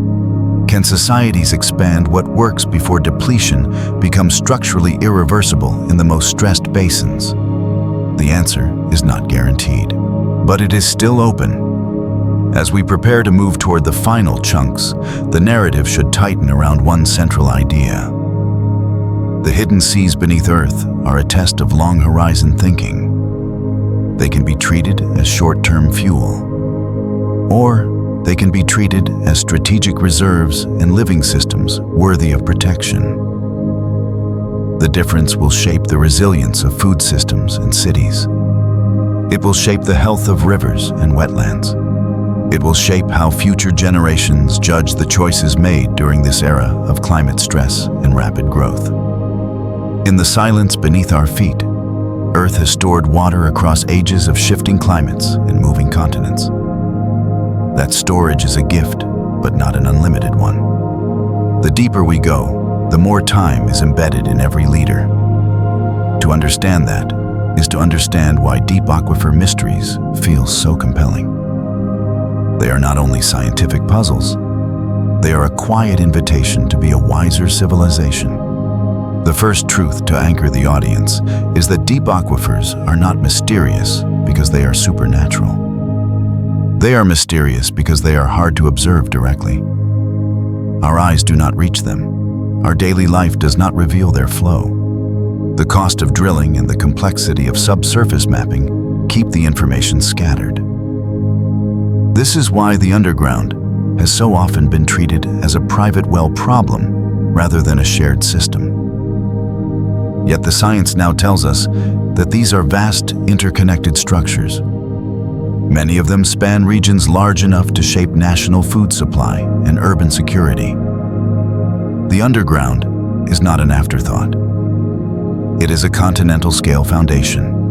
Can societies expand what works before depletion becomes structurally irreversible in the most stressed basins? The answer is not guaranteed, but it is still open. As we prepare to move toward the final chunks, the narrative should tighten around one central idea. The hidden seas beneath Earth are a test of long-horizon thinking. They can be treated as short-term fuel, or they can be treated as strategic reserves and living systems worthy of protection. The difference will shape the resilience of food systems and cities. It will shape the health of rivers and wetlands. It will shape how future generations judge the choices made during this era of climate stress and rapid growth. In the silence beneath our feet, Earth has stored water across ages of shifting climates and moving continents. That storage is a gift, but not an unlimited one. The deeper we go, the more time is embedded in every liter. To understand that is to understand why deep aquifer mysteries feel so compelling. They are not only scientific puzzles, they are a quiet invitation to be a wiser civilization. The first truth to anchor the audience is that deep aquifers are not mysterious because they are supernatural. They are mysterious because they are hard to observe directly. Our eyes do not reach them. Our daily life does not reveal their flow. The cost of drilling and the complexity of subsurface mapping keep the information scattered. This is why the underground has so often been treated as a private well problem rather than a shared system. Yet the science now tells us that these are vast, interconnected structures. Many of them span regions large enough to shape national food supply and urban security. The underground is not an afterthought. It is a continental-scale foundation.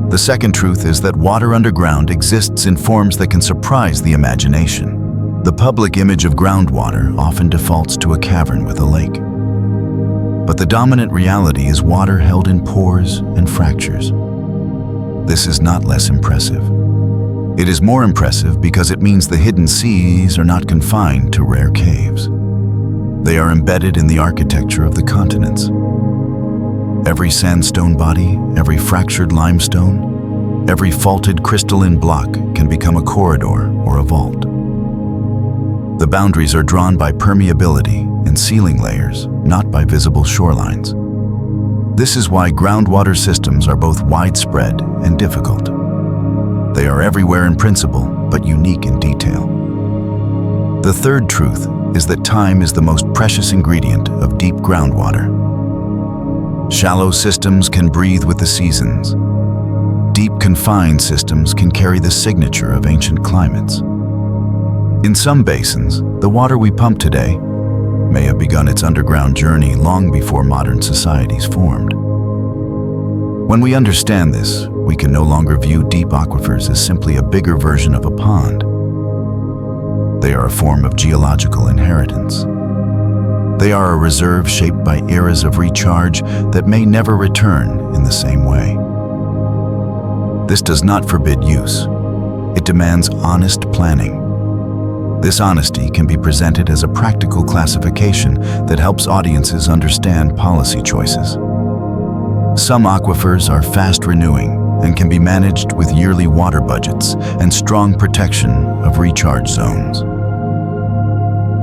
The second truth is that water underground exists in forms that can surprise the imagination. The public image of groundwater often defaults to a cavern with a lake. But the dominant reality is water held in pores and fractures. This is not less impressive. It is more impressive because it means the hidden seas are not confined to rare caves. They are embedded in the architecture of the continents. Every sandstone body, every fractured limestone, every faulted crystalline block can become a corridor or a vault. The boundaries are drawn by permeability and sealing layers, not by visible shorelines. This is why groundwater systems are both widespread and difficult. They are everywhere in principle, but unique in detail. The third truth is that time is the most precious ingredient of deep groundwater. Shallow systems can breathe with the seasons. Deep confined systems can carry the signature of ancient climates. In some basins, the water we pump today may have begun its underground journey long before modern societies formed. When we understand this, we can no longer view deep aquifers as simply a bigger version of a pond. They are a form of geological inheritance. They are a reserve shaped by eras of recharge that may never return in the same way. This does not forbid use. It demands honest planning. This honesty can be presented as a practical classification that helps audiences understand policy choices. Some aquifers are fast renewing and can be managed with yearly water budgets and strong protection of recharge zones.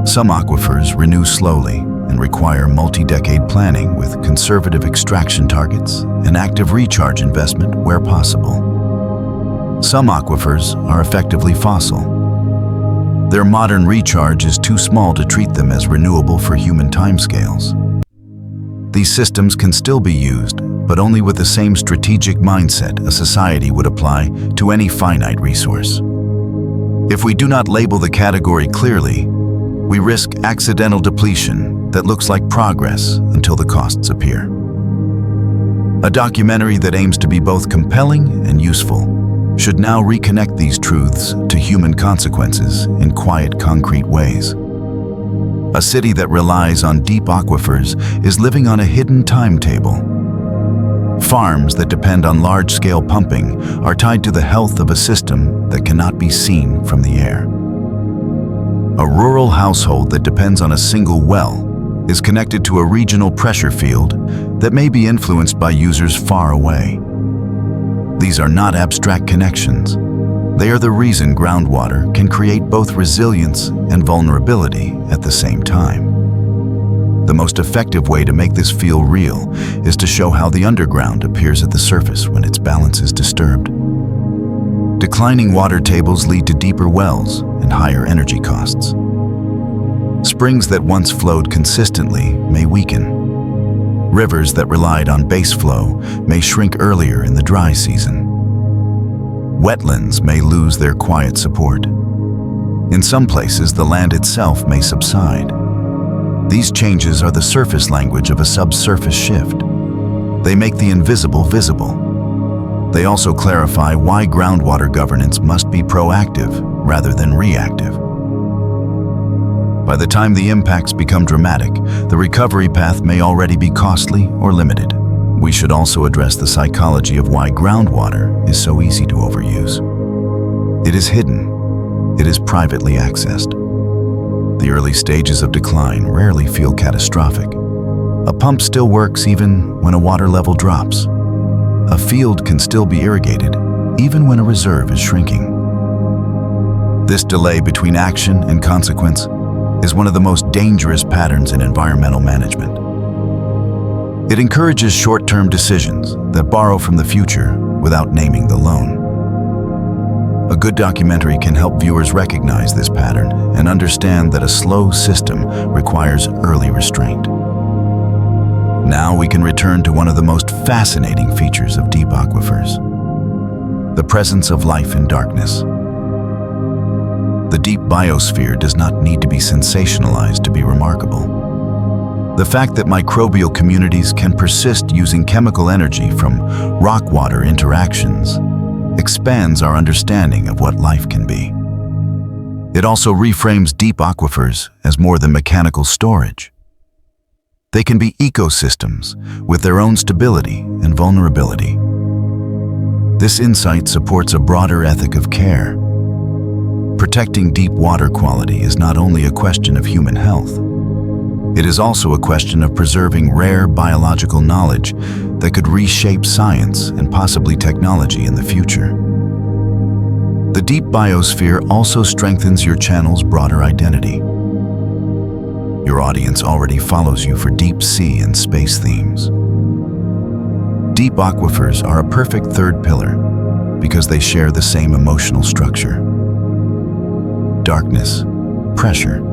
Some aquifers renew slowly and require multi-decade planning with conservative extraction targets and active recharge investment where possible. Some aquifers are effectively fossil. Their modern recharge is too small to treat them as renewable for human timescales. These systems can still be used, but only with the same strategic mindset a society would apply to any finite resource. If we do not label the category clearly, we risk accidental depletion that looks like progress until the costs appear. A documentary that aims to be both compelling and useful should now reconnect these truths to human consequences in quiet, concrete ways. A city that relies on deep aquifers is living on a hidden timetable. Farms that depend on large-scale pumping are tied to the health of a system that cannot be seen from the air. A rural household that depends on a single well is connected to a regional pressure field that may be influenced by users far away. These are not abstract connections. They are the reason groundwater can create both resilience and vulnerability at the same time. The most effective way to make this feel real is to show how the underground appears at the surface when its balance is disturbed. Declining water tables lead to deeper wells and higher energy costs. Springs that once flowed consistently may weaken. Rivers that relied on base flow may shrink earlier in the dry season. Wetlands may lose their quiet support. In some places, the land itself may subside. These changes are the surface language of a subsurface shift. They make the invisible visible. They also clarify why groundwater governance must be proactive rather than reactive. By the time the impacts become dramatic, the recovery path may already be costly or limited. We should also address the psychology of why groundwater is so easy to overuse. It is hidden. It is privately accessed. The early stages of decline rarely feel catastrophic. A pump still works even when a water level drops. A field can still be irrigated even when a reserve is shrinking. This delay between action and consequence is one of the most dangerous patterns in environmental management. It encourages short-term decisions that borrow from the future without naming the loan. A good documentary can help viewers recognize this pattern and understand that a slow system requires early restraint. Now we can return to one of the most fascinating features of deep aquifers: the presence of life in darkness. The deep biosphere does not need to be sensationalized to be remarkable. The fact that microbial communities can persist using chemical energy from rock-water interactions expands our understanding of what life can be. It also reframes deep aquifers as more than mechanical storage. They can be ecosystems with their own stability and vulnerability. This insight supports a broader ethic of care. Protecting deep water quality is not only a question of human health. It is also a question of preserving rare biological knowledge that could reshape science and possibly technology in the future. The deep biosphere also strengthens your channel's broader identity. Your audience already follows you for deep sea and space themes. Deep aquifers are a perfect third pillar because they share the same emotional structure: darkness, pressure,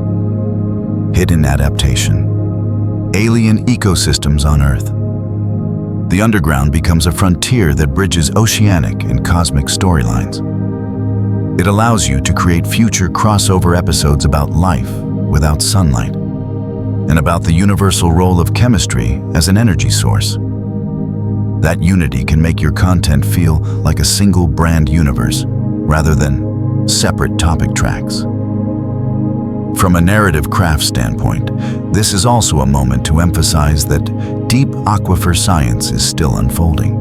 hidden adaptation, alien ecosystems on Earth. The underground becomes a frontier that bridges oceanic and cosmic storylines. It allows you to create future crossover episodes about life without sunlight, and about the universal role of chemistry as an energy source. That unity can make your content feel like a single brand universe, rather than separate topic tracks. From a narrative craft standpoint, this is also a moment to emphasize that deep aquifer science is still unfolding.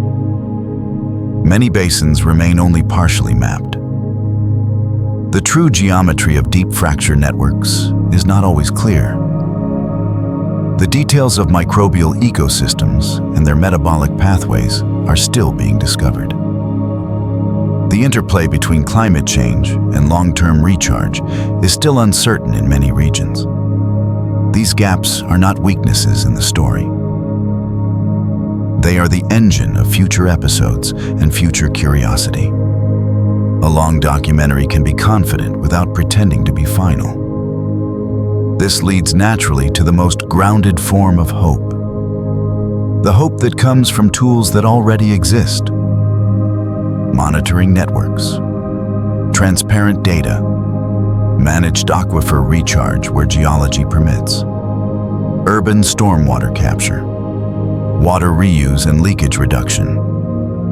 Many basins remain only partially mapped. The true geometry of deep fracture networks is not always clear. The details of microbial ecosystems and their metabolic pathways are still being discovered. The interplay between climate change and long-term recharge is still uncertain in many regions. These gaps are not weaknesses in the story. They are the engine of future episodes and future curiosity. A long documentary can be confident without pretending to be final. This leads naturally to the most grounded form of hope. The hope that comes from tools that already exist: monitoring networks, transparent data, managed aquifer recharge where geology permits, urban stormwater capture, water reuse and leakage reduction,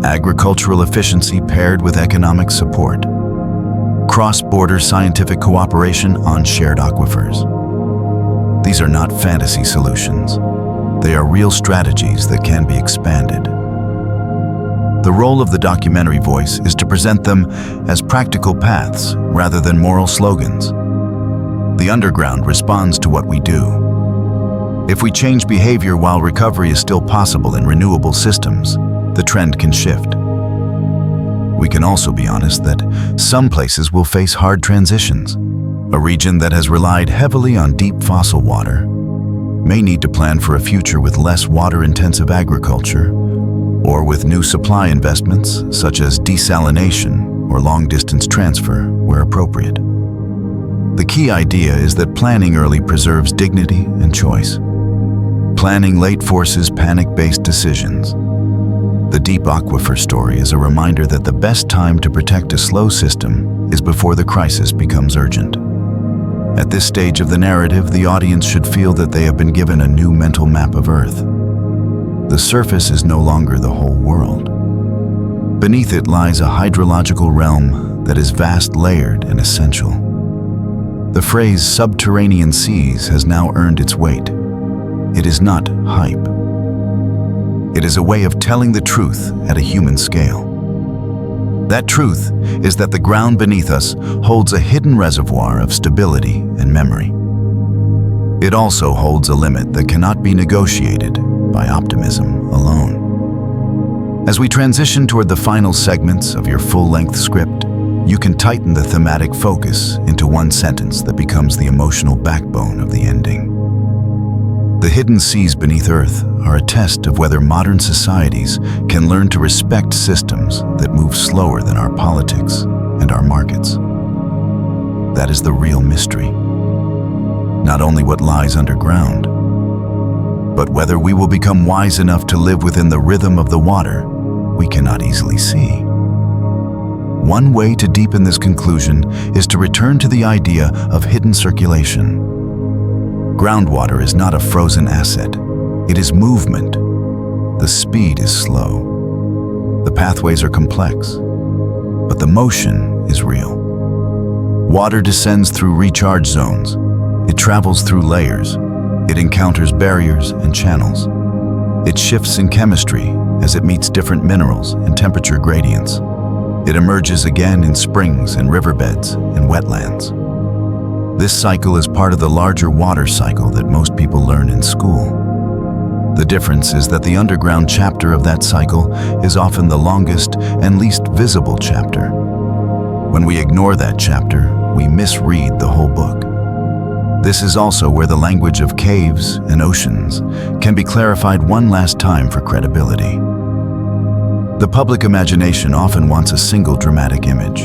agricultural efficiency paired with economic support, cross-border scientific cooperation on shared aquifers. These are not fantasy solutions. They are real strategies that can be expanded. The role of the documentary voice is to present them as practical paths rather than moral slogans. The underground responds to what we do. If we change behavior while recovery is still possible in renewable systems, the trend can shift. We can also be honest that some places will face hard transitions. A region that has relied heavily on deep fossil water may need to plan for a future with less water-intensive agriculture, or with new supply investments such as desalination or long-distance transfer where appropriate. The key idea is that planning early preserves dignity and choice. Planning late forces panic-based decisions. The deep aquifer story is a reminder that the best time to protect a slow system is before the crisis becomes urgent. At this stage of the narrative, the audience should feel that they have been given a new mental map of Earth. The surface is no longer the whole world. Beneath it lies a hydrological realm that is vast, layered, and essential. The phrase subterranean seas has now earned its weight. It is not hype. It is a way of telling the truth at a human scale. That truth is that the ground beneath us holds a hidden reservoir of stability and memory. It also holds a limit that cannot be negotiated by optimism alone. As we transition toward the final segments of your full-length script, you can tighten the thematic focus into one sentence that becomes the emotional backbone of the ending. The hidden seas beneath Earth are a test of whether modern societies can learn to respect systems that move slower than our politics and our markets. That is the real mystery. Not only what lies underground, but whether we will become wise enough to live within the rhythm of the water we cannot easily see. One way to deepen this conclusion is to return to the idea of hidden circulation. Groundwater is not a frozen asset. It is movement. The speed is slow. The pathways are complex, but the motion is real. Water descends through recharge zones. It travels through layers. It encounters barriers and channels. It shifts in chemistry as it meets different minerals and temperature gradients. It emerges again in springs and riverbeds and wetlands. This cycle is part of the larger water cycle that most people learn in school. The difference is that the underground chapter of that cycle is often the longest and least visible chapter. When we ignore that chapter, we misread the whole book. This is also where the language of caves and oceans can be clarified one last time for credibility. The public imagination often wants a single dramatic image.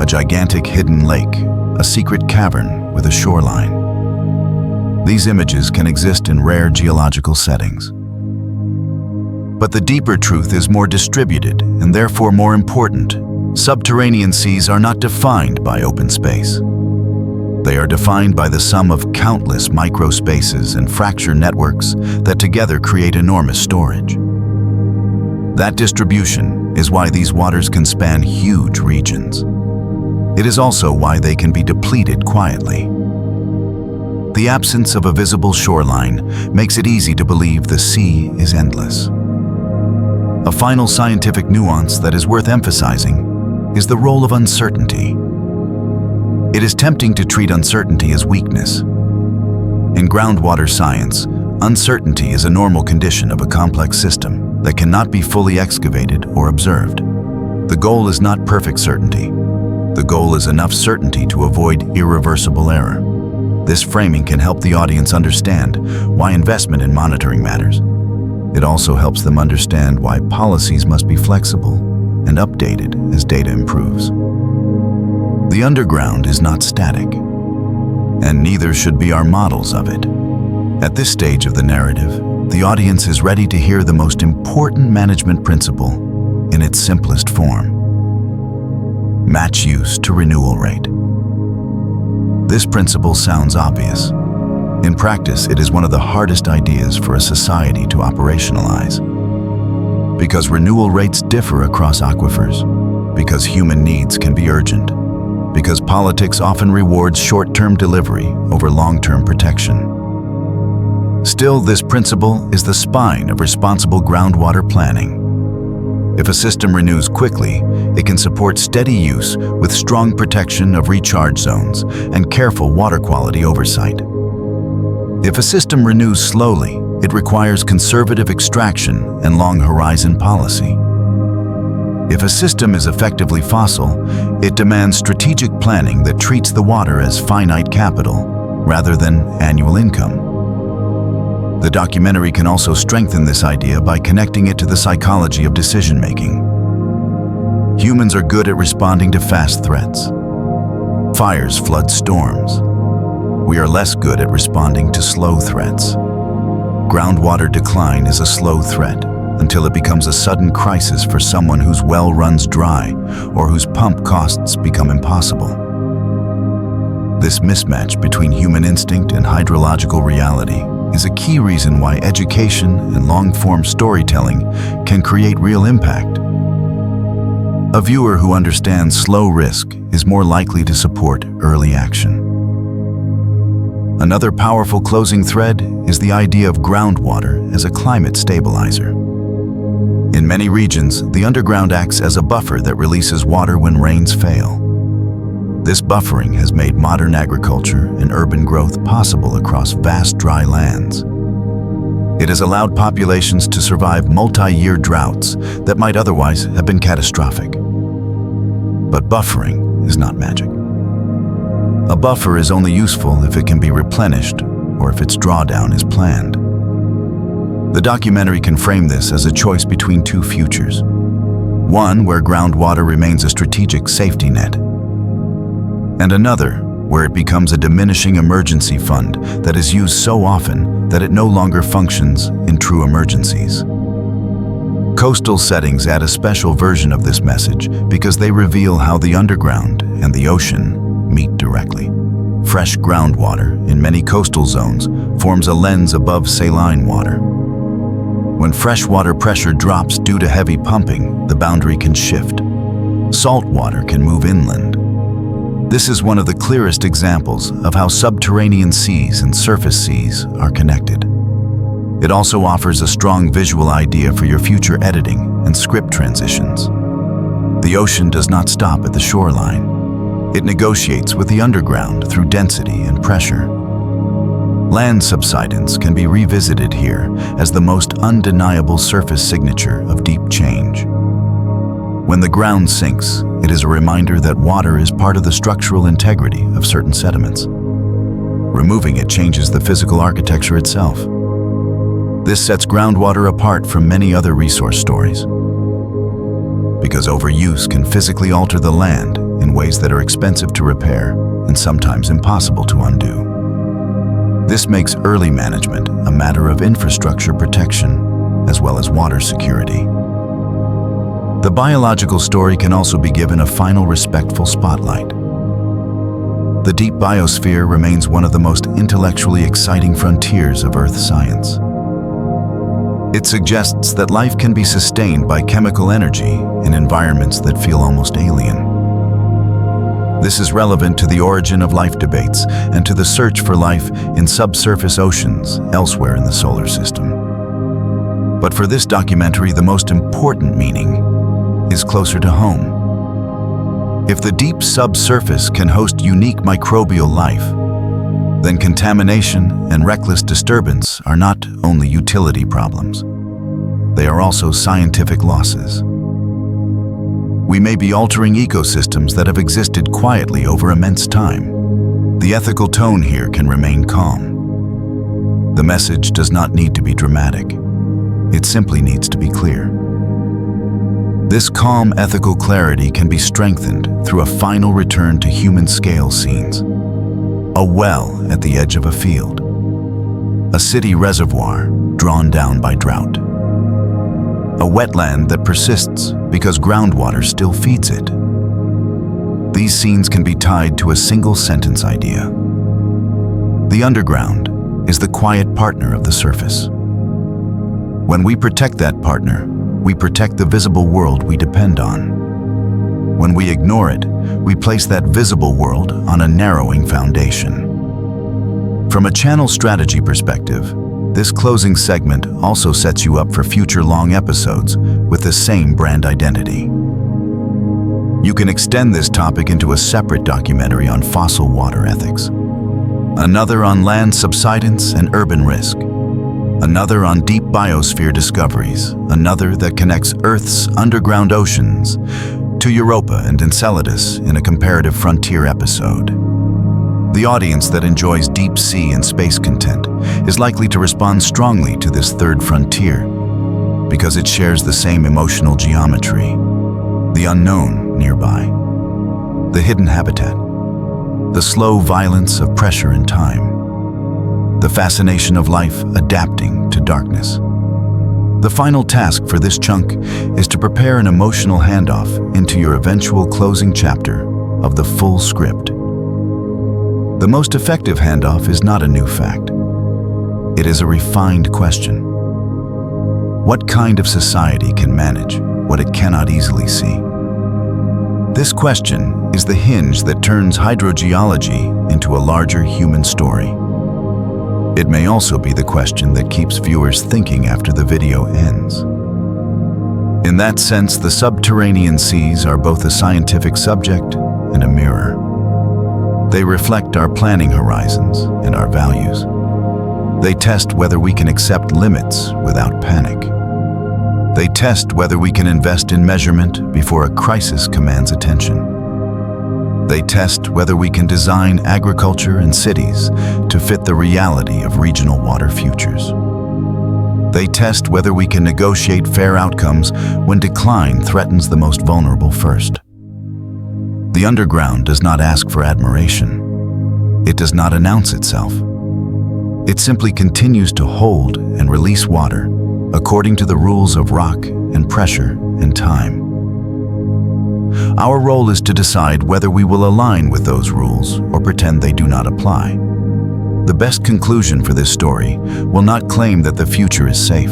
A gigantic hidden lake, a secret cavern with a shoreline. These images can exist in rare geological settings. But the deeper truth is more distributed and therefore more important. Subterranean seas are not defined by open space. They are defined by the sum of countless microspaces and fracture networks that together create enormous storage. That distribution is why these waters can span huge regions. It is also why they can be depleted quietly. The absence of a visible shoreline makes it easy to believe the sea is endless. A final scientific nuance that is worth emphasizing is the role of uncertainty. It is tempting to treat uncertainty as weakness. In groundwater science, uncertainty is a normal condition of a complex system that cannot be fully excavated or observed. The goal is not perfect certainty. The goal is enough certainty to avoid irreversible error. This framing can help the audience understand why investment in monitoring matters. It also helps them understand why policies must be flexible and updated as data improves. The underground is not static, and neither should be our models of it. At this stage of the narrative, the audience is ready to hear the most important management principle in its simplest form. Match use to renewal rate. This principle sounds obvious. In practice, it is one of the hardest ideas for a society to operationalize. Because renewal rates differ across aquifers, because human needs can be urgent, because politics often rewards short-term delivery over long-term protection. Still, this principle is the spine of responsible groundwater planning. If a system renews quickly, it can support steady use with strong protection of recharge zones and careful water quality oversight. If a system renews slowly, it requires conservative extraction and long-horizon policy. If a system is effectively fossil, it demands strategic planning that treats the water as finite capital rather than annual income. The documentary can also strengthen this idea by connecting it to the psychology of decision-making. Humans are good at responding to fast threats. Fires flood storms. We are less good at responding to slow threats. Groundwater decline is a slow threat until it becomes a sudden crisis for someone whose well runs dry or whose pump costs become impossible. This mismatch between human instinct and hydrological reality is a key reason why education and long-form storytelling can create real impact. A viewer who understands slow risk is more likely to support early action. Another powerful closing thread is the idea of groundwater as a climate stabilizer. In many regions, the underground acts as a buffer that releases water when rains fail. This buffering has made modern agriculture and urban growth possible across vast dry lands. It has allowed populations to survive multi-year droughts that might otherwise have been catastrophic. But buffering is not magic. A buffer is only useful if it can be replenished or if its drawdown is planned. The documentary can frame this as a choice between two futures. One where groundwater remains a strategic safety net, and another where it becomes a diminishing emergency fund that is used so often that it no longer functions in true emergencies. Coastal settings add a special version of this message because they reveal how the underground and the ocean meet directly. Fresh groundwater in many coastal zones forms a lens above saline water. When freshwater pressure drops due to heavy pumping, the boundary can shift. Salt water can move inland. This is one of the clearest examples of how subterranean seas and surface seas are connected. It also offers a strong visual idea for your future editing and script transitions. The ocean does not stop at the shoreline. It negotiates with the underground through density and pressure. Land subsidence can be revisited here as the most undeniable surface signature of deep change. When the ground sinks, it is a reminder that water is part of the structural integrity of certain sediments. Removing it changes the physical architecture itself. This sets groundwater apart from many other resource stories, because overuse can physically alter the land in ways that are expensive to repair and sometimes impossible to undo. This makes early management a matter of infrastructure protection as well as water security. The biological story can also be given a final respectful spotlight. The deep biosphere remains one of the most intellectually exciting frontiers of Earth science. It suggests that life can be sustained by chemical energy in environments that feel almost alien. This is relevant to the origin of life debates and to the search for life in subsurface oceans elsewhere in the solar system. But for this documentary, the most important meaning is closer to home. If the deep subsurface can host unique microbial life, then contamination and reckless disturbance are not only utility problems. They are also scientific losses. We may be altering ecosystems that have existed quietly over immense time. The ethical tone here can remain calm. The message does not need to be dramatic. It simply needs to be clear. This calm ethical clarity can be strengthened through a final return to human-scale scenes. A well at the edge of a field. A city reservoir drawn down by drought. A wetland that persists because groundwater still feeds it. These scenes can be tied to a single sentence idea. The underground is the quiet partner of the surface. When we protect that partner, we protect the visible world we depend on. When we ignore it, we place that visible world on a narrowing foundation. From a channel strategy perspective, this closing segment also sets you up for future long episodes with the same brand identity. You can extend this topic into a separate documentary on fossil water ethics, another on land subsidence and urban risk, another on deep biosphere discoveries, another that connects Earth's underground oceans to Europa and Enceladus in a comparative frontier episode. The audience that enjoys deep sea and space content is likely to respond strongly to this third frontier because it shares the same emotional geometry, the unknown nearby, the hidden habitat, the slow violence of pressure and time, the fascination of life adapting to darkness. The final task for this chunk is to prepare an emotional handoff into your eventual closing chapter of the full script. The most effective handoff is not a new fact. It is a refined question. What kind of society can manage what it cannot easily see? This question is the hinge that turns hydrogeology into a larger human story. It may also be the question that keeps viewers thinking after the video ends. In that sense, the subterranean seas are both a scientific subject and a mirror. They reflect our planning horizons and our values. They test whether we can accept limits without panic. They test whether we can invest in measurement before a crisis commands attention. They test whether we can design agriculture and cities to fit the reality of regional water futures. They test whether we can negotiate fair outcomes when decline threatens the most vulnerable first. The underground does not ask for admiration. It does not announce itself. It simply continues to hold and release water according to the rules of rock and pressure and time. Our role is to decide whether we will align with those rules or pretend they do not apply. The best conclusion for this story will not claim that the future is safe.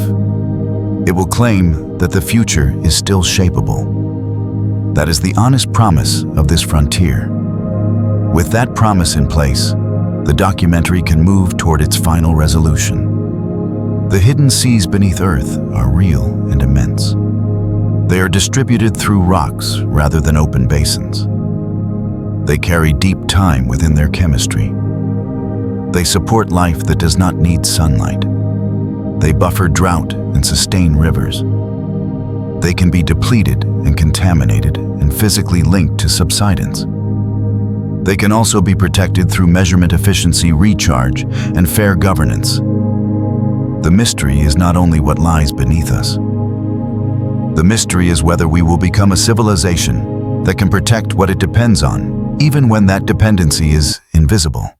It will claim that the future is still shapeable. That is the honest promise of this frontier. With that promise in place, the documentary can move toward its final resolution. The hidden seas beneath Earth are real and immense. They are distributed through rocks rather than open basins. They carry deep time within their chemistry. They support life that does not need sunlight. They buffer drought and sustain rivers. They can be depleted and contaminated and physically linked to subsidence. They can also be protected through measurement efficiency, recharge, and fair governance. The mystery is not only what lies beneath us. The mystery is whether we will become a civilization that can protect what it depends on, even when that dependency is invisible.